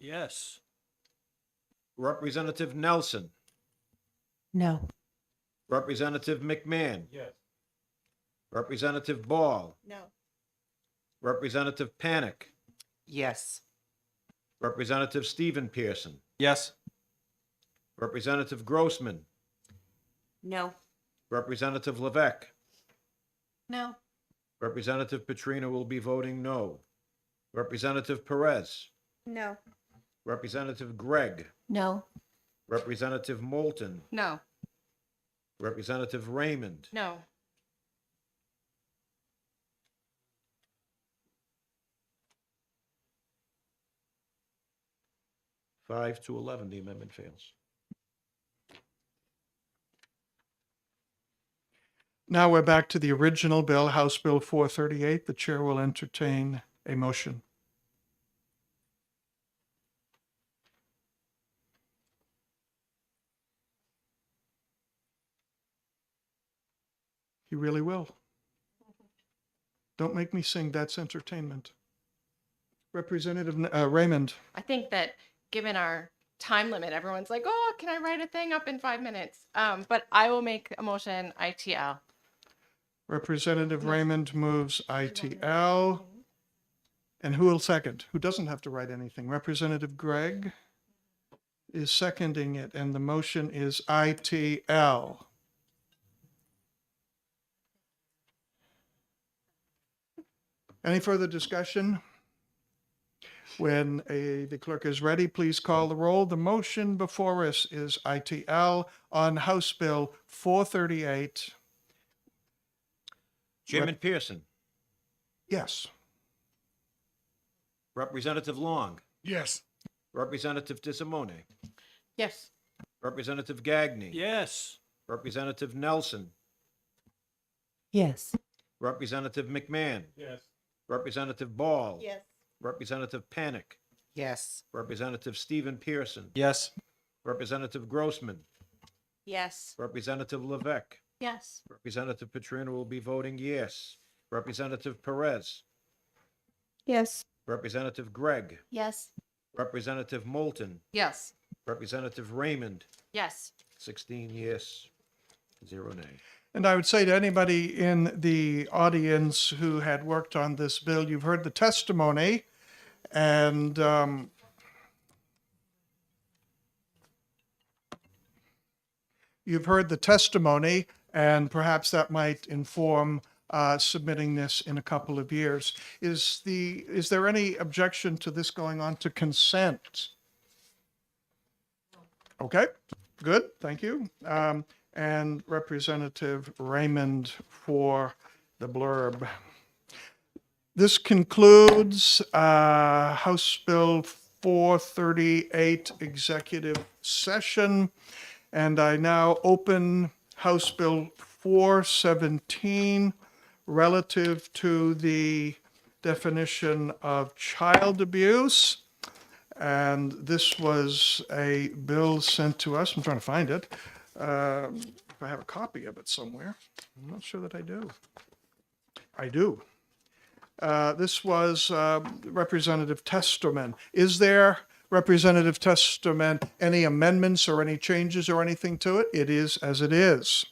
O: Yes.
R: Representative Nelson,
S: No.
R: Representative McMahon.
G: Yes.
R: Representative Ball,
L: No.
R: Representative Panic,
U: Yes.
R: Representative Stephen Pearson,
C: Yes.
R: Representative Grossman,
Q: No.
R: Representative Levesque,
V: No.
R: Representative Petrina will be voting no. Representative Perez,
L: No.
R: Representative Gregg,
I: No.
R: Representative Moulton,
E: No.
R: Representative Raymond,
D: No.
R: Five to 11, the amendment fails.
A: Now we're back to the original bill, House Bill 438. The chair will entertain a motion. He really will. Don't make me sing, that's entertainment. Representative Raymond.
D: I think that given our time limit, everyone's like, oh, can I write a thing up in 5 minutes? But I will make a motion ITL.
A: Representative Raymond moves ITL. And who will second? Who doesn't have to write anything? Representative Gregg is seconding it, and the motion is ITL. Any further discussion? When the clerk is ready, please call the roll. The motion before us is ITL on House Bill 438.
R: Chairman Pearson,
A: Yes.
R: Representative Long,
G: Yes.
R: Representative DeSimone,
B: Yes.
R: Representative Gagné,
O: Yes.
R: Representative Nelson,
S: Yes.
R: Representative McMahon,
G: Yes.
R: Representative Ball,
L: Yes.
R: Representative Panic,
U: Yes.
R: Representative Stephen Pearson,
C: Yes.
R: Representative Grossman,
Q: Yes.
R: Representative Levesque,
V: Yes.
R: Representative Petrina will be voting yes. Representative Perez,
T: Yes.
R: Representative Gregg,
I: Yes.
R: Representative Moulton,
E: Yes.
R: Representative Raymond,
D: Yes.
R: 16 yes, 0 nay.
A: And I would say to anybody in the audience who had worked on this bill, you've heard the testimony, and And perhaps that might inform submitting this in a couple of years. Is there any objection to this going on to consent? Okay, good, thank you. And Representative Raymond for the blurb. This concludes House Bill 438 executive session. And I now open House Bill 417 relative to the definition of child abuse. And this was a bill sent to us. I'm trying to find it. If I have a copy of it somewhere. I'm not sure that I do. I do. This was Representative Testerman. Is there, Representative Testerman, any amendments or any changes or anything to it? It is as it is.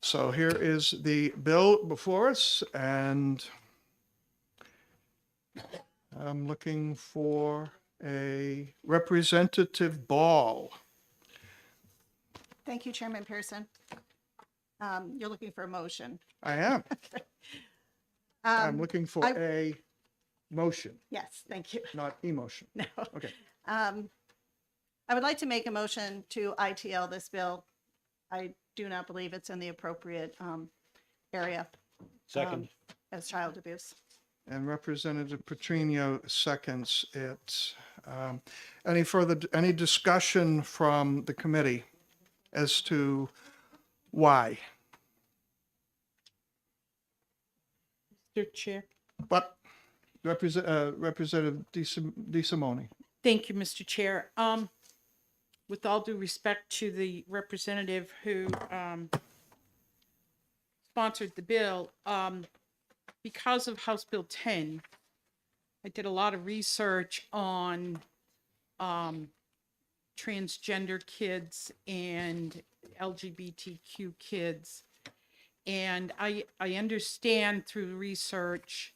A: So here is the bill before us, and I'm looking for a Representative Ball.
L: Thank you, Chairman Pearson. You're looking for a motion.
A: I am.
L: Okay.
A: I'm looking for a motion,
L: Yes, thank you.
A: not emotion.
L: No.
A: Okay.
L: I would like to make a motion to ITL this bill. I do not believe it's in the appropriate area.
R: Second.
L: As child abuse.
A: And Representative Petrino seconds it. Any discussion from the committee as to why?
B: Mr. Chair.
A: But Representative DeSimone.
B: Thank you, Mr. Chair. With all due respect to the representative who sponsored the bill, because of House Bill 10, I did a lot of research on transgender kids and LGBTQ kids. And I understand through research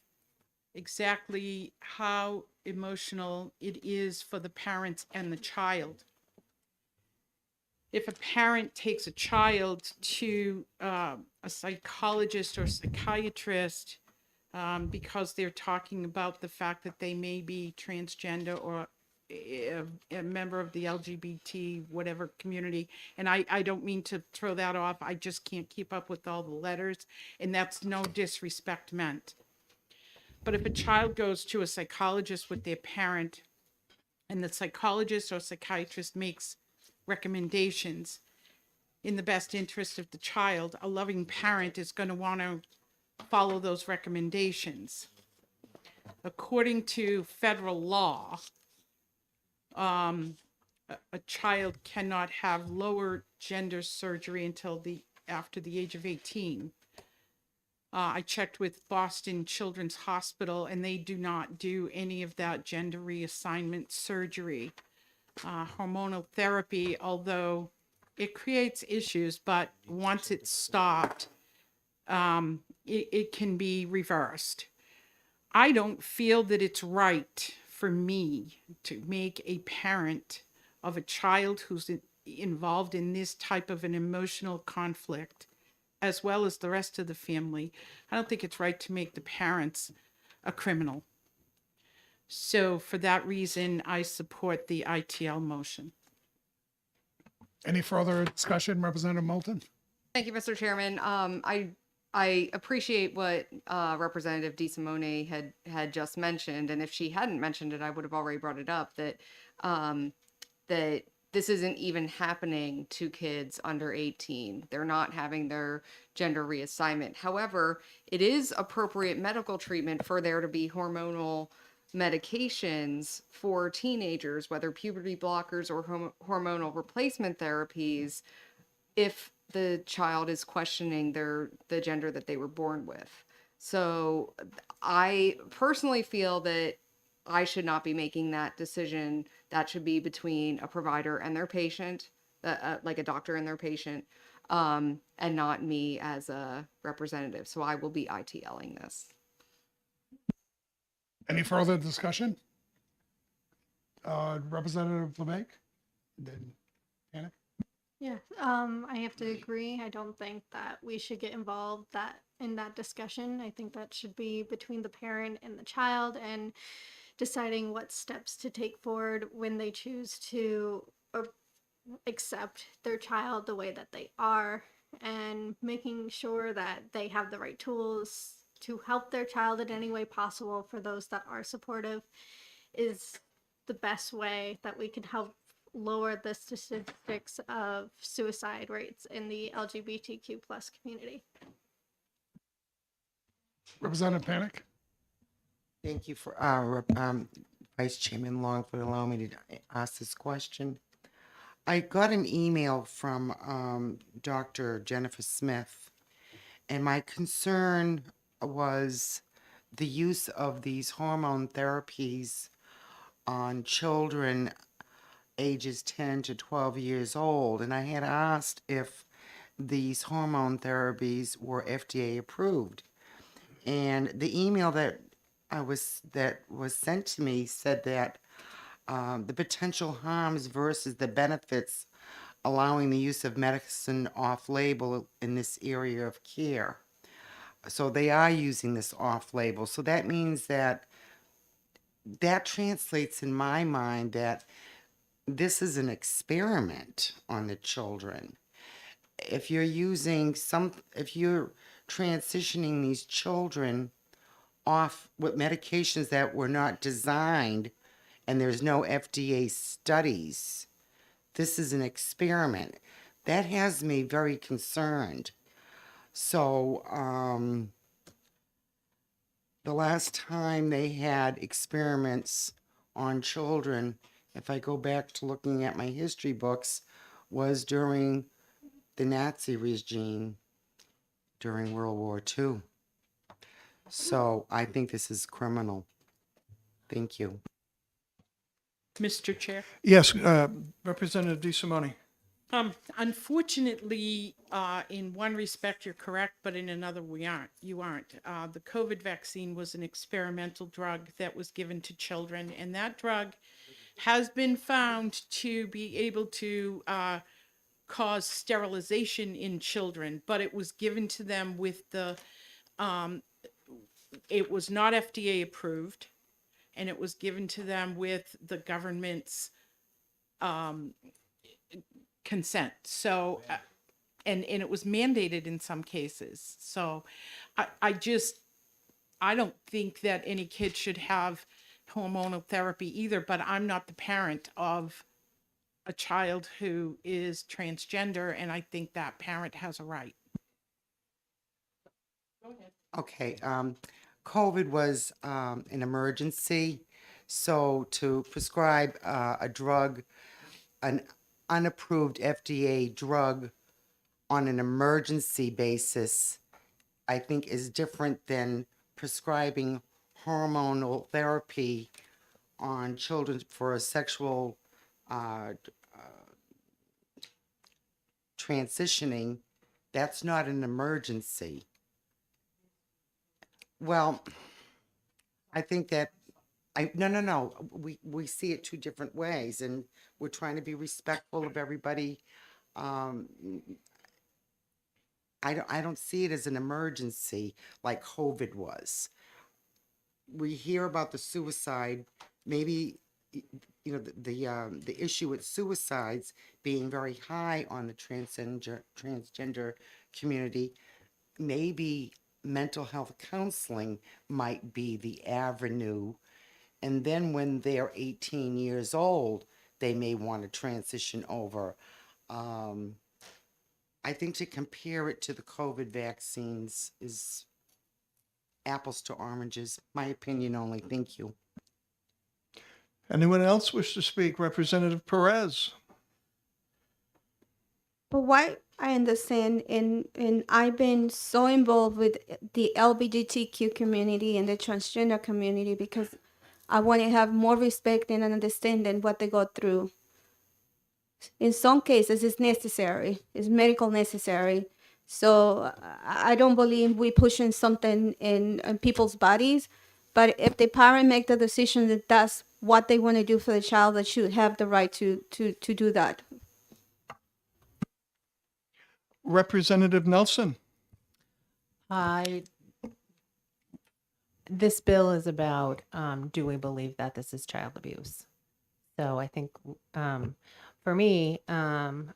B: exactly how emotional it is for the parents and the child. If a parent takes a child to a psychologist or psychiatrist because they're talking about the fact that they may be transgender or a member of the LGBT whatever community, and I don't mean to throw that off, I just can't keep up with all the letters, and that's no disrespect meant. But if a child goes to a psychologist with their parent and the psychologist or psychiatrist makes recommendations in the best interest of the child, a loving parent is going to want to follow those recommendations. According to federal law, a child cannot have lower gender surgery until after the age of 18. I checked with Boston Children's Hospital, and they do not do any of that gender reassignment surgery. Hormonal therapy, although it creates issues, but once it's stopped, it can be reversed. I don't feel that it's right for me to make a parent of a child who's involved in this type of an emotional conflict, as well as the rest of the family. I don't think it's right to make the parents a criminal. So for that reason, I support the ITL motion.
G: Any further discussion, Representative Moulton?
E: Thank you, Mr. Chairman. I appreciate what Representative DeSimone had just mentioned, and if she hadn't mentioned it, I would have already brought it up, that that this isn't even happening to kids under 18. They're not having their gender reassignment. However, it is appropriate medical treatment for there to be hormonal medications for teenagers, whether puberty blockers or hormonal replacement therapies, if the child is questioning the gender that they were born with. So I personally feel that I should not be making that decision. That should be between a provider and their patient, like a doctor and their patient, and not me as a representative. So I will be ITLing this.
G: Any further discussion? Representative LeBake? Then Anna?
V: Yeah, I have to agree. I don't think that we should get involved in that discussion. I think that should be between the parent and the child and deciding what steps to take forward when they choose to accept their child the way that they are, and making sure that they have the right tools to help their child in any way possible. For those that are supportive is the best way that we can help lower the statistics of suicide rates in the LGBTQ plus community.
G: Representative Panic?
U: Thank you for Vice Chairman Long for allowing me to ask this question. I got an email from Dr. Jennifer Smith, and my concern was the use of these hormone therapies on children ages 10 to 12 years old. And I had asked if these hormone therapies were FDA approved. And the email that was sent to me said that the potential harms versus the benefits allowing the use of medicine off-label in this area of care. So they are using this off-label. So that means that translates in my mind that this is an experiment on the children. If you're transitioning these children off with medications that were not designed and there's no FDA studies, this is an experiment. That has me very concerned. So, the last time they had experiments on children, if I go back to looking at my history books, was during the Nazi regime during World War II. So I think this is criminal. Thank you.
B: Mr. Chair.
A: Yes, Representative DeSimone.
B: Unfortunately, in one respect, you're correct, but in another, you aren't. The COVID vaccine was an experimental drug that was given to children, and that drug has been found to be able to cause sterilization in children, but it was given to them with it was not FDA approved, and it was given to them with the government's consent. So, and it was mandated in some cases. So I don't think that any kid should have hormonal therapy either, but I'm not the parent of a child who is transgender, and I think that parent has a right. Go ahead.
U: Okay, COVID was an emergency, so to prescribe a drug, an unapproved FDA drug on an emergency basis, I think is different than prescribing hormonal therapy on children for a sexual transitioning. That's not an emergency. Well, I think that no. We see it two different ways, and we're trying to be respectful of everybody. I don't see it as an emergency like COVID was. We hear about the suicide, maybe the issue with suicides being very high on the transgender community. Maybe mental health counseling might be the avenue. And then when they're 18 years old, they may want to transition over. I think to compare it to the COVID vaccines is apples to oranges. My opinion only. Thank you.
A: Anyone else wish to speak? Representative Perez.
T: But what I understand, and I've been so involved with the LGBTQ community and the transgender community because I want to have more respect and understanding what they go through. In some cases, it's necessary. It's medical necessary. So I don't believe we pushing something in people's bodies. But if the parent make the decision that that's what they want to do for the child, they should have the right to do that.
A: Representative Nelson.
S: This bill is about, do we believe that this is child abuse? So I think, for me,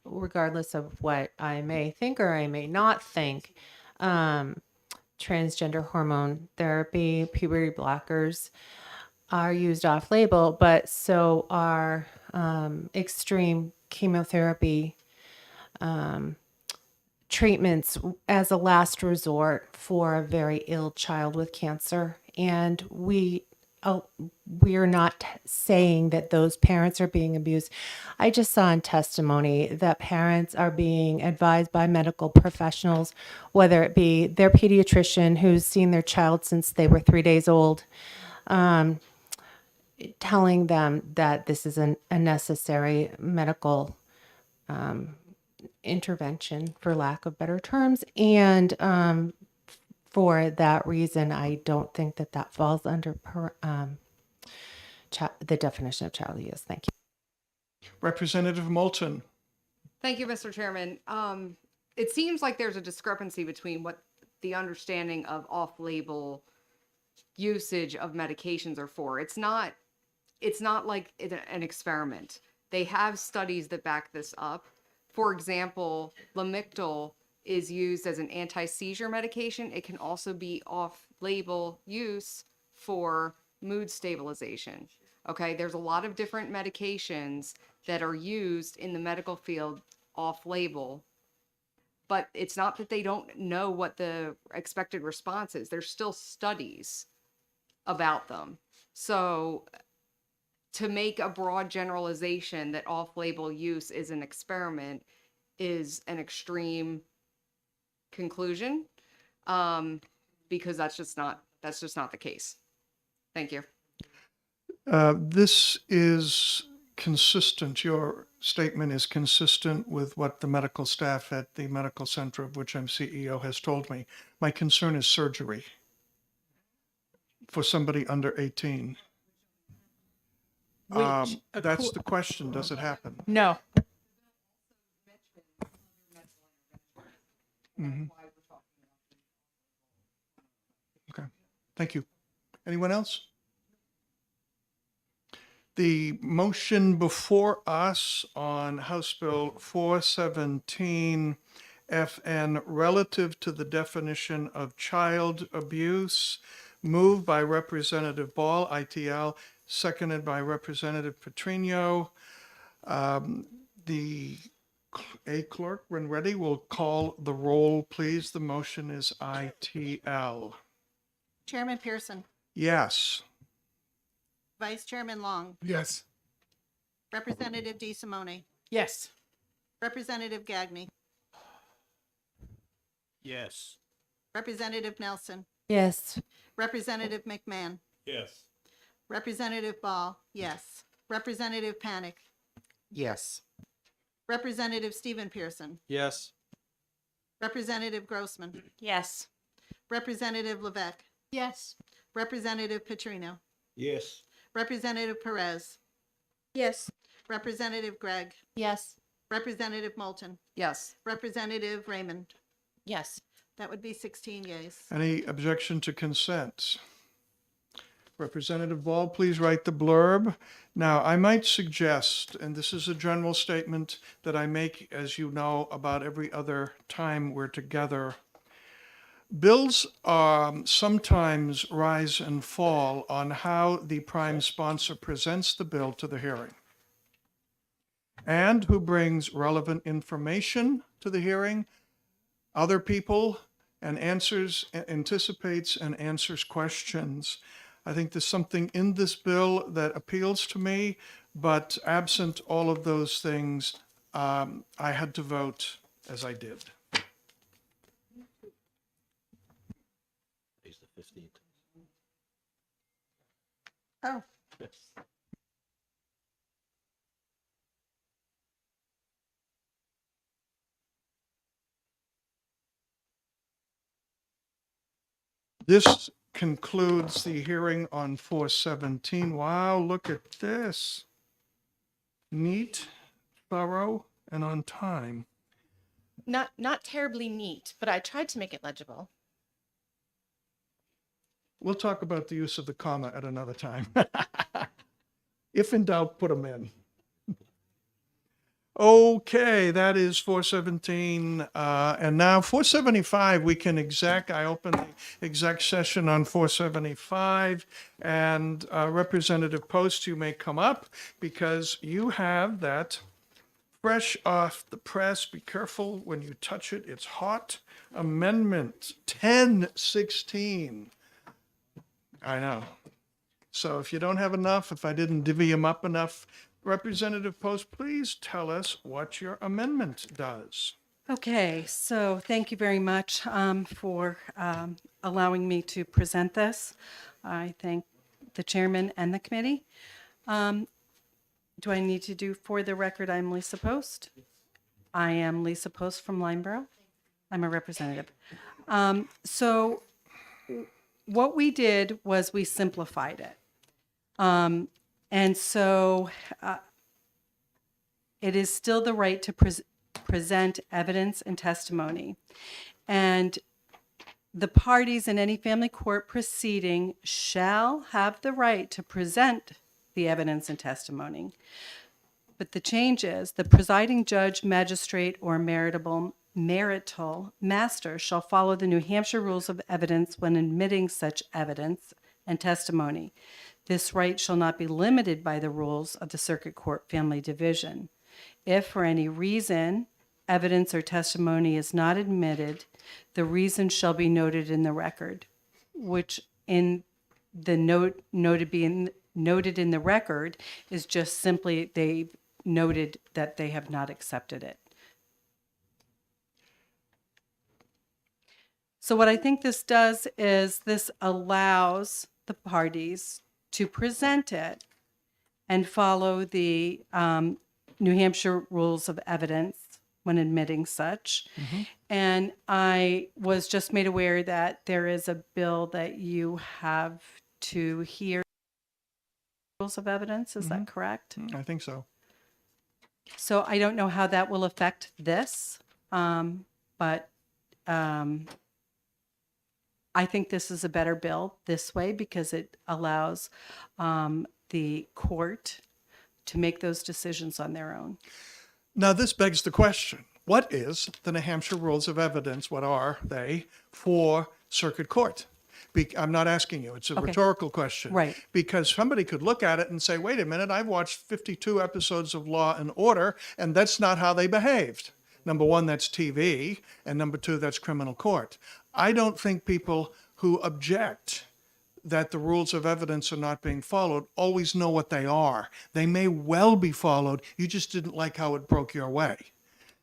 S: regardless of what I may think or I may not think, transgender hormone therapy, puberty blockers are used off label, but so are extreme chemotherapy treatments as a last resort for a very ill child with cancer. And we're not saying that those parents are being abused. I just saw in testimony that parents are being advised by medical professionals, whether it be their pediatrician who's seen their child since they were 3 days old, telling them that this is a necessary medical intervention, for lack of better terms. And for that reason, I don't think that that falls under the definition of child abuse. Thank you.
A: Representative Moulton.
E: Thank you, Mr. Chairman. It seems like there's a discrepancy between what the understanding of off-label usage of medications are for. It's not like an experiment. They have studies that back this up. For example, Lamictal is used as an anti-seizure medication. It can also be off-label use for mood stabilization. Okay, there's a lot of different medications that are used in the medical field off-label, but it's not that they don't know what the expected response is. There's still studies about them. So to make a broad generalization that off-label use is an experiment is an extreme conclusion, because that's just not the case. Thank you.
A: This is consistent. Your statement is consistent with what the medical staff at the medical center of which I'm CEO has told me. My concern is surgery for somebody under 18. That's the question. Does it happen?
B: No.
A: Okay. Thank you. Anyone else? The motion before us on House Bill 417 FN relative to the definition of child abuse, moved by Representative Ball, ITL, seconded by Representative Petrino. The clerk, when ready, will call the roll, please. The motion is ITL.
L: Chairman Pearson,
A: Yes.
L: Vice Chairman Long,
G: Yes.
L: Representative DeSimone,
B: Yes.
L: Representative Gagny,
R: Yes.
L: Representative Nelson,
S: Yes.
L: Representative McMahon,
O: Yes.
L: Representative Ball, yes. Representative Panic,
U: Yes.
L: Representative Stephen Pearson,
C: Yes.
L: Representative Grossman,
Q: Yes.
L: Representative Levesque,
V: Yes.
L: Representative Petrino,
R: Yes.
L: Representative Perez,
T: Yes.
L: Representative Gregg,
F: Yes.
L: Representative Moulton,
E: Yes.
L: Representative Raymond.
Q: Yes.
L: That would be 16 yeas.
A: Any objection to consent? Representative Ball, please write the blurb. Now, I might suggest, and this is a general statement that I make, as you know, about every other time we're together. Bills sometimes rise and fall on how the prime sponsor presents the bill to the hearing and who brings relevant information to the hearing, other people, and anticipates and answers questions. I think there's something in this bill that appeals to me, but absent all of those things, I had to vote as I did.
R: Today's the 15th.
L: Oh,
A: This concludes the hearing on 417. Wow, look at this. Neat, thorough, and on time.
D: not terribly neat, but I tried to make it legible.
A: We'll talk about the use of the comma at another time. If in doubt, put them in. Okay, that is 417. And now 475, we can I open the exec session on 475. And Representative Post, you may come up because you have that fresh off the press. Be careful when you touch it. It's hot. Amendment 1016. I know. So if you don't have enough, if I didn't divvy them up enough, Representative Post, please tell us what your amendment does.
H: Okay, so thank you very much for allowing me to present this. I thank the chairman and the committee. Do I need to do for the record, I'm Lisa Post? I am Lisa Post from Lineborough. I'm a representative. So what we did was we simplified it. And so it is still the right to present evidence and testimony. And the parties in any family court proceeding shall have the right to present the evidence and testimony. But the change is the presiding judge, magistrate, or marital master shall follow the New Hampshire rules of evidence when admitting such evidence and testimony. This right shall not be limited by the rules of the Circuit Court Family Division. If for any reason evidence or testimony is not admitted, the reason shall be noted in the record, which in the noted in the record is just simply they've noted that they have not accepted it. So what I think this does is this allows the parties to present it and follow the New Hampshire rules of evidence when admitting such. And I was just made aware that there is a bill that you have to hear rules of evidence. Is that correct?
A: I think so.
H: So I don't know how that will affect this, but I think this is a better bill this way because it allows the court to make those decisions on their own.
A: Now, this begs the question, what is the New Hampshire Rules of Evidence? What are they for circuit court? I'm not asking you. It's a rhetorical question.
H: Right.
A: Because somebody could look at it and say, wait a minute, I've watched 52 episodes of Law and Order, and that's not how they behaved. Number one, that's TV, and number two, that's criminal court. I don't think people who object that the rules of evidence are not being followed always know what they are. They may well be followed. You just didn't like how it broke your way.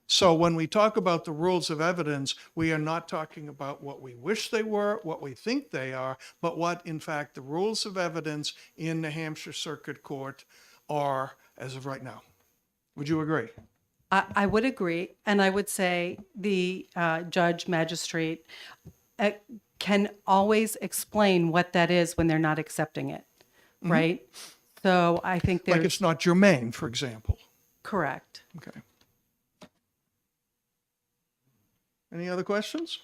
A: So when we talk about the rules of evidence, we are not talking about what we wish they were, what we think they are, but what, in fact, the rules of evidence in New Hampshire Circuit Court are as of right now. Would you agree?
H: I would agree. And I would say the judge, magistrate can always explain what that is when they're not accepting it, right? So I think there's...
A: Like it's not germane, for example.
H: Correct.
A: Okay. Any other questions?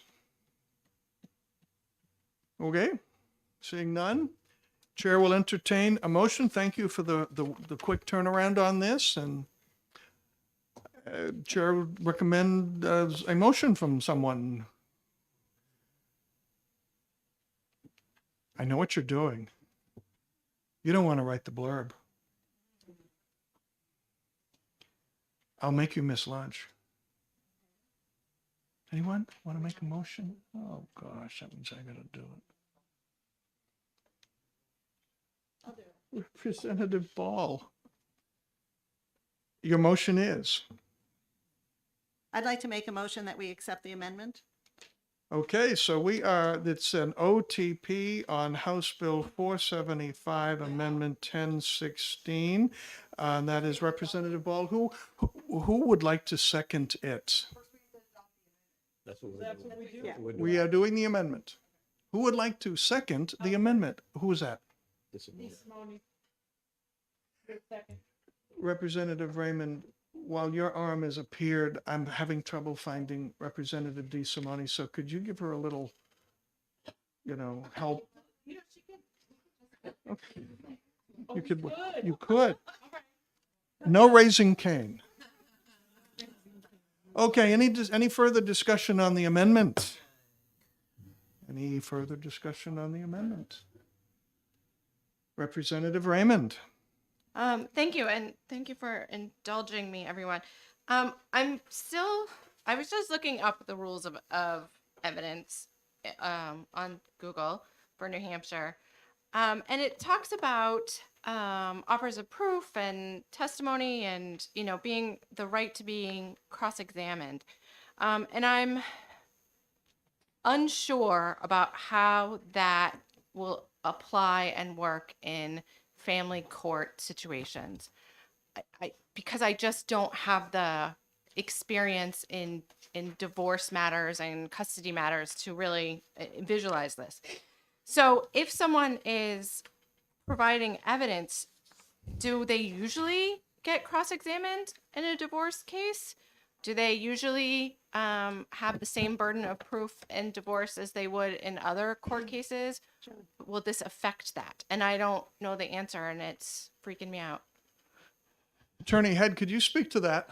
A: Okay, seeing none. Chair will entertain a motion. Thank you for the quick turnaround on this, and Chair would recommend a motion from someone. I know what you're doing. You don't want to write the blurb. I'll make you miss lunch. Anyone want to make a motion? Oh, gosh, that means I got to do it. Representative Ball. Your motion is?
L: I'd like to make a motion that we accept the amendment.
A: Okay, so it's an OTP on House Bill 475, Amendment 1016. And that is Representative Ball. Who would like to second it?
R: That's what we're doing.
L: Yeah.
A: We are doing the amendment. Who would like to second the amendment? Who is that?
R: This is-
A: Representative Raymond while your arm has appeared, I'm having trouble finding Representative DeSimone, so could you give her a little, help? Okay. You could. No raising cane. Okay, any further discussion on the amendment? Any further discussion on the amendment? Representative Raymond.
D: Thank you, and thank you for indulging me, everyone. I was just looking up the rules of evidence on Google for New Hampshire. And it talks about offers of proof and testimony and, being the right to being cross-examined. And I'm unsure about how that will apply and work in family court situations. Because I just don't have the experience in divorce matters and custody matters to really visualize this. So if someone is providing evidence, do they usually get cross-examined in a divorce case? Do they usually have the same burden of proof in divorce as they would in other court cases? Will this affect that? And I don't know the answer, and it's freaking me out.
A: Attorney Head, could you speak to that?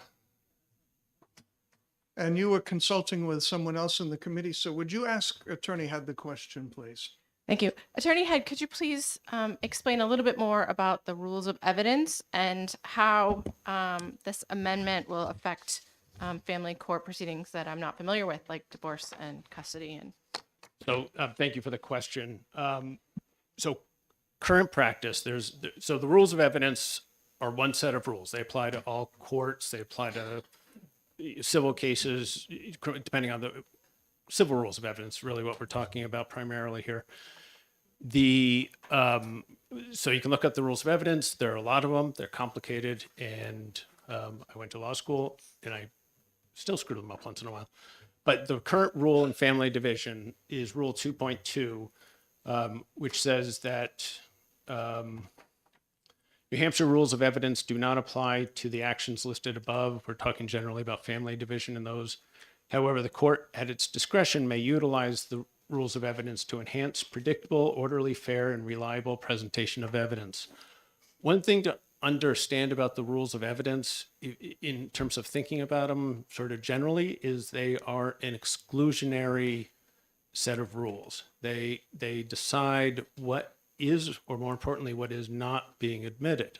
A: And you were consulting with someone else in the committee, so would you ask Attorney Head the question, please?
D: Thank you. Attorney Head, could you please explain a little bit more about the rules of evidence and how this amendment will affect family court proceedings that I'm not familiar with, like divorce and custody? And
J: So thank you for the question. So current practice, so the rules of evidence are one set of rules. They apply to all courts. They apply to civil cases, depending on the civil rules of evidence, really what we're talking about primarily here. So you can look up the rules of evidence. There are a lot of them. They're complicated. And I went to law school and I still screw them up once in a while. But the current rule in family division is Rule 2.2, which says that New Hampshire rules of evidence do not apply to the actions listed above. We're talking generally about family division in those. However, the court at its discretion may utilize the rules of evidence to enhance predictable, orderly, fair, and reliable presentation of evidence. One thing to understand about the rules of evidence in terms of thinking about them sort of generally is they are an exclusionary set of rules. They decide what is, or more importantly, what is not being admitted.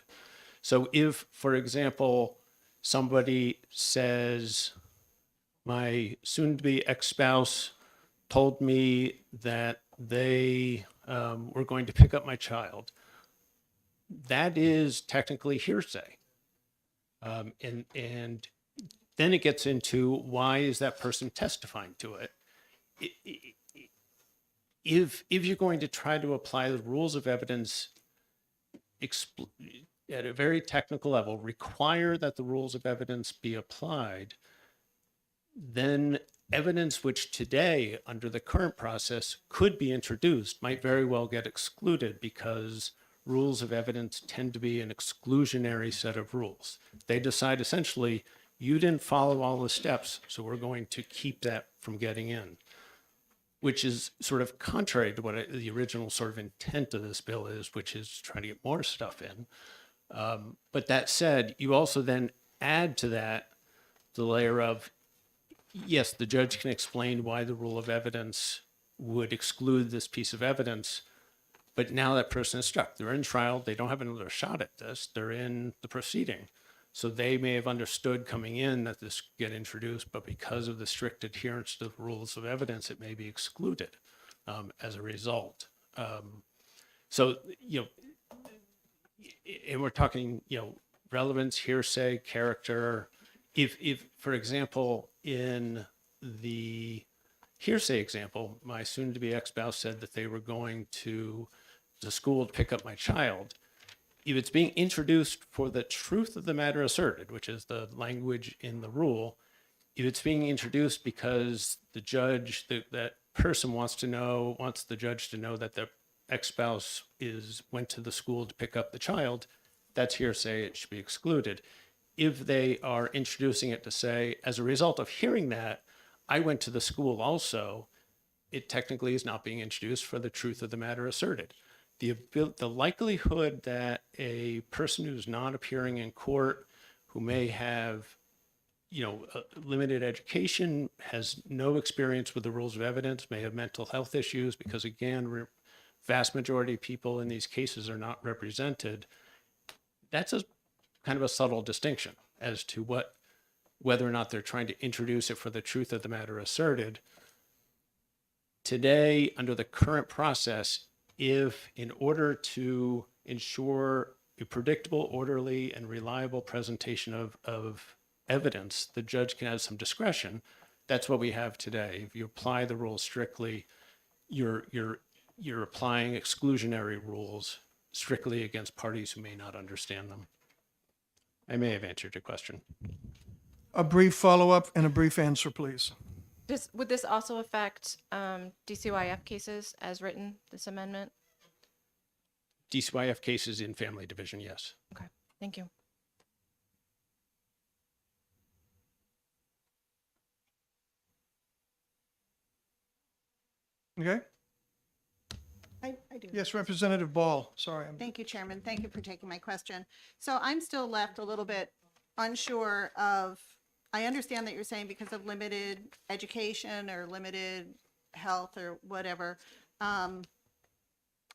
J: So if, for example, somebody says, my soon-to-be ex-spouse told me that they were going to pick up my child, that is technically hearsay. And then it gets into why is that person testifying to it? If you're going to try to apply the rules of evidence at a very technical level, require that the rules of evidence be applied, then evidence which today, under the current process, could be introduced might very well get excluded because rules of evidence tend to be an exclusionary set of rules. They decide essentially, you didn't follow all the steps, so we're going to keep that from getting in, which is sort of contrary to what the original sort of intent of this bill is, which is trying to get more stuff in. But that said, you also then add to that the layer of, yes, the judge can explain why the rule of evidence would exclude this piece of evidence, but now that person is struck. They're in trial. They don't have another shot at this. They're in the proceeding. So they may have understood coming in that this could get introduced, but because of the strict adherence to the rules of evidence, it may be excluded as a result. So, and we're talking, relevance, hearsay, character. If, for example, in the hearsay example, my soon-to-be ex-spouse said that they were going to the school to pick up my child. If it's being introduced for the truth of the matter asserted, which is the language in the rule, if it's being introduced because the judge, that person wants the judge to know that the ex-spouse went to the school to pick up the child, that's hearsay. It should be excluded. if they are introducing it to say, as a result of hearing that, I went to the school also, it technically is not being introduced for the truth of the matter asserted. The likelihood that a person who's not appearing in court, who may have, limited education, has no experience with the rules of evidence, may have mental health issues, because again, vast majority of people in these cases are not represented. That's a kind of a subtle distinction as to whether or not they're trying to introduce it for the truth of the matter asserted. Today, under the current process, if in order to ensure a predictable, orderly, and reliable presentation of evidence, the judge can have some discretion. That's what we have today. If you apply the rules strictly, you're applying exclusionary rules strictly against parties who may not understand them. I may have answered your question.
A: A brief follow-up and a brief answer, please.
D: Would this also affect DCYF cases as written, this amendment?
J: DCYF cases in family division, yes.
D: Okay, thank you.
A: Okay?
L: I do.
A: Yes, Representative Ball, sorry.
L: Thank you, Chairman. Thank you for taking my question. So I'm still left a little bit unsure of, I understand that you're saying because of limited education or limited health or whatever. And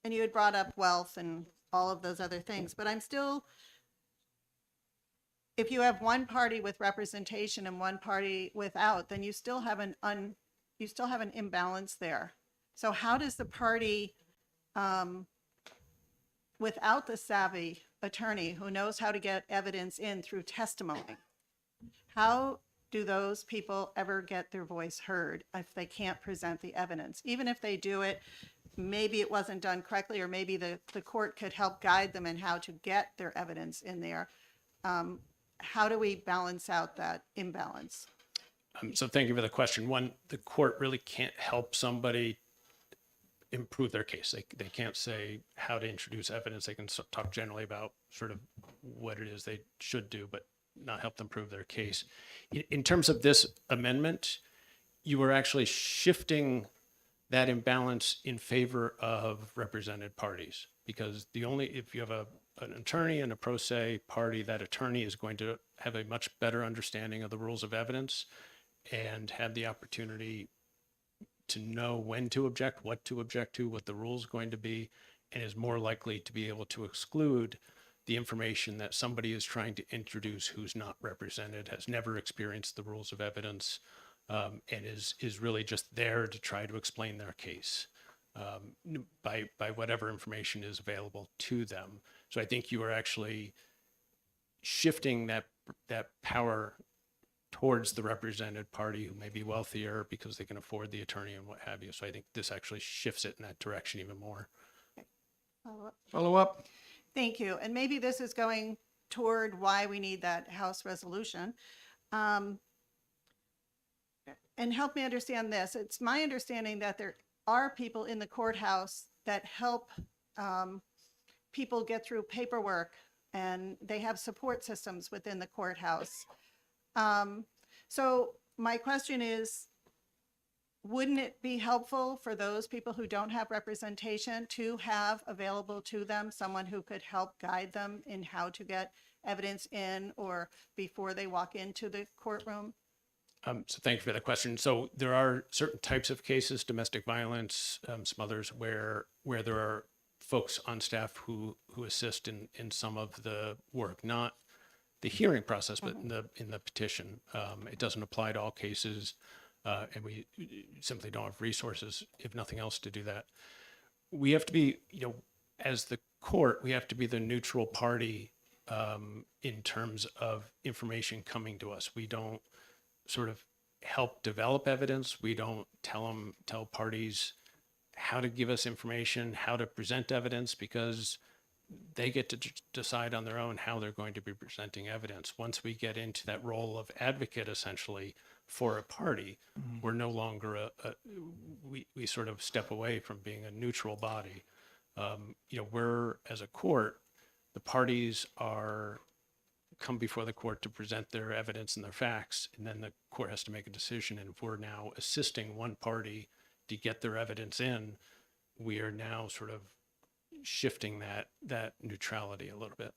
L: you had brought up wealth and all of those other things, but I'm still, if you have one party with representation and one party without, then you still have an imbalance there. So how does the party without the savvy attorney who knows how to get evidence in through testimony, how do those people ever get their voice heard if they can't present the evidence? Even if they do it, maybe it wasn't done correctly, or maybe the court could help guide them in how to get their evidence in there. How do we balance out that imbalance?
J: So thank you for the question. One, the court really can't help somebody improve their case. They can't say how to introduce evidence. They can talk generally about sort of what it is they should do, but not help them prove their case. In terms of this amendment, you are actually shifting that imbalance in favor of represented parties, because if you have an attorney and a pro se party, that attorney is going to have a much better understanding of the rules of evidence and have the opportunity to know when to object, what to object to, what the rule is going to be, and is more likely to be able to exclude the information that somebody is trying to introduce who's not represented, has never experienced the rules of evidence, and is really just there to try to explain their case by whatever information is available to them. So I think you are actually shifting that power towards the represented party who may be wealthier because they can afford the attorney and what have you. So I think this actually shifts it in that direction even more.
A: Follow up.
L: Thank you. And maybe this is going toward why we need that House resolution. And help me understand this. It's my understanding that there are people in the courthouse that help people get through paperwork, and they have support systems within the courthouse. So my question is, wouldn't it be helpful for those people who don't have representation to have available to them someone who could help guide them in how to get evidence in or before they walk into the courtroom?
J: So thank you for the question. So there are certain types of cases, domestic violence, some others where there are folks on staff who assist in some of the work, not the hearing process, but in the petition. It doesn't apply to all cases, and we simply don't have resources, if nothing else, to do that. We have to be, as the court, we have to be the neutral party in terms of information coming to us. We don't sort of help develop evidence. We don't tell parties how to give us information, how to present evidence, because they get to decide on their own how they're going to be presenting evidence. Once we get into that role of advocate, essentially, for a party, we're no longer we sort of step away from being a neutral body. We're, as a court, the parties are come before the court to present their evidence and their facts, and then the court has to make a decision. And if we're now assisting one party to get their evidence in, we are now sort of shifting that neutrality a little bit.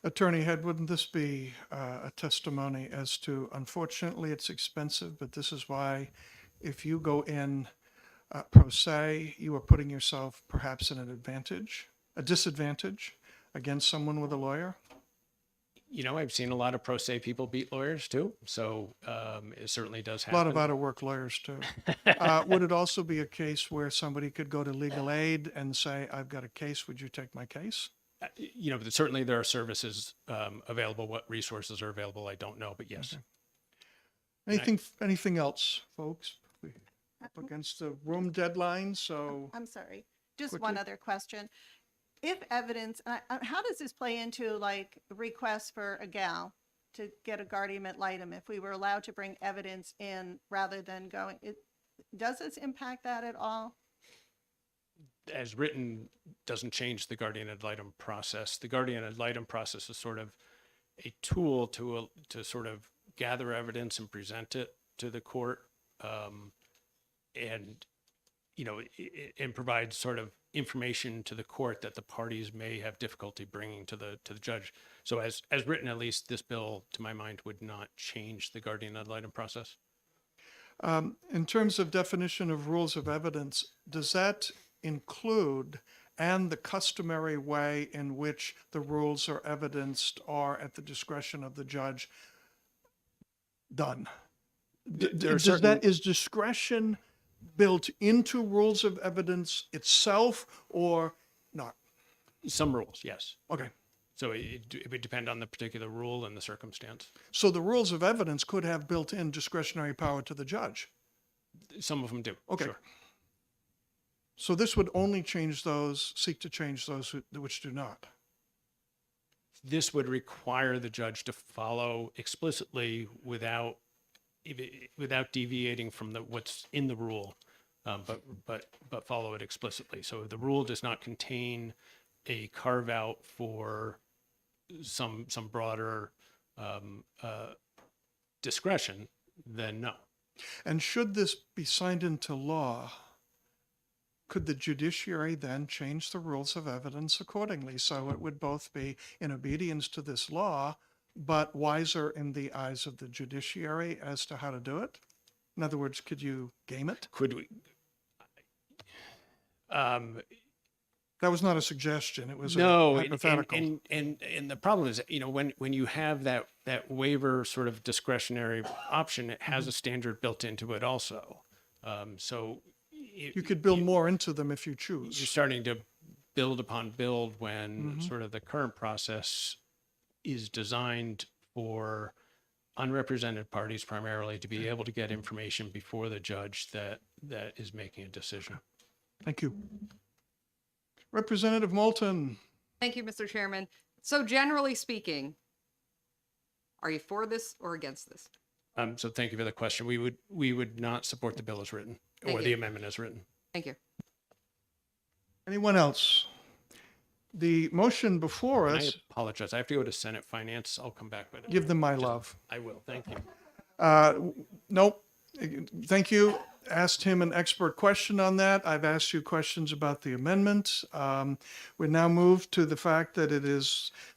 A: Attorney Head, wouldn't this be a testimony as to, unfortunately, it's expensive, but this is why if you go in pro se, you are putting yourself perhaps in a disadvantage against someone with a lawyer?
J: You know, I've seen a lot of pro se people beat lawyers too, so it certainly does
A: A
J: happen.
A: lot of out-of-work lawyers too. Would it also be a case where somebody could go to legal aid and say, I've got a case, would you take my case?
J: You know, certainly there are services available. What resources are available, I don't know, but yes.
A: Okay. Anything else, folks? We up against the room deadline, so.
L: I'm sorry, just
A: Quickly.
L: one other question. If evidence, how does this play into like requests for a gal to get a guardian ad litem? If we were allowed to bring evidence in rather than going, does this impact that at all?
J: As written, doesn't change the guardian ad litem process. The guardian ad litem process is sort of a tool to sort of gather evidence and present it to the court, and you know, and provide sort of information to the court that the parties may have difficulty bringing to the judge. So as written, at least this bill, to my mind, would not change the guardian ad litem process.
A: In terms of definition of rules of evidence, does that include and the customary way in which the rules are evidenced are at the discretion of the judge done? Is discretion built into rules of evidence itself or not?
J: Some rules, yes.
A: Okay.
J: So it would depend on the particular rule and the circumstance.
A: So the rules of evidence could have built-in discretionary power to the judge?
J: Some of them do.
A: Okay.
J: Sure.
A: So this would only seek to change those which do not?
J: This would require the judge to follow explicitly without deviating from what's in the rule, but follow it explicitly. So if the rule does not contain a carve out for some broader discretion, then no.
A: And should this be signed into law, could the judiciary then change the rules of evidence accordingly? So it would both be in obedience to this law, but wiser in the eyes of the judiciary as to how to do it? In other words, could you game it?
J: Could we?
A: That was not a suggestion. It was
J: no,
A: a hypothetical.
J: And the problem is, you know, when you have that waiver sort of discretionary option, it has a standard built into it also. So
A: you could build more into them if you choose.
J: You're starting to build upon build when sort of the current process is designed for unrepresented parties primarily to be able to get information before the judge that is making a decision.
A: Thank you. Representative Moulton.
E: Thank you, Mr. Chairman. So generally speaking, are you for this or against this?
J: So thank you for the question. We would not support the bill as written
E: Thank
J: or
E: you.
J: the amendment as written.
E: Thank you.
A: Anyone else? The motion before
J: I
A: us.
J: apologize. I have to go to Senate Finance. I'll come back with it.
A: Give them my love.
J: I will. Thank you.
A: Nope. Thank you. Asked him an expert question on that. I've asked you questions about the amendment. We now move to the fact that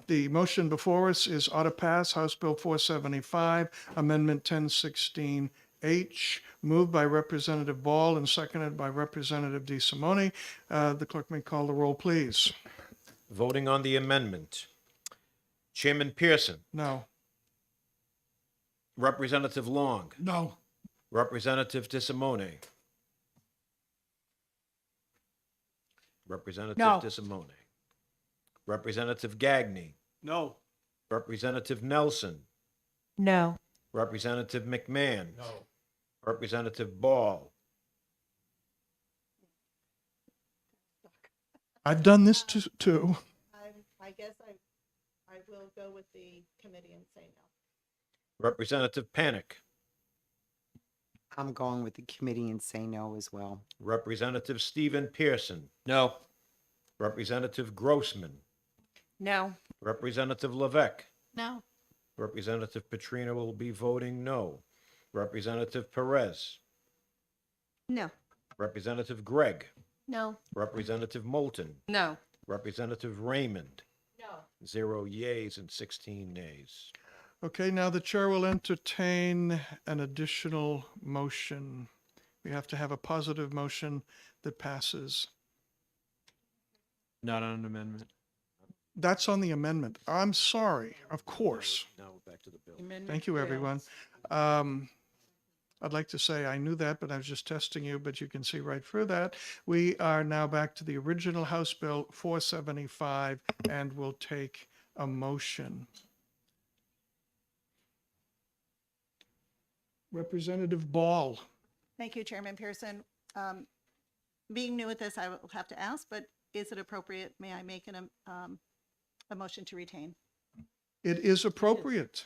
A: the motion before us is ought to pass House Bill 475, Amendment 1016H, moved by Representative Ball and seconded by Representative DeSimone. The clerk may call the roll, please.
R: Voting on the amendment. Chairman Pearson.
A: No.
R: Representative Long.
G: No.
R: Representative DeSimone. Representative
B: No.
R: DeSimone. Representative Gagné.
O: No.
R: Representative Nelson.
S: No.
R: Representative McMahon.
O: No.
R: Representative Ball.
A: I've done this too.
L: I guess I will go with the committee and say no.
R: Representative Panic.
U: I'm going with the committee and say no as well.
R: Representative Stephen Pearson.
C: No.
R: Representative Grossman.
Q: No.
R: Representative Levesque.
V: No.
R: Representative Petrino will be voting no. Representative Perez.
L: No.
R: Representative Gregg.
F: No.
R: Representative Moulton.
E: No.
R: Representative Raymond.
F: No.
R: 0 yeas and 16 nays.
A: Okay, now the chair will entertain an additional motion. We have to have a positive motion that passes.
C: Not on an amendment.
A: That's on the amendment. I'm sorry, of course.
R: Now we're back to the bill.
A: Thank you, everyone. I'd like to say I knew that, but I was just testing you, but you can see right through that. We are now back to the original House Bill 475, and we'll take a motion. Representative Ball.
L: Thank you, Chairman Pearson. Being new at this, I will have to ask, but is it appropriate? May I make a motion to retain?
A: It is appropriate.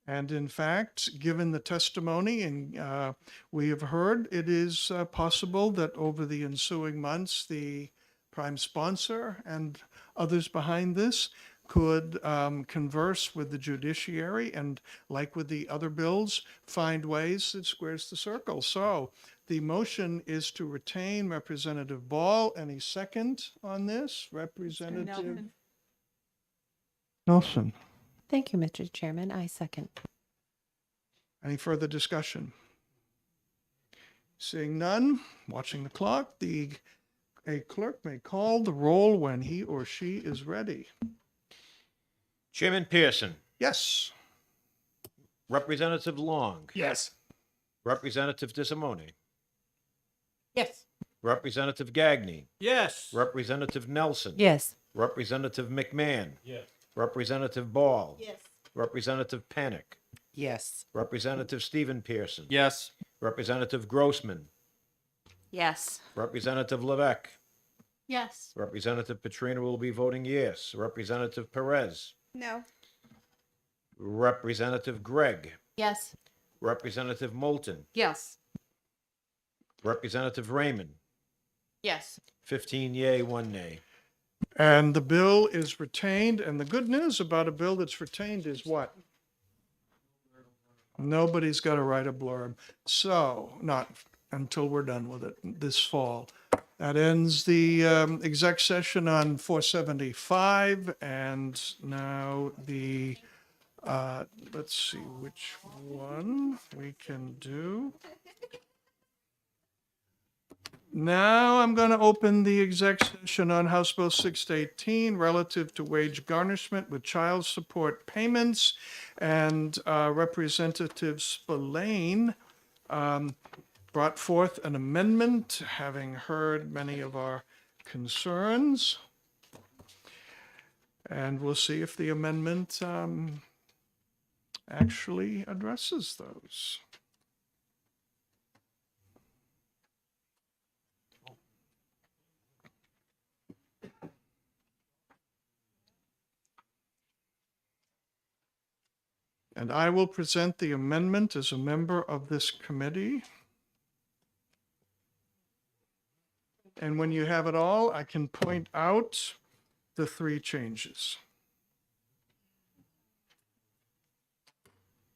A: And in fact, given the testimony and we have heard, it is possible that over the ensuing months, the prime sponsor and others behind this could converse with the judiciary and, like with the other bills, find ways that squares the circle. So the motion is to retain Representative Ball. Any second on this? Representative Nelson.
S: Thank you, Mr. Chairman. I second.
A: Any further discussion? Seeing none, watching the clock, a clerk may call the roll when he or she is ready.
R: Chairman Pearson.
A: Yes.
R: Representative Long.
G: Yes.
R: Representative DeSimone.
B: Yes.
R: Representative Gagné.
O: Yes.
R: Representative Nelson.
S: Yes.
R: Representative McMahon.
O: Yes.
R: Representative Ball.
L: Yes.
R: Representative Panic.
U: Yes.
R: Representative Stephen Pearson.
C: Yes.
R: Representative Grossman.
Q: Yes.
R: Representative Levesque.
V: Yes.
R: Representative Petrino will be voting yes. Representative Perez.
L: No.
R: Representative Gregg.
F: Yes.
R: Representative Moulton.
E: Yes.
R: Representative Raymond.
B: Yes.
R: 15 yea, 1 nay.
A: And the bill is retained. And the good news about a bill that's retained is what? Nobody's got to write a blurb. So, not until we're done with it this fall. That ends the exec session on 475. And now the, let's see which one we can do. Now I'm going to open the exec session on House Bill 618 relative to wage garnishment with child support payments. And Representative Spillane brought forth an amendment, having heard many of our concerns. And we'll see if the amendment actually addresses those. And I will present the amendment as a member of this committee. And when you have it all, I can point out the 3 changes.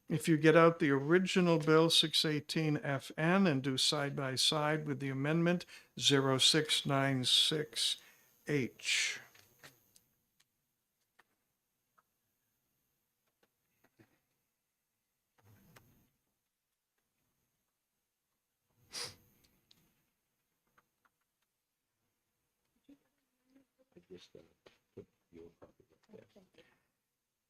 A: If you get out the original Bill 618 FN and do side by side with the amendment 0696H.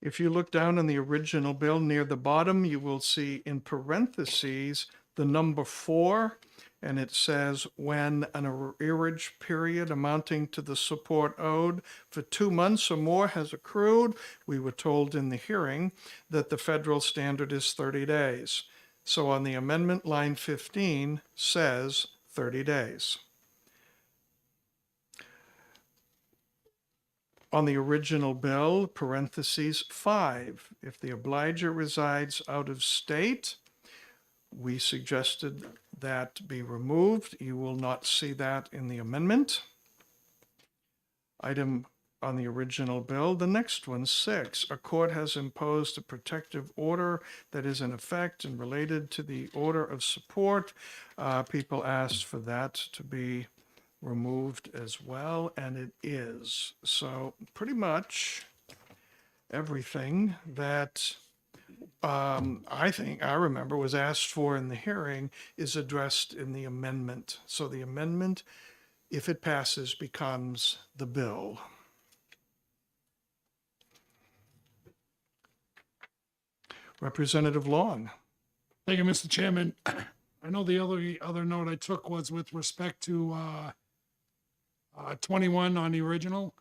A: If you look down in the original bill near the bottom, you will see in parentheses the number 4, and it says when an arrearage period amounting to the support owed for 2 months or more has accrued. We were told in the hearing that the federal standard is 30 days. So on the amendment, line 15 says 30 days. On the original bill, parentheses 5, if the obliger resides out of state, we suggested that be removed. You will not see that in the amendment. Item on the original bill. The next one, 6, a court has imposed a protective order that is in effect and related to the order of support. People asked for that to be removed as well, and it is. So pretty much everything that I think I remember was asked for in the hearing is addressed in the amendment. So the amendment, if it passes, becomes the bill. Representative Long.
G: Thank you, Mr. Chairman. I know the other note I took was with respect to 21 on the original,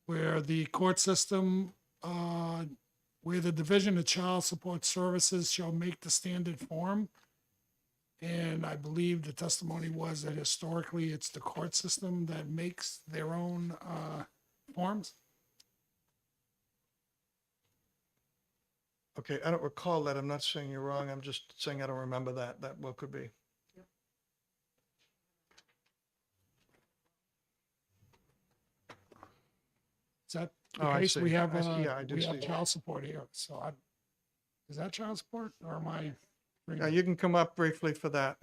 G: where the court system, where the Division of Child Support Services shall make the standard form. And I believe the testimony was that historically it's the court system that makes their own forms.
A: Okay, I don't recall that. I'm not saying you're wrong. I'm just saying I don't remember that. That well could be.
G: Is that the
A: Oh, I
G: case?
A: see.
G: We have,
A: I do
G: we
A: see
G: have
A: that.
G: child support here. So is that child support or am I?
A: You can come up briefly for that.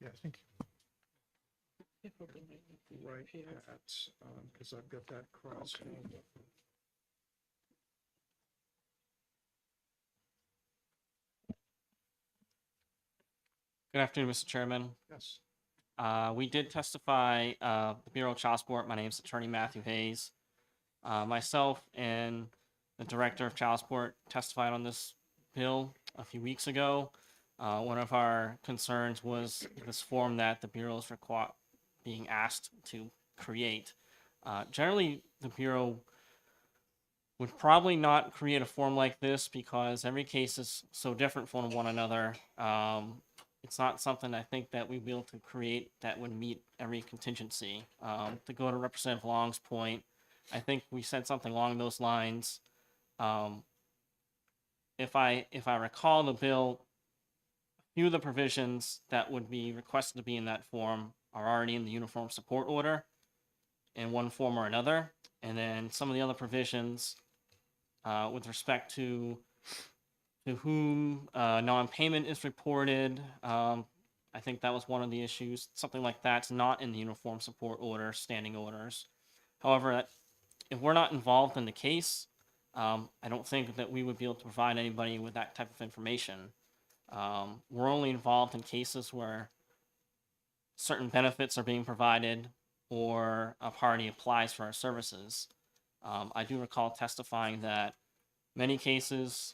A: Yeah, I think. Right, because I've got that cross.
K: Good afternoon, Mr. Chairman.
A: Yes.
K: We did testify, the Bureau of Child Support. My name is Attorney Matthew Hayes. Myself and the Director of Child Support testified on this bill a few weeks ago. One of our concerns was this form that the Bureau is being asked to create. Generally, the Bureau would probably not create a form like this because every case is so different from one another. It's not something I think that we'd be able to create that would meet every contingency. To go to Representative Long's point, I think we said something along those lines. If I recall the bill, a few of the provisions that would be requested to be in that form are already in the Uniform Support Order in one form or another. And then some of the other provisions with respect to whom non-payment is reported. I think that was one of the issues. Something like that's not in the Uniform Support Order, standing orders. However, if we're not involved in the case, I don't think that we would be able to provide anybody with that type of information. We're only involved in cases where certain benefits are being provided or a party applies for our services. I do recall testifying that many cases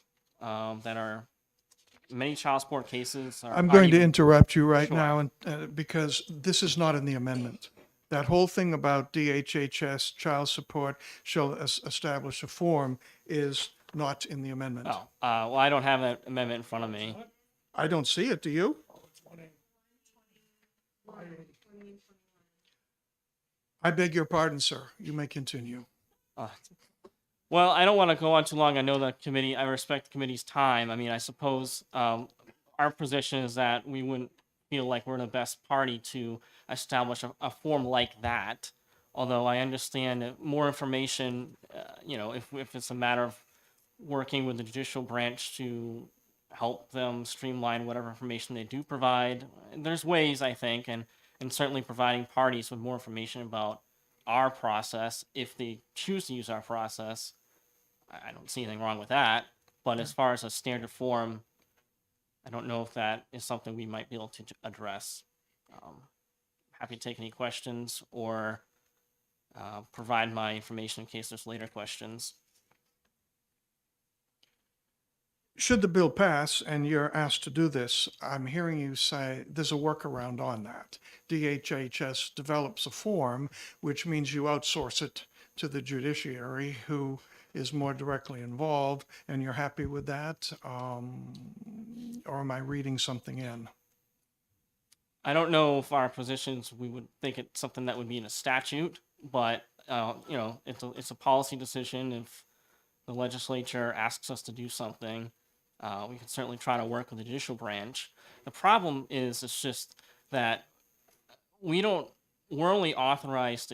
K: many child support cases are.
A: I'm going to
K: even-
A: interrupt you right
K: Sure.
A: now and because this is not in the amendment. That whole thing about DHHS child support shall establish a form is not in the amendment.
K: Oh, well, I don't have that amendment in front of me.
A: I don't see it. Do you? I beg your pardon, sir. You may continue.
K: Well, I don't want to go on too long. I know the committee, I respect the committee's time. I mean, I suppose our position is that we wouldn't feel like we're the best party to establish a form like that. Although I understand that more information, if it's a matter of working with the judicial branch to help them streamline whatever information they do provide, there's ways, I think, and certainly providing parties with more information about our process if they choose to use our process. I don't see anything wrong with that. But as far as a standard form, I don't know if that is something we might be able to address. Happy to take any questions or provide my information in case there's later questions.
A: Should the bill pass and you're asked to do this, I'm hearing you say there's a workaround on that. DHHS develops a form, which means you outsource it to the judiciary who is more directly involved, and you're happy with that? Or am I reading something in?
K: I don't know if our positions, we would think it's something that would be in a statute, but it's a policy decision. If the legislature asks us to do something, we can certainly try to work with the judicial branch. The problem is, it's just that we're only authorized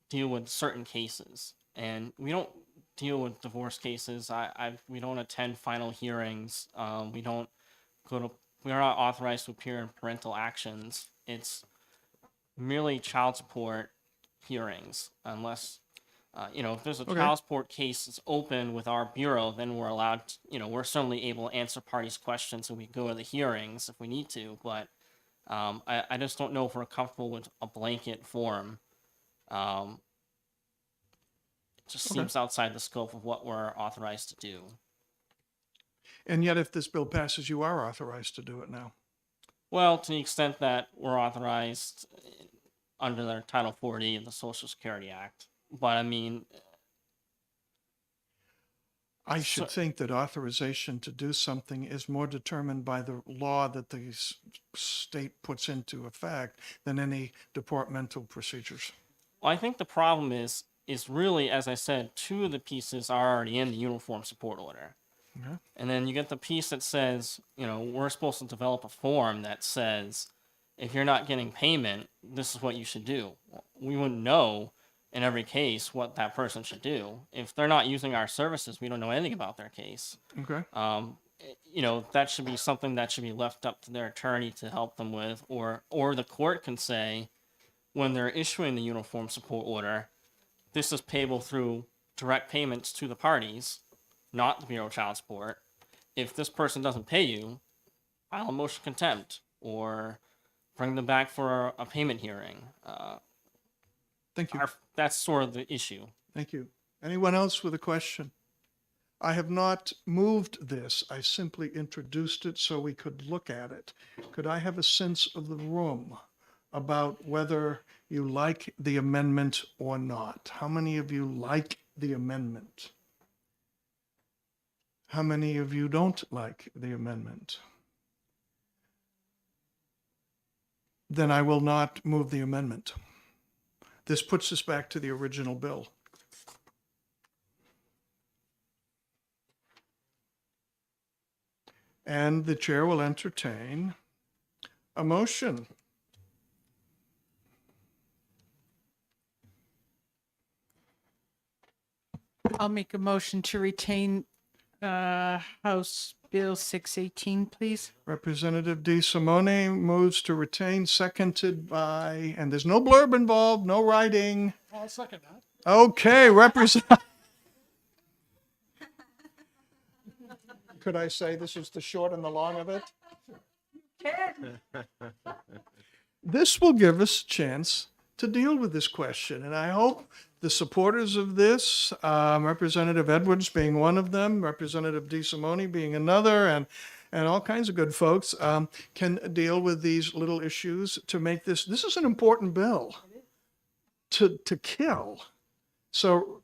K: deal with certain cases, and we don't deal with divorce cases. We don't attend final hearings. We don't go to. We are not authorized to appear in parental actions. It's merely child support hearings, unless if there's a
A: Okay.
K: child support case that's open with our bureau, then we're allowed. We're certainly able to answer parties' questions, and we go to the hearings if we need to. But I just don't know if we're comfortable with a blanket form. It just
A: Okay.
K: seems outside the scope of what we're authorized to do.
A: And yet, if this bill passes, you are authorized to do it now.
K: Well, to the extent that we're authorized under the Title 40 of the Social Security Act. But I mean,
A: I should think that authorization to do something is more determined by the law that the state puts into effect than any departmental procedures.
K: well, I think the problem is really, as I said, two of the pieces are already in the uniform support order.
A: Okay.
K: And then you get the piece that says, we're supposed to develop a form that says, if you're not getting payment, this is what you should do. We wouldn't know in every case what that person should do. If they're not using our services, we don't know anything about their case.
A: Okay.
K: That should be something that should be left up to their attorney to help them with, or the court can say, when they're issuing the uniform support order, this is payable through direct payments to the parties, not the Bureau of Child Support. If this person doesn't pay you, file a motion of contempt or bring them back for a payment hearing.
A: Thank you.
K: That's sort of the issue.
A: Thank you. Anyone else with a question? I have not moved this. I simply introduced it so we could look at it. Could I have a sense of the room about whether you like the amendment or not? How many of you like the amendment? How many of you don't like the amendment? Then I will not move the amendment. This puts us back to the original bill. And the chair will entertain a motion.
B: I'll make a motion to retain House Bill 618, please.
A: Representative De Simone moves to retain, seconded by, and there's no blurb involved, no writing.
G: I'll second that.
A: Okay, Could I say this is the short and the long of it? This will give us a chance to deal with this question, and I hope the supporters of this, Representative Edwards being one of them, Representative De Simone being another, and all kinds of good folks, can deal with these little issues to make this is an important bill to kill. So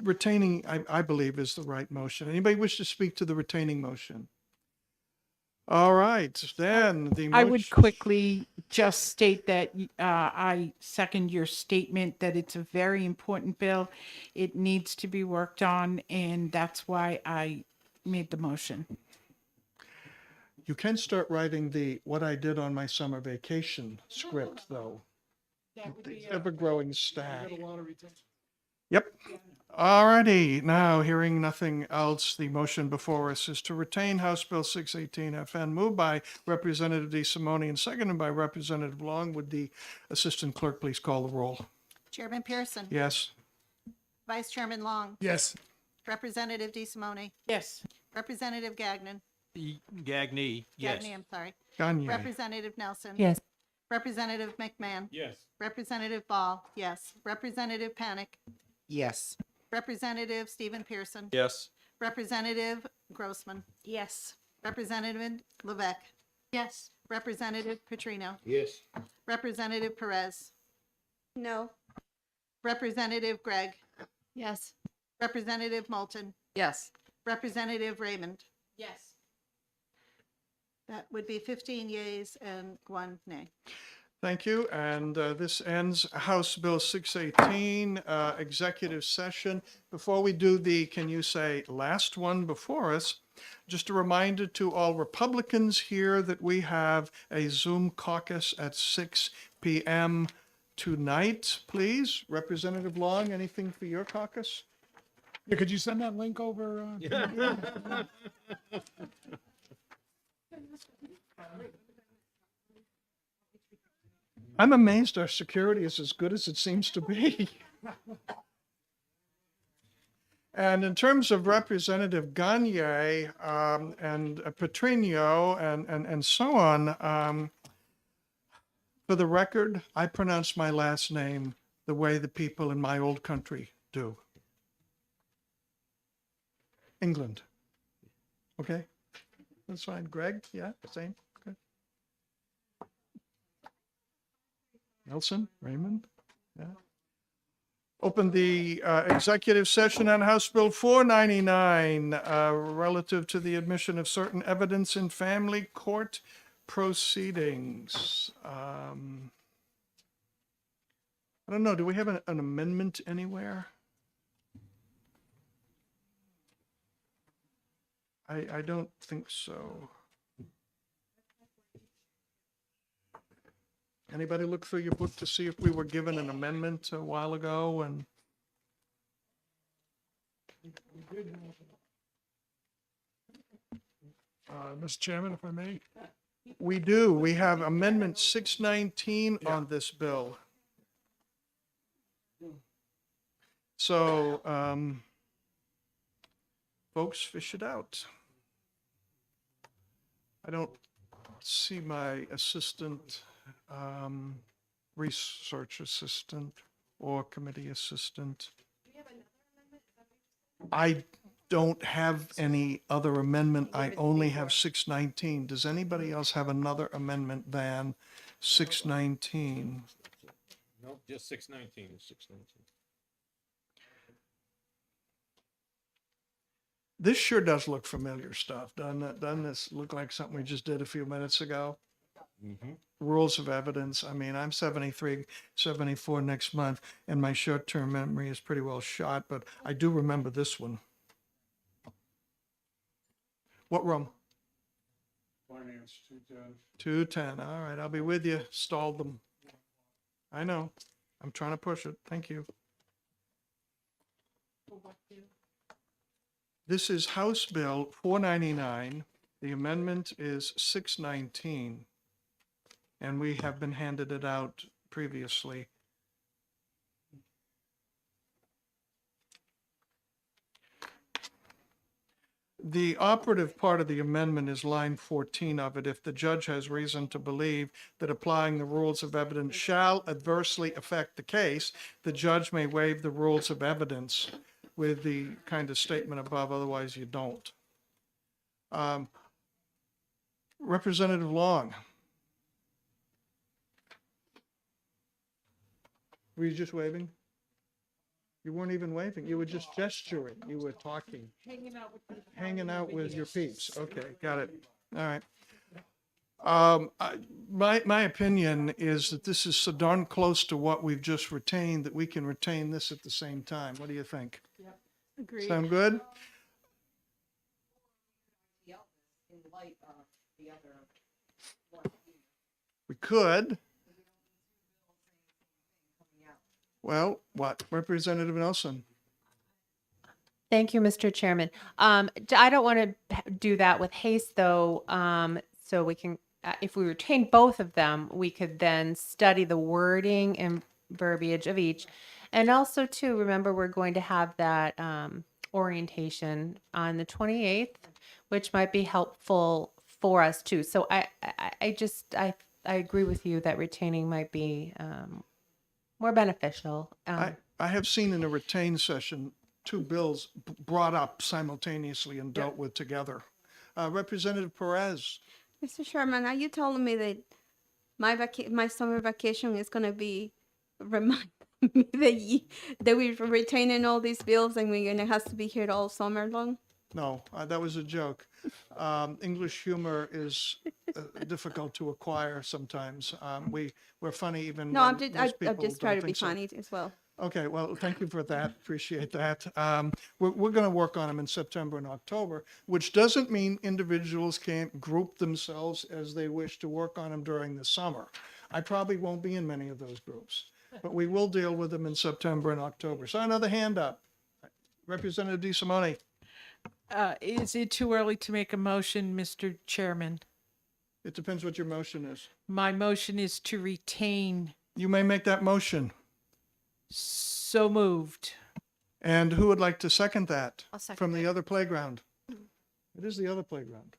A: retaining, I believe, is the right motion. Anybody wish to speak to the retaining motion? All right, then the
B: I would
A: motion-
B: quickly just state that I second your statement that it's a very important bill. It needs to be worked on, and that's why I made the motion.
A: You can start writing the what I did on my summer vacation script, though. The ever-growing stack. Yep. All righty. Now, hearing nothing else, the motion before us is to retain House Bill 618 FN, moved by Representative De Simone and seconded by Representative Long. Would the Assistant Clerk please call the roll?
L: Chairman Pearson.
A: Yes.
L: Vice Chairman Long.
G: Yes.
L: Representative De Simone.
B: Yes.
L: Representative Gagnon.
O: Gagné, yes.
L: Gagnon, I'm sorry.
A: Gagne.
L: Representative Nelson.
S: Yes.
L: Representative McMahon.
O: Yes.
L: Representative Ball. Yes. Representative Panic.
U: Yes.
L: Representative Stephen Pearson.
R: Yes.
L: Representative Grossman.
D: Yes.
L: Representative Levesque.
V: Yes.
L: Representative Petrino.
O: Yes.
L: Representative Perez.
D: No.
L: Representative Gregg.
V: Yes.
L: Representative Moulton.
E: Yes.
L: Representative Raymond.
B: Yes.
L: That would be 15 yeas and 1 nay.
A: Thank you. And this ends House Bill 618, executive session. Before we do the, can you say, last one before us, just a reminder to all Republicans here that we have a Zoom caucus at 6 p.m. tonight, please. Representative Long, anything for your caucus?
G: Yeah, could you send that link over?
A: I'm amazed our security is as good as it seems to be. And in terms of Representative Gagne and Petrino and so on, for the record, I pronounce my last name the way the people in my old country do. England. Okay? That's fine. Greg? Yeah, same? Okay. Nelson? Raymond? Yeah. Open the executive session on House Bill 499 relative to the admission of certain evidence in family court proceedings. I don't know, do we have an amendment anywhere? I don't think so. Anybody look through your book to see if we were given an amendment a while ago and?
G: Mr. Chairman, if I may.
A: We do. We have Amendment 619 on this bill. So, folks, fish it out. I don't see my assistant, research assistant or committee assistant. I don't have any other amendment. I only have 619. Does anybody else have another amendment than 619?
R: Nope, just 619, 619.
A: This sure does look familiar stuff, doesn't it? Doesn't this look like something we just did a few minutes ago?
R: Mm-hmm.
A: Rules of evidence. I mean, I'm 73, 74 next month, and my short-term memory is pretty well shot, but I do remember this one. What room?
G: Finance, 210.
A: 210. All right, I'll be with you. Stalled them. I know. I'm trying to push it. Thank you. This is House Bill 499. The amendment is 619. And we have been handed it out previously. The operative part of the amendment is line 14 of it. If the judge has reason to believe that applying the rules of evidence shall adversely affect the case, the judge may waive the rules of evidence with the kind of statement above, otherwise you don't. Representative Long. Were you just waving? You weren't even waving. You were just gesturing. You were talking. Hanging out with your peeps. Okay, got it. All right. My opinion is that this is so darn close to what we've just retained that we can retain this at the same time. What do you think?
B: Yep. Agreed.
A: Sound good? We could. Well, what? Representative Nelson?
S: Thank you, Mr. Chairman. I don't want to do that with haste, though. So we can, if we retain both of them, we could then study the wording and verbiage of each. And also, too, remember, we're going to have that orientation on the 28th, which might be helpful for us, too. So I agree with you that retaining might be more beneficial.
A: I have seen in a retained session two bills brought up simultaneously and dealt with together. Representative Perez.
T: Mr. Chairman, are you telling me that my summer vacation is going to be remind me that we're retaining all these bills and we're going to have to be here all summer long?
A: No, that was a joke. English humor is difficult to acquire sometimes. We're funny even.
T: No,
A: when
T: I'm just
A: most
T: I'm
A: people
T: just trying
A: don't
T: to be
A: think so.
T: funny as well.
A: Okay, well, thank you for that. Appreciate that. We're going to work on them in September and October, which doesn't mean individuals can't group themselves as they wish to work on them during the summer. I probably won't be in many of those groups. but we will deal with them in September and October. So another hand up. Representative DeSimone.
B: Is it too early to make a motion, Mr. Chairman?
A: It depends what your motion is.
B: My motion is to retain.
A: You may make that motion.
B: So moved.
A: And who would like to second that?
D: I'll second
A: From the other playground? It is the other playground.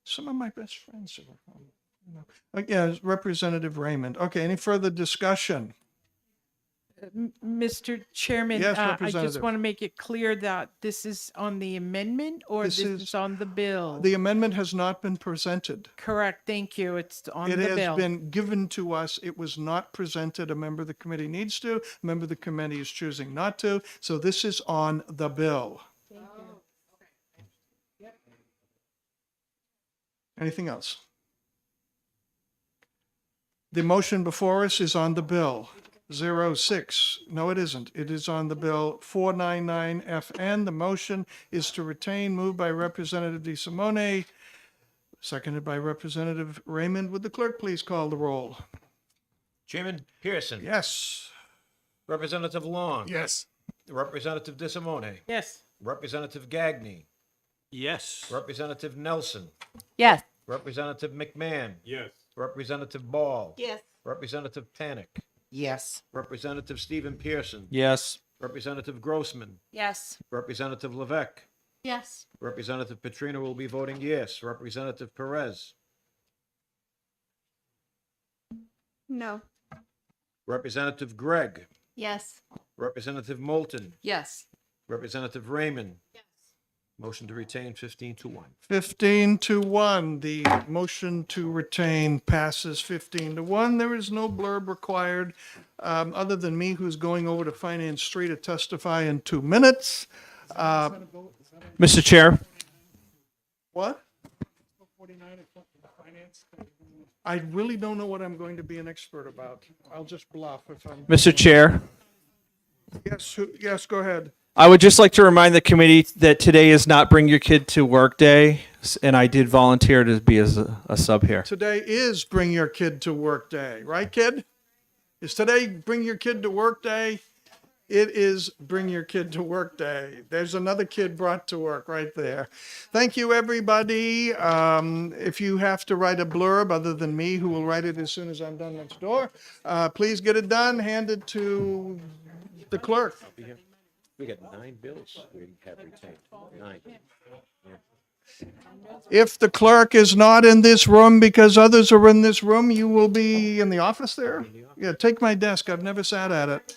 A: Some of my best friends are from, you know. Yeah, Representative Raymond. Okay, any further discussion?
B: Mr. Chairman,
A: Yes,
B: I just
A: Representative.
B: want to make it clear that this is on the amendment or
A: This
B: this
A: is-
B: is on the bill?
A: The amendment has not been presented.
B: Correct, thank you. It's on
A: It
B: the
A: has
B: bill.
A: been given to us. It was not presented. A member of the committee needs to. A member of the committee is choosing not to. So this is on the bill. Anything else? The motion before us is on the bill. 06. No, it isn't. It is on the bill 499FN. The motion is to retain, moved by Representative DeSimone, seconded by Representative Raymond. Would the clerk please call the roll?
R: Chairman Pearson.
A: Yes.
R: Representative Long.
G: Yes.
R: Representative DeSimone.
B: Yes.
R: Representative Gagné.
O: Yes.
R: Representative Nelson.
S: Yes.
R: Representative McMahon.
O: Yes.
R: Representative Ball.
L: Yes.
R: Representative Panic.
U: Yes.
R: Representative Stephen Pearson.
C: Yes.
R: Representative Grossman.
S: Yes.
R: Representative Levesque.
V: Yes.
R: Representative Petrino will be voting yes. Representative Perez.
L: No.
R: Representative Gregg.
F: Yes.
R: Representative Moulton.
E: Yes.
R: Representative Raymond. Yes. Motion to retain 15-1.
A: 15-1. The motion to retain passes 15-1. There is no blurb required, other than me, who's going over to Finance Street to testify in 2 minutes.
C: Mr. Chair,
A: What? I really don't know what I'm going to be an expert about. I'll just bluff if I'm.
C: Mr. Chair,
A: Yes, go ahead.
C: I would just like to remind the committee that today is not Bring Your Kid to Work Day, and I did volunteer to be as a sub here.
A: Today is Bring Your Kid to Work Day, right, kid? Is today Bring Your Kid to Work Day? It is Bring Your Kid to Work Day. There's another kid brought to work right there. Thank you, everybody. If you have to write a blurb, other than me, who will write it as soon as I'm done next door, please get it done, hand it to the clerk.
R: We got 9 bills we have retained. 9.
A: If the clerk is not in this room because others are in this room, you will be in the office there? Yeah, take my desk. I've never sat at it.